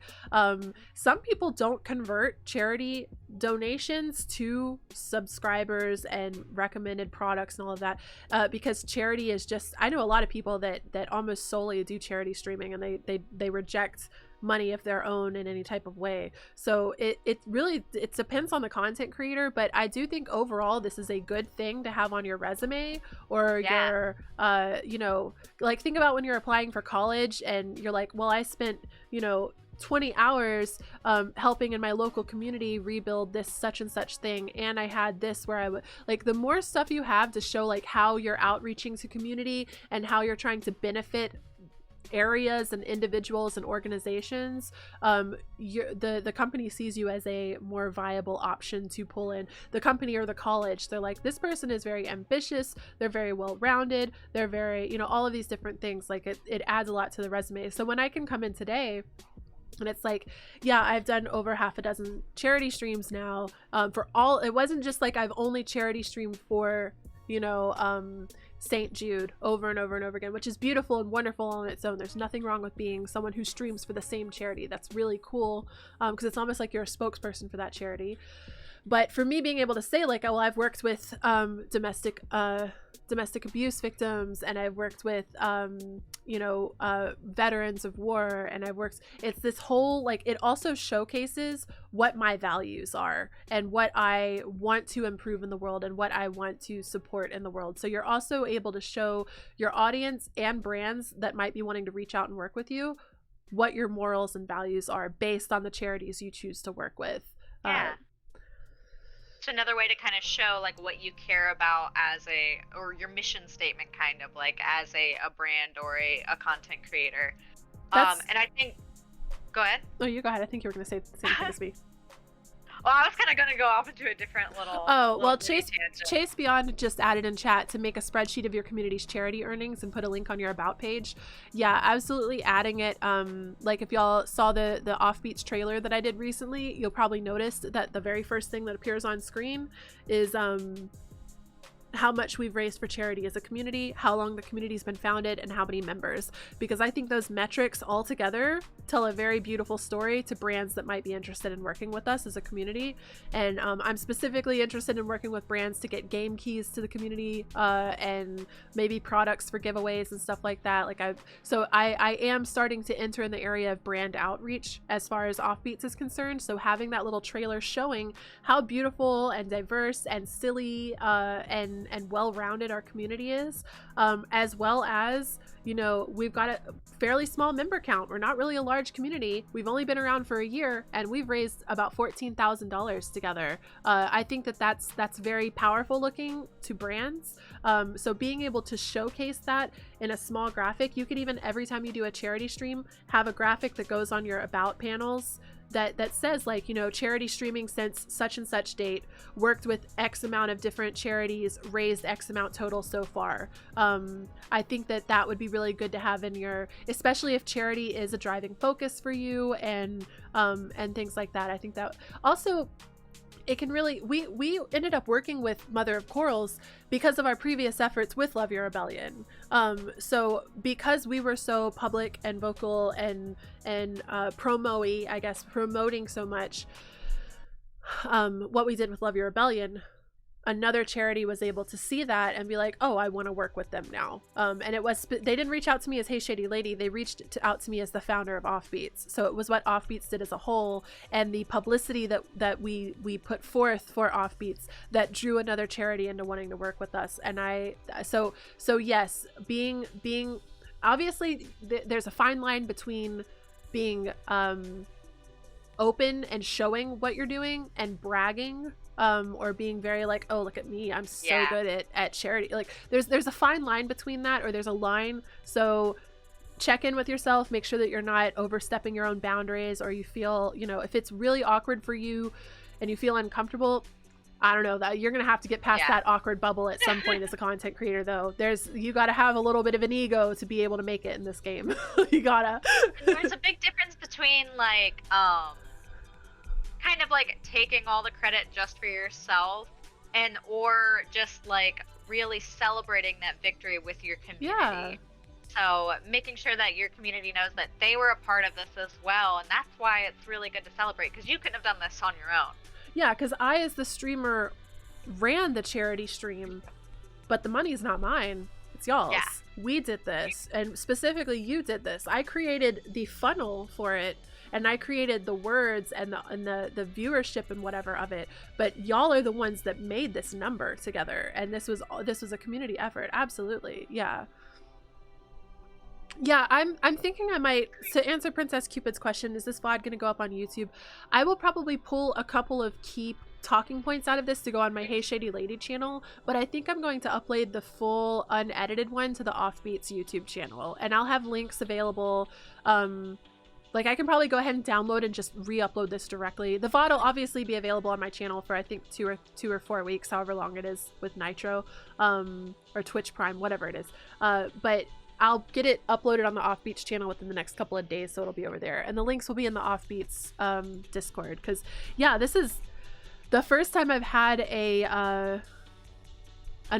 Some people don't convert charity donations to subscribers and recommended products and all of that, because charity is just, I know a lot of people that almost solely do charity streaming, and they reject money of their own in any type of way. So it really, it depends on the content creator, but I do think overall this is a good thing to have on your resume or your you know, like think about when you're applying for college and you're like, well, I spent, you know, 20 hours helping in my local community rebuild this such and such thing, and I had this where I would, like, the more stuff you have to show like how you're outreaching to community and how you're trying to benefit areas and individuals and organizations, the company sees you as a more viable option to pull in. The company or the college, they're like, this person is very ambitious, they're very well rounded, they're very, you know, all of these different things. Like it adds a lot to the resume. So when I can come in today and it's like, yeah, I've done over half a dozen charity streams now, for all, it wasn't just like I've only charity streamed for, you know, St. Jude over and over and over again, which is beautiful and wonderful on its own. There's nothing wrong with being someone who streams for the same charity. That's really cool, because it's almost like you're a spokesperson for that charity. But for me, being able to say like, oh, well, I've worked with domestic abuse victims, and I've worked with you know, veterans of war, and I've worked, it's this whole, like, it also showcases what my values are and what I want to improve in the world and what I want to support in the world. So you're also able to show your audience and brands that might be wanting to reach out and work with you what your morals and values are based on the charities you choose to work with. It's another way to kind of show like what you care about as or your mission statement, kind of like as a brand or a content creator. And I think, go ahead. Oh, you go ahead. I think you were going to say the same thing as me. Well, I was kind of going to go off into a different little. Well, Chase Beyond just added in chat to make a spreadsheet of your community's charity earnings and put a link on your about page. Yeah, absolutely adding it. Like if y'all saw the Offbeats trailer that I did recently, you'll probably notice that the very first thing that appears on screen is how much we've raised for charity as a community, how long the community's been founded, and how many members. Because I think those metrics all together tell a very beautiful story to brands that might be interested in working with us as a community. And I'm specifically interested in working with brands to get game keys to the community, and maybe products for giveaways and stuff like that. Like I am starting to enter in the area of brand outreach as far as Offbeats is concerned. So having that little trailer showing how beautiful and diverse and silly and well-rounded our community is, as well as, you know, we've got a fairly small member count. We're not really a large community. We've only been around for a year, and we've raised about $14,000 together. I think that's very powerful looking to brands. So being able to showcase that in a small graphic, you could even, every time you do a charity stream, have a graphic that goes on your about panels that says, like, you know, charity streaming since such and such date, worked with X amount of different charities, raised X amount total so far. I think that would be really good to have in your, especially if charity is a driving focus for you, and things like that. I think that also, it can really, we ended up working with Mother of Corals because of our previous efforts with Love Your Rebellion. So because we were so public and vocal and promo-y, I guess, promoting so much what we did with Love Your Rebellion, another charity was able to see that and be like, oh, I want to work with them now. And it was, they didn't reach out to me as Hey Shady Lady, they reached out to me as the founder of Offbeats. So it was what Offbeats did as a whole, and the publicity that we put forth for Offbeats that drew another charity into wanting to work with us. And so yes, being obviously there's a fine line between being open and showing what you're doing and bragging, or being very like, oh, look at me, I'm so good at charity. Like there's a fine line between that, or there's a line. So check in with yourself, make sure that you're not overstepping your own boundaries, or you feel, you know, if it's really awkward for you and you feel uncomfortable, I don't know, that you're gonna have to get past that awkward bubble at some point as a content creator, though. You gotta have a little bit of an ego to be able to make it in this game. You gotta. There's a big difference between like kind of like taking all the credit just for yourself, or just like really celebrating that victory with your community. So making sure that your community knows that they were a part of this as well, and that's why it's really good to celebrate, because you couldn't have done this on your own. Yeah, because I, as the streamer, ran the charity stream, but the money's not mine. It's y'all's. Yeah. We did this, and specifically you did this. I created the funnel for it, and I created the words and the viewership and whatever of it. But y'all are the ones that made this number together, and this was a community effort. Absolutely, yeah. Yeah, I'm thinking I might, to answer Princess Cupid's question, is this VOD going to go up on YouTube? I will probably pull a couple of key talking points out of this to go on my Hey Shady Lady channel, but I think I'm going to upload the full unedited one to the Offbeats YouTube channel, and I'll have links available. Like, I can probably go ahead and download and just re-upload this directly. The VOD will obviously be available on my channel for I think 2 or 4 weeks, however long it is with Nitro, or Twitch Prime, whatever it is. But I'll get it uploaded on the Offbeats channel within the next couple of days, so it'll be over there. And the links will be in the Offbeats Discord. Because, yeah, this is the first time I've had an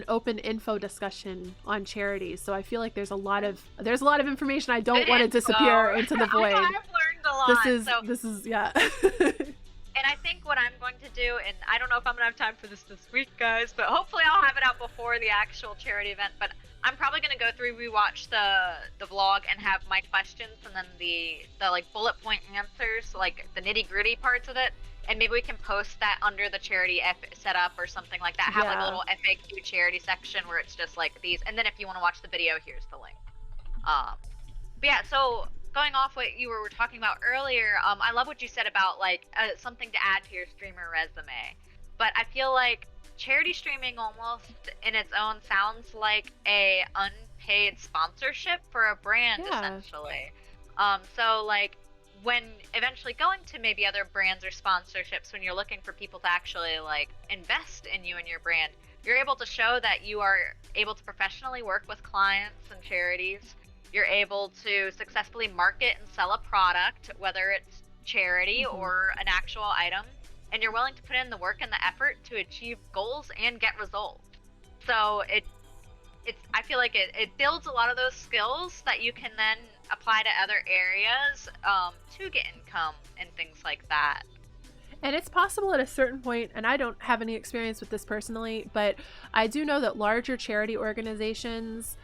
open info discussion on charities. So I feel like there's a lot of information I don't want to disappear into the void. I've learned a lot. This is yeah. And I think what I'm going to do, and I don't know if I'm gonna have time for this week, guys, but hopefully I'll have it out before the actual charity event. But I'm probably gonna go through, rewatch the vlog, and have my questions, and then the like bullet point answers, like the nitty gritty parts of it, and maybe we can post that under the charity setup or something like that. Have like a little FAQ charity section where it's just like these, and then if you want to watch the video, here's the link. But yeah, so going off what you were talking about earlier, I love what you said about like something to add to your streamer resume. But I feel like charity streaming almost in its own sounds like a unpaid sponsorship for a brand, essentially. So like when eventually going to maybe other brands or sponsorships, when you're looking for people to actually like invest in you and your brand, you're able to show that you are able to professionally work with clients and charities. You're able to successfully market and sell a product, whether it's charity or an actual item, and you're willing to put in the work and the effort to achieve goals and get results. So I feel like it builds a lot of those skills that you can then apply to other areas to get income and things like that. And it's possible at a certain point, and I don't have any experience with this personally, but I do know that larger charity organizations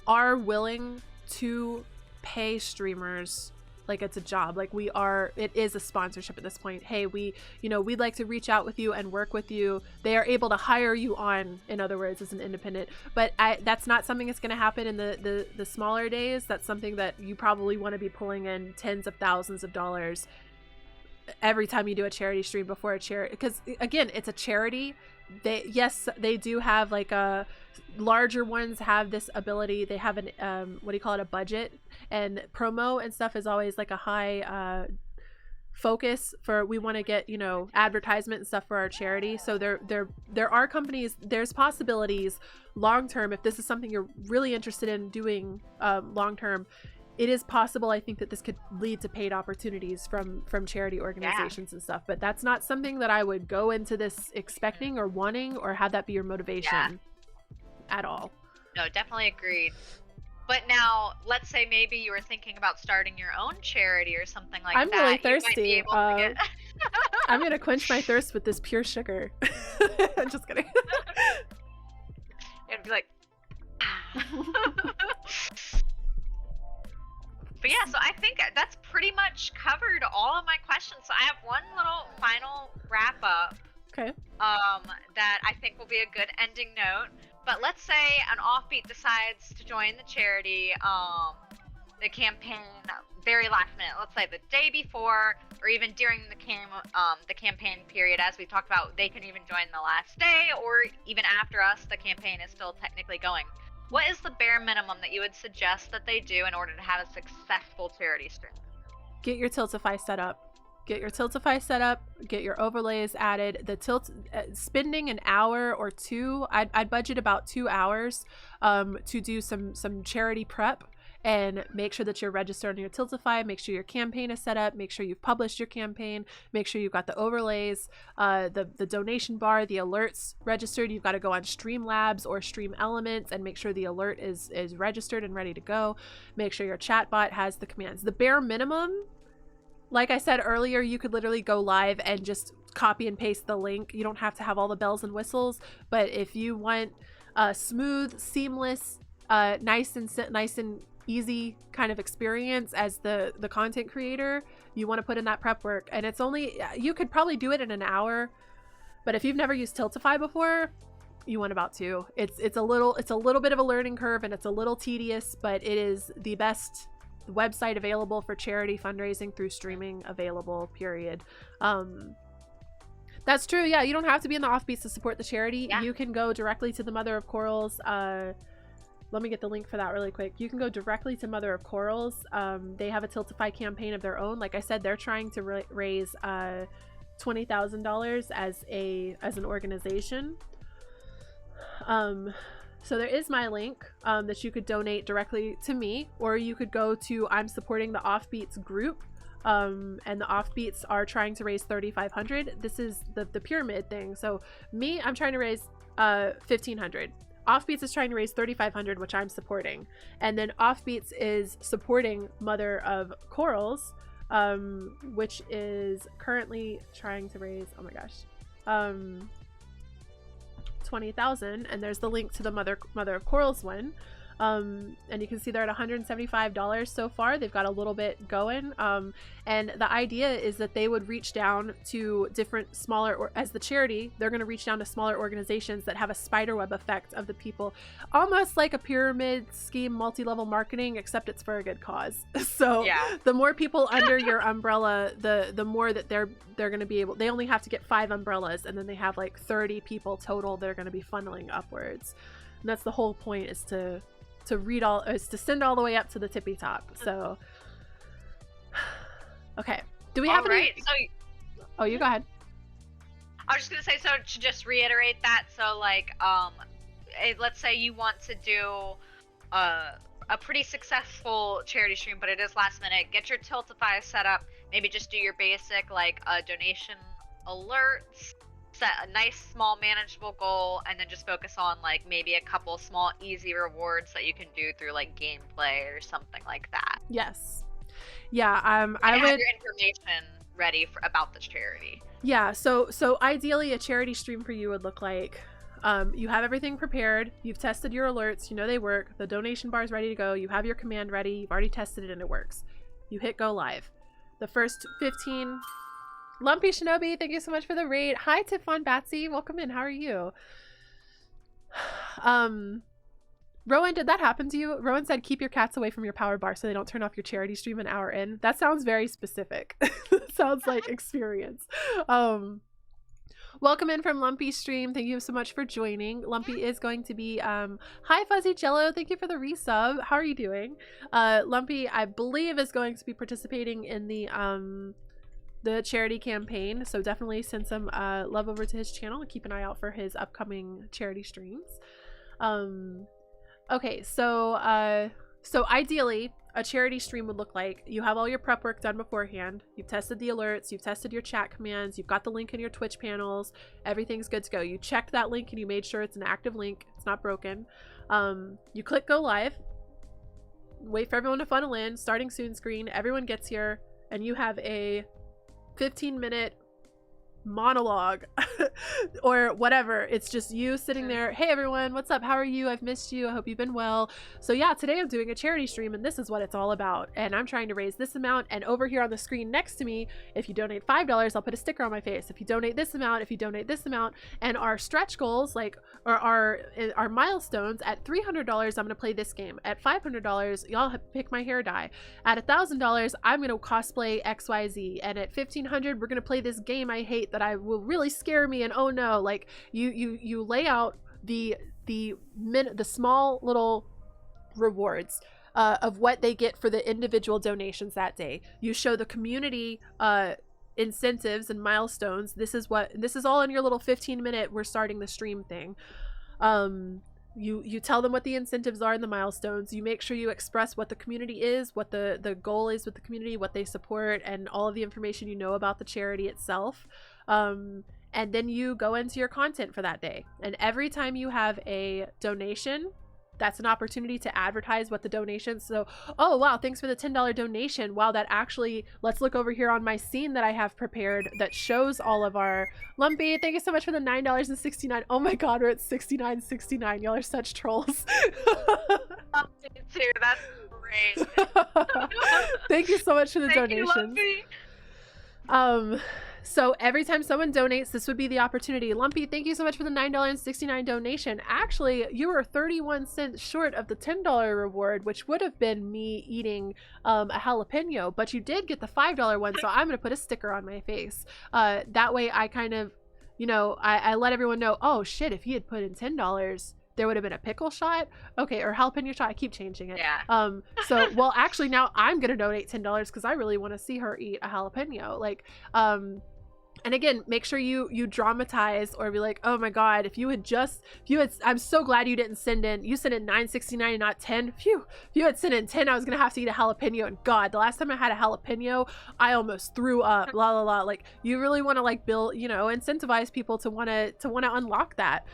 are willing to pay streamers like it's a job. Like it is a sponsorship at this point. Hey, we'd like to reach out with you and work with you. They are able to hire you on, in other words, as an independent. But that's not something that's going to happen in the smaller days. That's something that you probably want to be pulling in tens of thousands of dollars every time you do a charity stream before a charity, because again, it's a charity. They do have like a larger ones have this ability. They have an a budget, and promo and stuff is always like a high focus for, we want to get advertisement and stuff for our charity. So there are companies, there's possibilities long term, if this is something you're really interested in doing long term. It is possible, I think, that this could lead to paid opportunities from charity organizations and stuff, but that's not something that I would go into this expecting or wanting or have that be your motivation at all. No, definitely agreed. But now, let's say maybe you were thinking about starting your own charity or something like that. I'm really thirsty. You might be able to get... I'm going to quench my thirst with this pure sugar. I'm just kidding. It'd be like... But yeah, so I think that's pretty much covered all of my questions. So I have one little final wrap up. Okay. That I think will be a good ending note. But let's say an Offbeat decides to join the charity, the campaign very last minute. Let's say the day before, or even during the campaign period, as we talked about, they can even join the last day, or even after us, the campaign is still technically going. What is the bare minimum that you would suggest that they do in order to have a successful charity stream? Get your Tiltify set up. Get your Tiltify set up. Get your overlays added. Spending an hour or two, I'd budget about 2 hours to do some charity prep and make sure that you're registered on your Tiltify. Make sure your campaign is set up. Make sure you've published your campaign. Make sure you've got the overlays, the donation bar, the alerts registered. You've got to go on Streamlabs or Stream Elements and make sure the alert is registered and ready to go. Make sure your chatbot has the commands. The bare minimum, like I said earlier, you could literally go live and just copy and paste the link. You don't have to have all the bells and whistles, but if you want smooth, seamless, nice and easy kind of experience as the content creator, you want to put in that prep work. And it's only, you could probably do it in an hour, but if you've never used Tiltify before, you want about 2. It's a little bit of a learning curve, and it's a little tedious, but it is the best website available for charity fundraising through streaming available, period. That's true. Yeah, you don't have to be in the offbeats to support the charity. Yeah. You can go directly to the Mother of Corals. Let me get the link for that really quick. You can go directly to Mother of Corals. They have a Tiltify campaign of their own. Like I said, they're trying to raise $20,000 as an organization. So there is my link that you could donate directly to me, or you could go to I'm supporting the Offbeats group. And the Offbeats are trying to raise $3,500. This is the pyramid thing. So me, I'm trying to raise $1,500. Offbeats is trying to raise $3,500, which I'm supporting, and then Offbeats is supporting Mother of Corals, which is currently trying to raise, oh my gosh, 20,000. And there's the link to the Mother of Corals one. And you can see they're at $175 so far. They've got a little bit going. And the idea is that they would reach down to different smaller, or as the charity, they're going to reach down to smaller organizations that have a spiderweb effect of the people, almost like a pyramid scheme, multi-level marketing, except it's for a good cause. So yeah, the more people under your umbrella, the more that they're going to be able, they only have to get 5 umbrellas, and then they have like 30 people total they're going to be funneling upwards. And that's the whole point, is to send all the way up to the tippy top. So okay, do we have any? So, oh, you go ahead. I was just gonna say, so to just reiterate that, so like let's say you want to do a pretty successful charity stream, but it is last minute. Get your Tiltify set up, maybe just do your basic like donation alerts, set a nice small manageable goal, and then just focus on like maybe a couple small easy rewards that you can do through like gameplay or something like that. Yes. Yeah, I would have your information ready about the charity. Yeah, so ideally a charity stream for you would look like you have everything prepared, you've tested your alerts, you know they work, the donation bar is ready to go, you have your command ready, you've already tested it and it works. You hit go live. The first 15. Lumpy Shinobi, thank you so much for the raid. Hi, Tifon Batsy. Welcome in. How are you? Rowan, did that happen to you? Rowan said, keep your cats away from your power bar so they don't turn off your charity stream an hour in. That sounds very specific. Sounds like experience. Welcome in from Lumpy Stream. Thank you so much for joining. Lumpy is going to be, hi Fuzzy Jello. Thank you for the resub. How are you doing? Lumpy, I believe, is going to be participating in the charity campaign, so definitely send some love over to his channel and keep an eye out for his upcoming charity streams. Okay, so ideally a charity stream would look like you have all your prep work done beforehand, you've tested the alerts, you've tested your chat commands, you've got the link in your Twitch panels, everything's good to go. You checked that link and you made sure it's an active link, it's not broken. You click go live, wait for everyone to funnel in, starting soon screen, everyone gets here, and you have a 15-minute monologue or whatever. It's just you sitting there, hey everyone, what's up, how are you, I've missed you, I hope you've been well. So yeah, today I'm doing a charity stream and this is what it's all about, and I'm trying to raise this amount, and over here on the screen next to me, if you donate $5, I'll put a sticker on my face. If you donate this amount, if you donate this amount, and our stretch goals, like, or our milestones, at $300 I'm gonna play this game, at $500 y'all pick my hair dye, at $1,000 I'm gonna cosplay XYZ, and at $1,500 we're gonna play this game I hate that I will really scare me, and oh no, like you lay out the small little rewards of what they get for the individual donations that day. You show the community incentives and milestones. This is all in your little 15-minute we're starting the stream thing. You tell them what the incentives are and the milestones. You make sure you express what the community is, what the goal is with the community, what they support, and all of the information you know about the charity itself. And then you go into your content for that day. And every time you have a donation, that's an opportunity to advertise what the donations. So, oh wow, thanks for the $10 donation. Wow, that actually, let's look over here on my scene that I have prepared that shows all of our Lumpy. Thank you so much for the $9.69. Oh my god, we're at $69.69. Y'all are such trolls. Me too. That's great. Thank you so much for the Thank donations. you, Lumpy. So every time someone donates, this would be the opportunity. Lumpy, thank you so much for the $9.69 donation. Actually, you were 31 cents short of the $10 reward, which would have been me eating a jalapeno, but you did get the $5 one, so I'm going to put a sticker on my face. That way I kind of, you know, I let everyone know, oh shit, if he had put in $10, there would have been a pickle shot. Okay, or jalapeno shot. I keep changing it. Yeah. So, well, actually now I'm going to donate $10 because I really want to see her eat a jalapeno. Like, and again, make sure you dramatize or be like, oh my god, if you had, I'm so glad you didn't send in $9.69 and not 10. Phew, if you had sent in 10, I was gonna have to eat a jalapeno. And god, the last time I had a jalapeno, I almost threw up. La la la. Like, you really want to like build, you know, incentivize people to want to unlock that.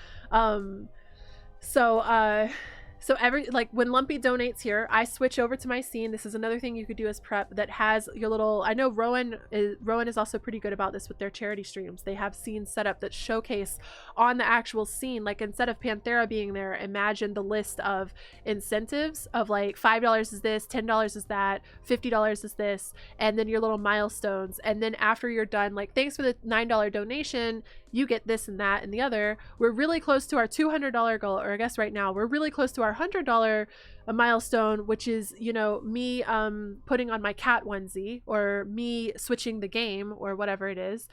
So every, like, when Lumpy donates here, I switch over to my scene. This is another thing you could do as prep that has your little, I know Rowan is also pretty good about this with their charity streams. They have scenes set up that showcase on the actual scene. Like, instead of Panthera being there, imagine the list of incentives of like $5 is this, $10 is that, $50 is this, and then your little milestones. And then after you're done, like, thanks for the $9 donation, you get this and that and the other. We're really close to our $200 goal, or I guess right now we're really close to our $100 milestone, which is, you know, me putting on my cat onesie, or me switching the game, or whatever it is.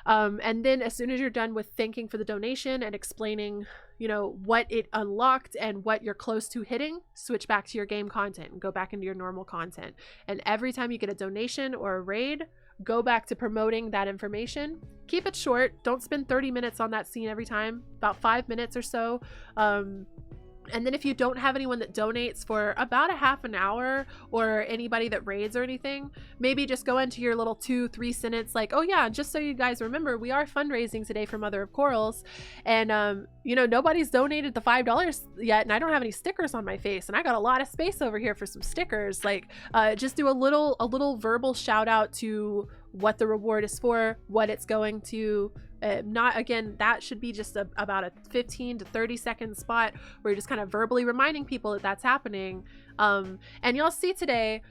And then as soon as you're done with thanking for the donation and explaining, you know, what it unlocked and what you're close to hitting, switch back to your game content and go back into your normal content. And every time you get a donation or a raid, go back to promoting that information. Keep it short. Don't spend 30 minutes on that scene every time, about 5 minutes or so. And then if you don't have anyone that donates for about a half an hour, or anybody that raids or anything, maybe just go into your little 2-3 sentence like, oh yeah, just so you guys remember, we are fundraising today for Mother of Corals, and you know, nobody's donated the $5 yet, and I don't have any stickers on my face, and I got a lot of space over here for some stickers. Like, just do a little verbal shout out to what the reward is for, what it's going to. Not, again, that should be just about a 15 to 30 second spot where you're just kind of verbally reminding people that that's happening. And you'll see today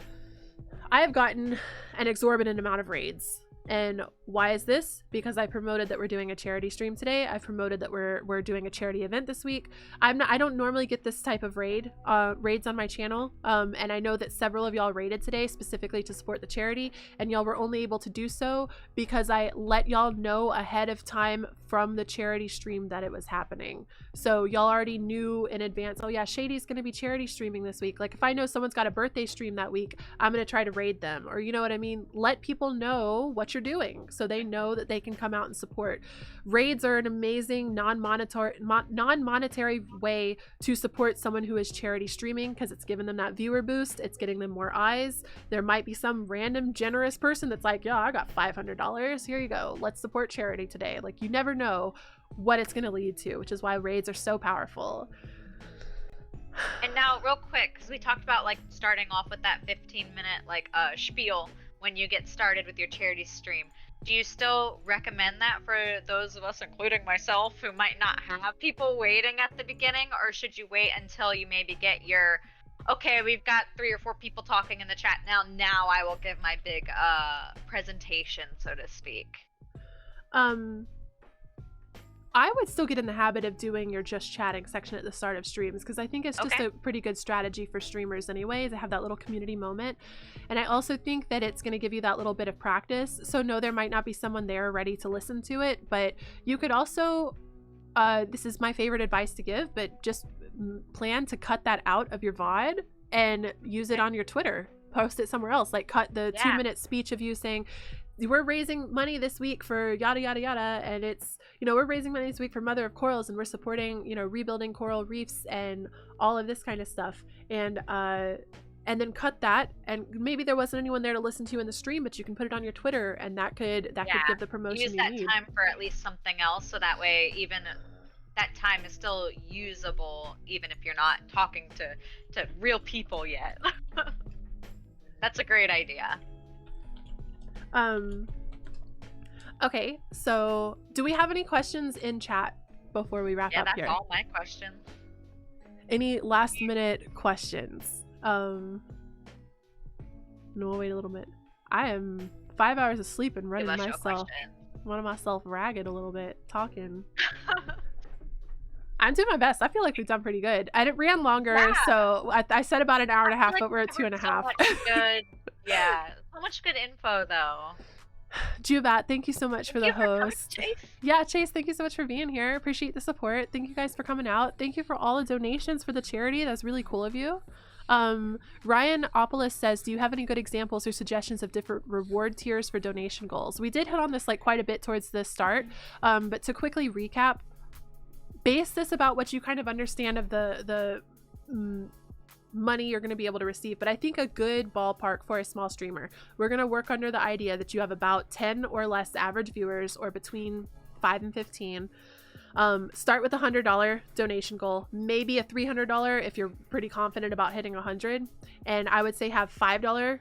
I have gotten an exorbitant amount of raids. And why is this? Because I promoted that we're doing a charity stream today. I've promoted that we're doing a charity event this week. I don't normally get this type of raids on my channel. And I know that several of y'all raided today specifically to support the charity, and y'all were only able to do so because I let y'all know ahead of time from the charity stream that it was happening. So y'all already knew in advance, oh yeah, Shady's gonna be charity streaming this week. Like, if I know someone's got a birthday stream that week, I'm gonna try to raid them, or you know what I mean? Let people know what you're doing so they know that they can come out and support. Raids are an amazing non-monetary way to support someone who is charity streaming, because it's giving them that viewer boost, it's getting them more eyes. There might be some random generous person that's like, yeah, I got $500, here you go, let's support charity today. Like, you never know what it's going to lead to, which is why raids are so powerful. And now, real quick, because we talked about like starting off with that 15-minute like spiel when you get started with your charity stream. Do you still recommend that for those of us, including myself, who might not have people waiting at the beginning, or should you wait until you maybe get your, okay, we've got 3 or 4 people talking in the chat now I will give my big presentation, so to speak? I would still get in the habit of doing your just chatting section at the start of streams, because I think it's just a pretty good strategy for streamers anyway, to have that little community moment. And I also think that it's going to give you that little bit of practice. So no, there might not be someone there ready to listen to it, but you could also, this is my favorite advice to give, but just plan to cut that out of your VOD and use it on your Twitter. Post it somewhere else, like cut the 2-minute speech of you saying, we're raising money this week for yada yada yada, and it's, you know, we're raising money this week for Mother of Corals, and we're supporting, you know, rebuilding coral reefs and all of this kind of stuff, and then cut that. And maybe there wasn't anyone there to listen to in the stream, but you can put it on your Twitter, and that could give the promotion use you that need. Time for at least something else, so that way even that time is still usable even if you're not talking to real people yet. That's a great idea. Okay, so do we have any questions in chat before we wrap up here? Yeah, that's all my questions. Any last minute questions? No, wait a little bit. I am 5 hours of sleep and running myself ragged a little bit talking. I'm doing my best. I feel like we've done pretty good. And it ran longer, so I said about an hour and a half, but we're at 2.5. So much good info though. Juvat, thank you so much for the host. Yeah, Chase, thank you so much for being here. Appreciate the support. Thank you guys for coming out. Thank you for all the donations for the charity. That's really cool of you. Ryan Opolis says, do you have any good examples or suggestions of different reward tiers for donation goals? We did hit on this like quite a bit towards the start, but to quickly recap, base this about what you kind of understand of the money you're going to be able to receive. But I think a good ballpark for a small streamer, we're going to work under the idea that you have about 10 or less average viewers, or between 5 and 15. Start with a $100 donation goal, maybe a $300 if you're pretty confident about hitting 100. And I would say have $5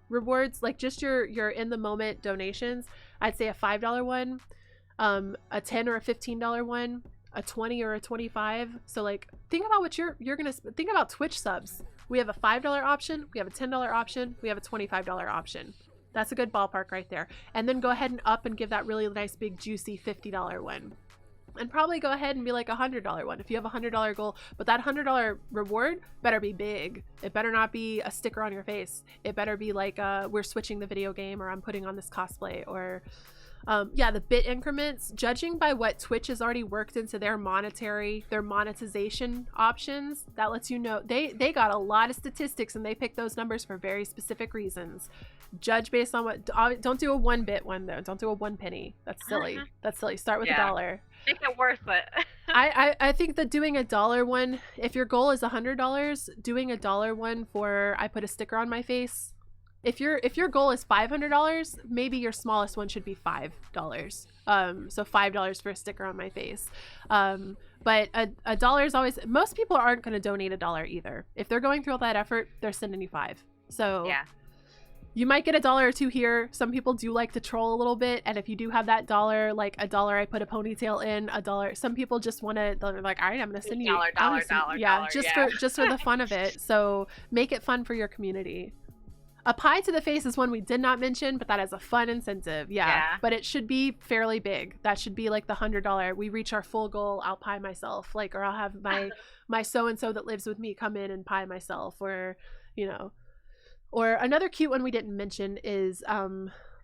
rewards, like just your in the moment donations. I'd say a $5 one, a $10 or a $15 one, a 20 or a 25. So like think about what you're gonna think about. Twitch subs, we have a $5 option, we have a $10 option, we have a $25 option. That's a good ballpark right there. And then go ahead and up and give that really nice big juicy $50 one, and probably go ahead and be like a $100 one if you have a $100 goal. But that $100 reward better be big. It better not be a sticker on your face. It better be like we're switching the video game, or I'm putting on this cosplay, or yeah, the bit increments, judging by what Twitch has already worked into their monetization options, that lets you know they got a lot of statistics and they pick those numbers for very specific reasons. Judge based on what, don't do a 1 bit one though. Don't do a 1 penny. That's silly. That's silly. Start with $1. Make it worth it. I think that doing a $1 one, if your goal is $100, doing a $1 one for I put a sticker on my face. If your goal is $500, maybe your smallest one should be $5. So $5 for a sticker on my face. But a dollar is always, most people aren't going to donate $1 either. If they're going through all that effort, they're sending you $5. So yeah, you might get $1 or $2 here. Some people do like to troll a little bit, and if you do have that $1, like $1 I put a ponytail in, $1. Some people just want to, they're like, all right, I'm going to send you $1, just for the fun of it. So make it fun for your community. A pie to the face is one we did not mention, but that is a fun incentive. Yeah. But it should be fairly big. That should be like the $100. We reach our full goal, I'll pie myself. Like, or I'll have my so-and-so that lives with me come in and pie myself, or, you know. Or another cute one we didn't mention is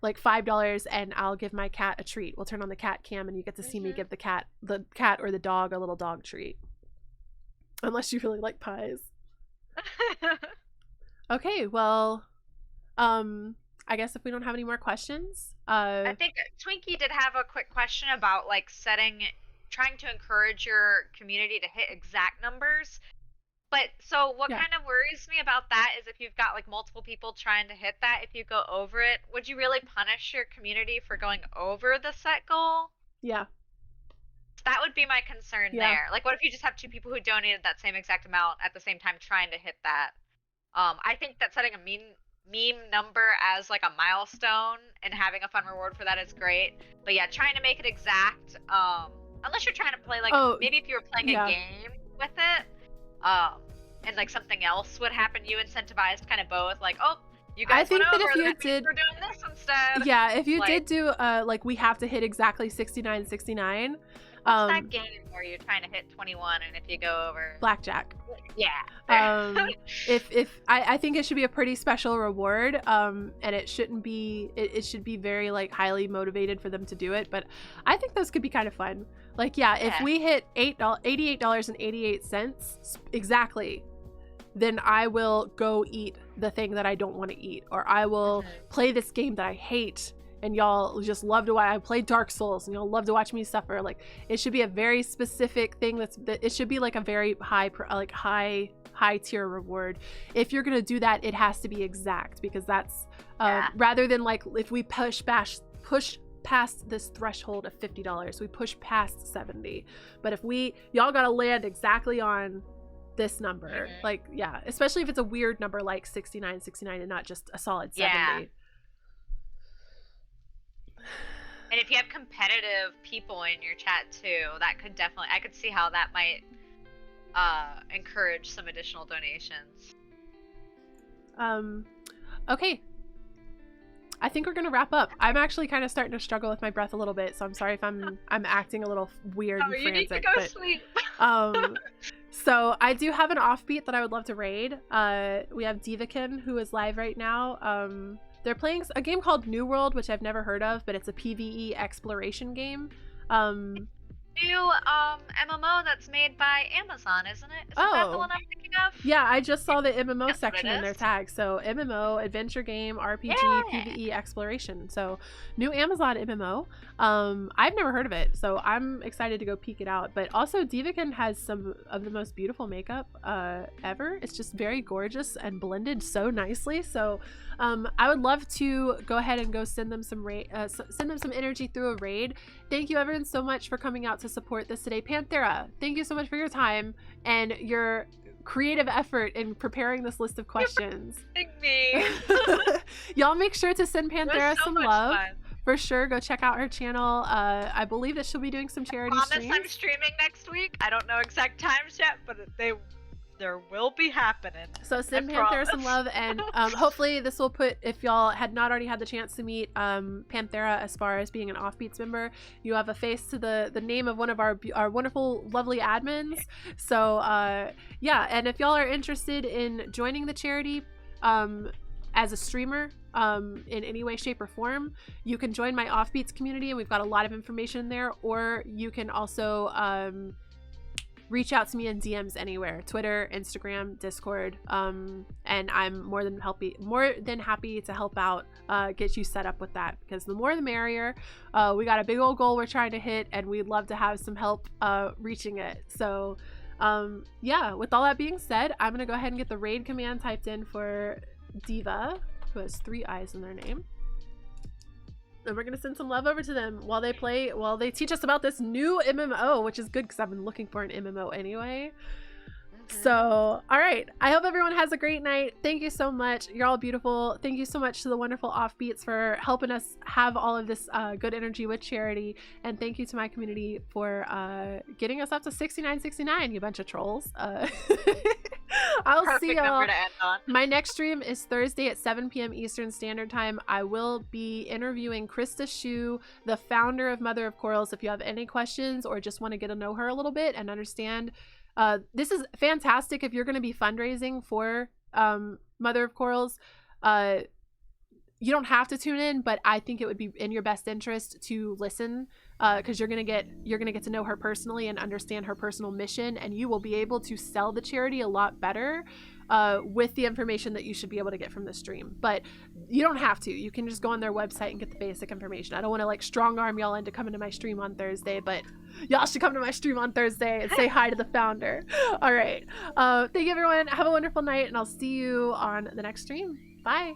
like $5 and I'll give my cat a treat. We'll turn on the cat cam and you get to see me give the cat or the dog a little dog treat. Unless you really like pies. Okay, well, I guess if we don't have any more questions, I think Twinkie did have a quick question about like trying to encourage your community to hit exact numbers. But so what kind of worries me about that is if you've got like multiple people trying to hit that, if you go over it, would you really punish your community for going over the set goal? Yeah. That would be my concern there. Like, what if you just have 2 people who donated that same exact amount at the same time trying to hit that? I think that setting a meme number as like a milestone and having a fun reward for that is great. But yeah, trying to make it exact, unless you're trying to play like, maybe if you were playing a game with it, and like something else would happen, you incentivized kind of both, like, oh, you guys went over, we're doing this instead. Yeah, if you did do like we have to hit exactly 69. What's that game where you're trying to hit 21 and if you go over? Blackjack. Yeah. If I think it should be a pretty special reward, and it shouldn't be, it should be very like highly motivated for them to do it, but I think those could be kind of fun. Like, if we hit $88.88 exactly, then I will go eat the thing that I don't want to eat, or I will play this game that I hate, and y'all just love to watch. I play Dark Souls, and y'all love to watch me suffer. Like, it should be a very specific thing. It should be like a very high tier reward. If you're gonna do that, it has to be exact, because that's rather than like if we push past this threshold of $50. We push past 70. But if y'all gotta land exactly on this number, like, yeah, especially if it's a weird number like 69 and not just a solid 70. Yeah. And if you have competitive people in your chat too, that could definitely, I could see how that might encourage some additional donations. Okay. I think we're gonna wrap up. I'm actually kind of starting to struggle with my breath a little bit, so I'm sorry if I'm acting a little weird and you frantic. Need to go sleep. So I do have an offbeat that I would love to raid. We have Divakin, who is live right now. They're playing a game called New World, which I've never heard of, but it's a PvE exploration game. New MMO that's made by Amazon, isn't it? Isn't that the one I'm thinking of? Yeah, I just saw the MMO That's section in their tag. So MMO, adventure game, RPG, PvE exploration. So new Amazon MMO. I've never heard of it, so I'm excited to go peek it out. But also Divakin has some of the most beautiful makeup ever. It's just very gorgeous and blended so nicely. So I would love to go ahead and go send them some energy through a raid. Thank you everyone so much for coming out to support this today. Panthera, thank you so much for your time and your creative effort in preparing this list of questions. Me. Y'all make sure to send Panthera some love. Fun. For sure, go check out her channel. I believe that she'll be doing some charity streams. I'm streaming next week. I don't know exact times yet, but there will be happening. So send Panthera some love, and hopefully this will put, if y'all had not already had the chance to meet Panthera as far as being an Offbeats member, you have a face to the name of one of our wonderful, lovely admins. So yeah, and if y'all are interested in joining the charity as a streamer in any way, shape, or form, you can join my Offbeats community, and we've got a lot of information there, or you can also reach out to me in DMs anywhere, Twitter, Instagram, Discord, and I'm more than happy to help out, get you set up with that, because the more the merrier. We got a big old goal we're trying to hit, and we'd love to have some help reaching it. So yeah, with all that being said, I'm gonna go ahead and get the raid command typed in for Diva, who has 3 eyes in their name. And we're gonna send some love over to them while they teach us about this new MMO, which is good because I've been looking for an MMO anyway. So, all right. I hope everyone has a great night. Thank you so much. You're all beautiful. Thank you so much to the wonderful Offbeats for helping us have all of this good energy with charity. And thank you to my community for getting us up to 69.69, you bunch of trolls. I'll see y'all. My next stream is Thursday at 7 p.m. Eastern Standard Time. I will be interviewing Krista Shu, the founder of Mother of Corals. If you have any questions or just want to get to know her a little bit and understand, this is fantastic if you're going to be fundraising for Mother of Corals. You don't have to tune in, but I think it would be in your best interest to listen, because you're gonna get to know her personally and understand her personal mission, and you will be able to sell the charity a lot better with the information that you should be able to get from the stream. But you don't have to. You can just go on their website and get the basic information. I don't want to like strong arm y'all into coming to my stream on Thursday, but y'all should come to my stream on Thursday and say hi to the founder. All right. Thank you everyone. Have a wonderful night, and I'll see you on the next stream. Bye.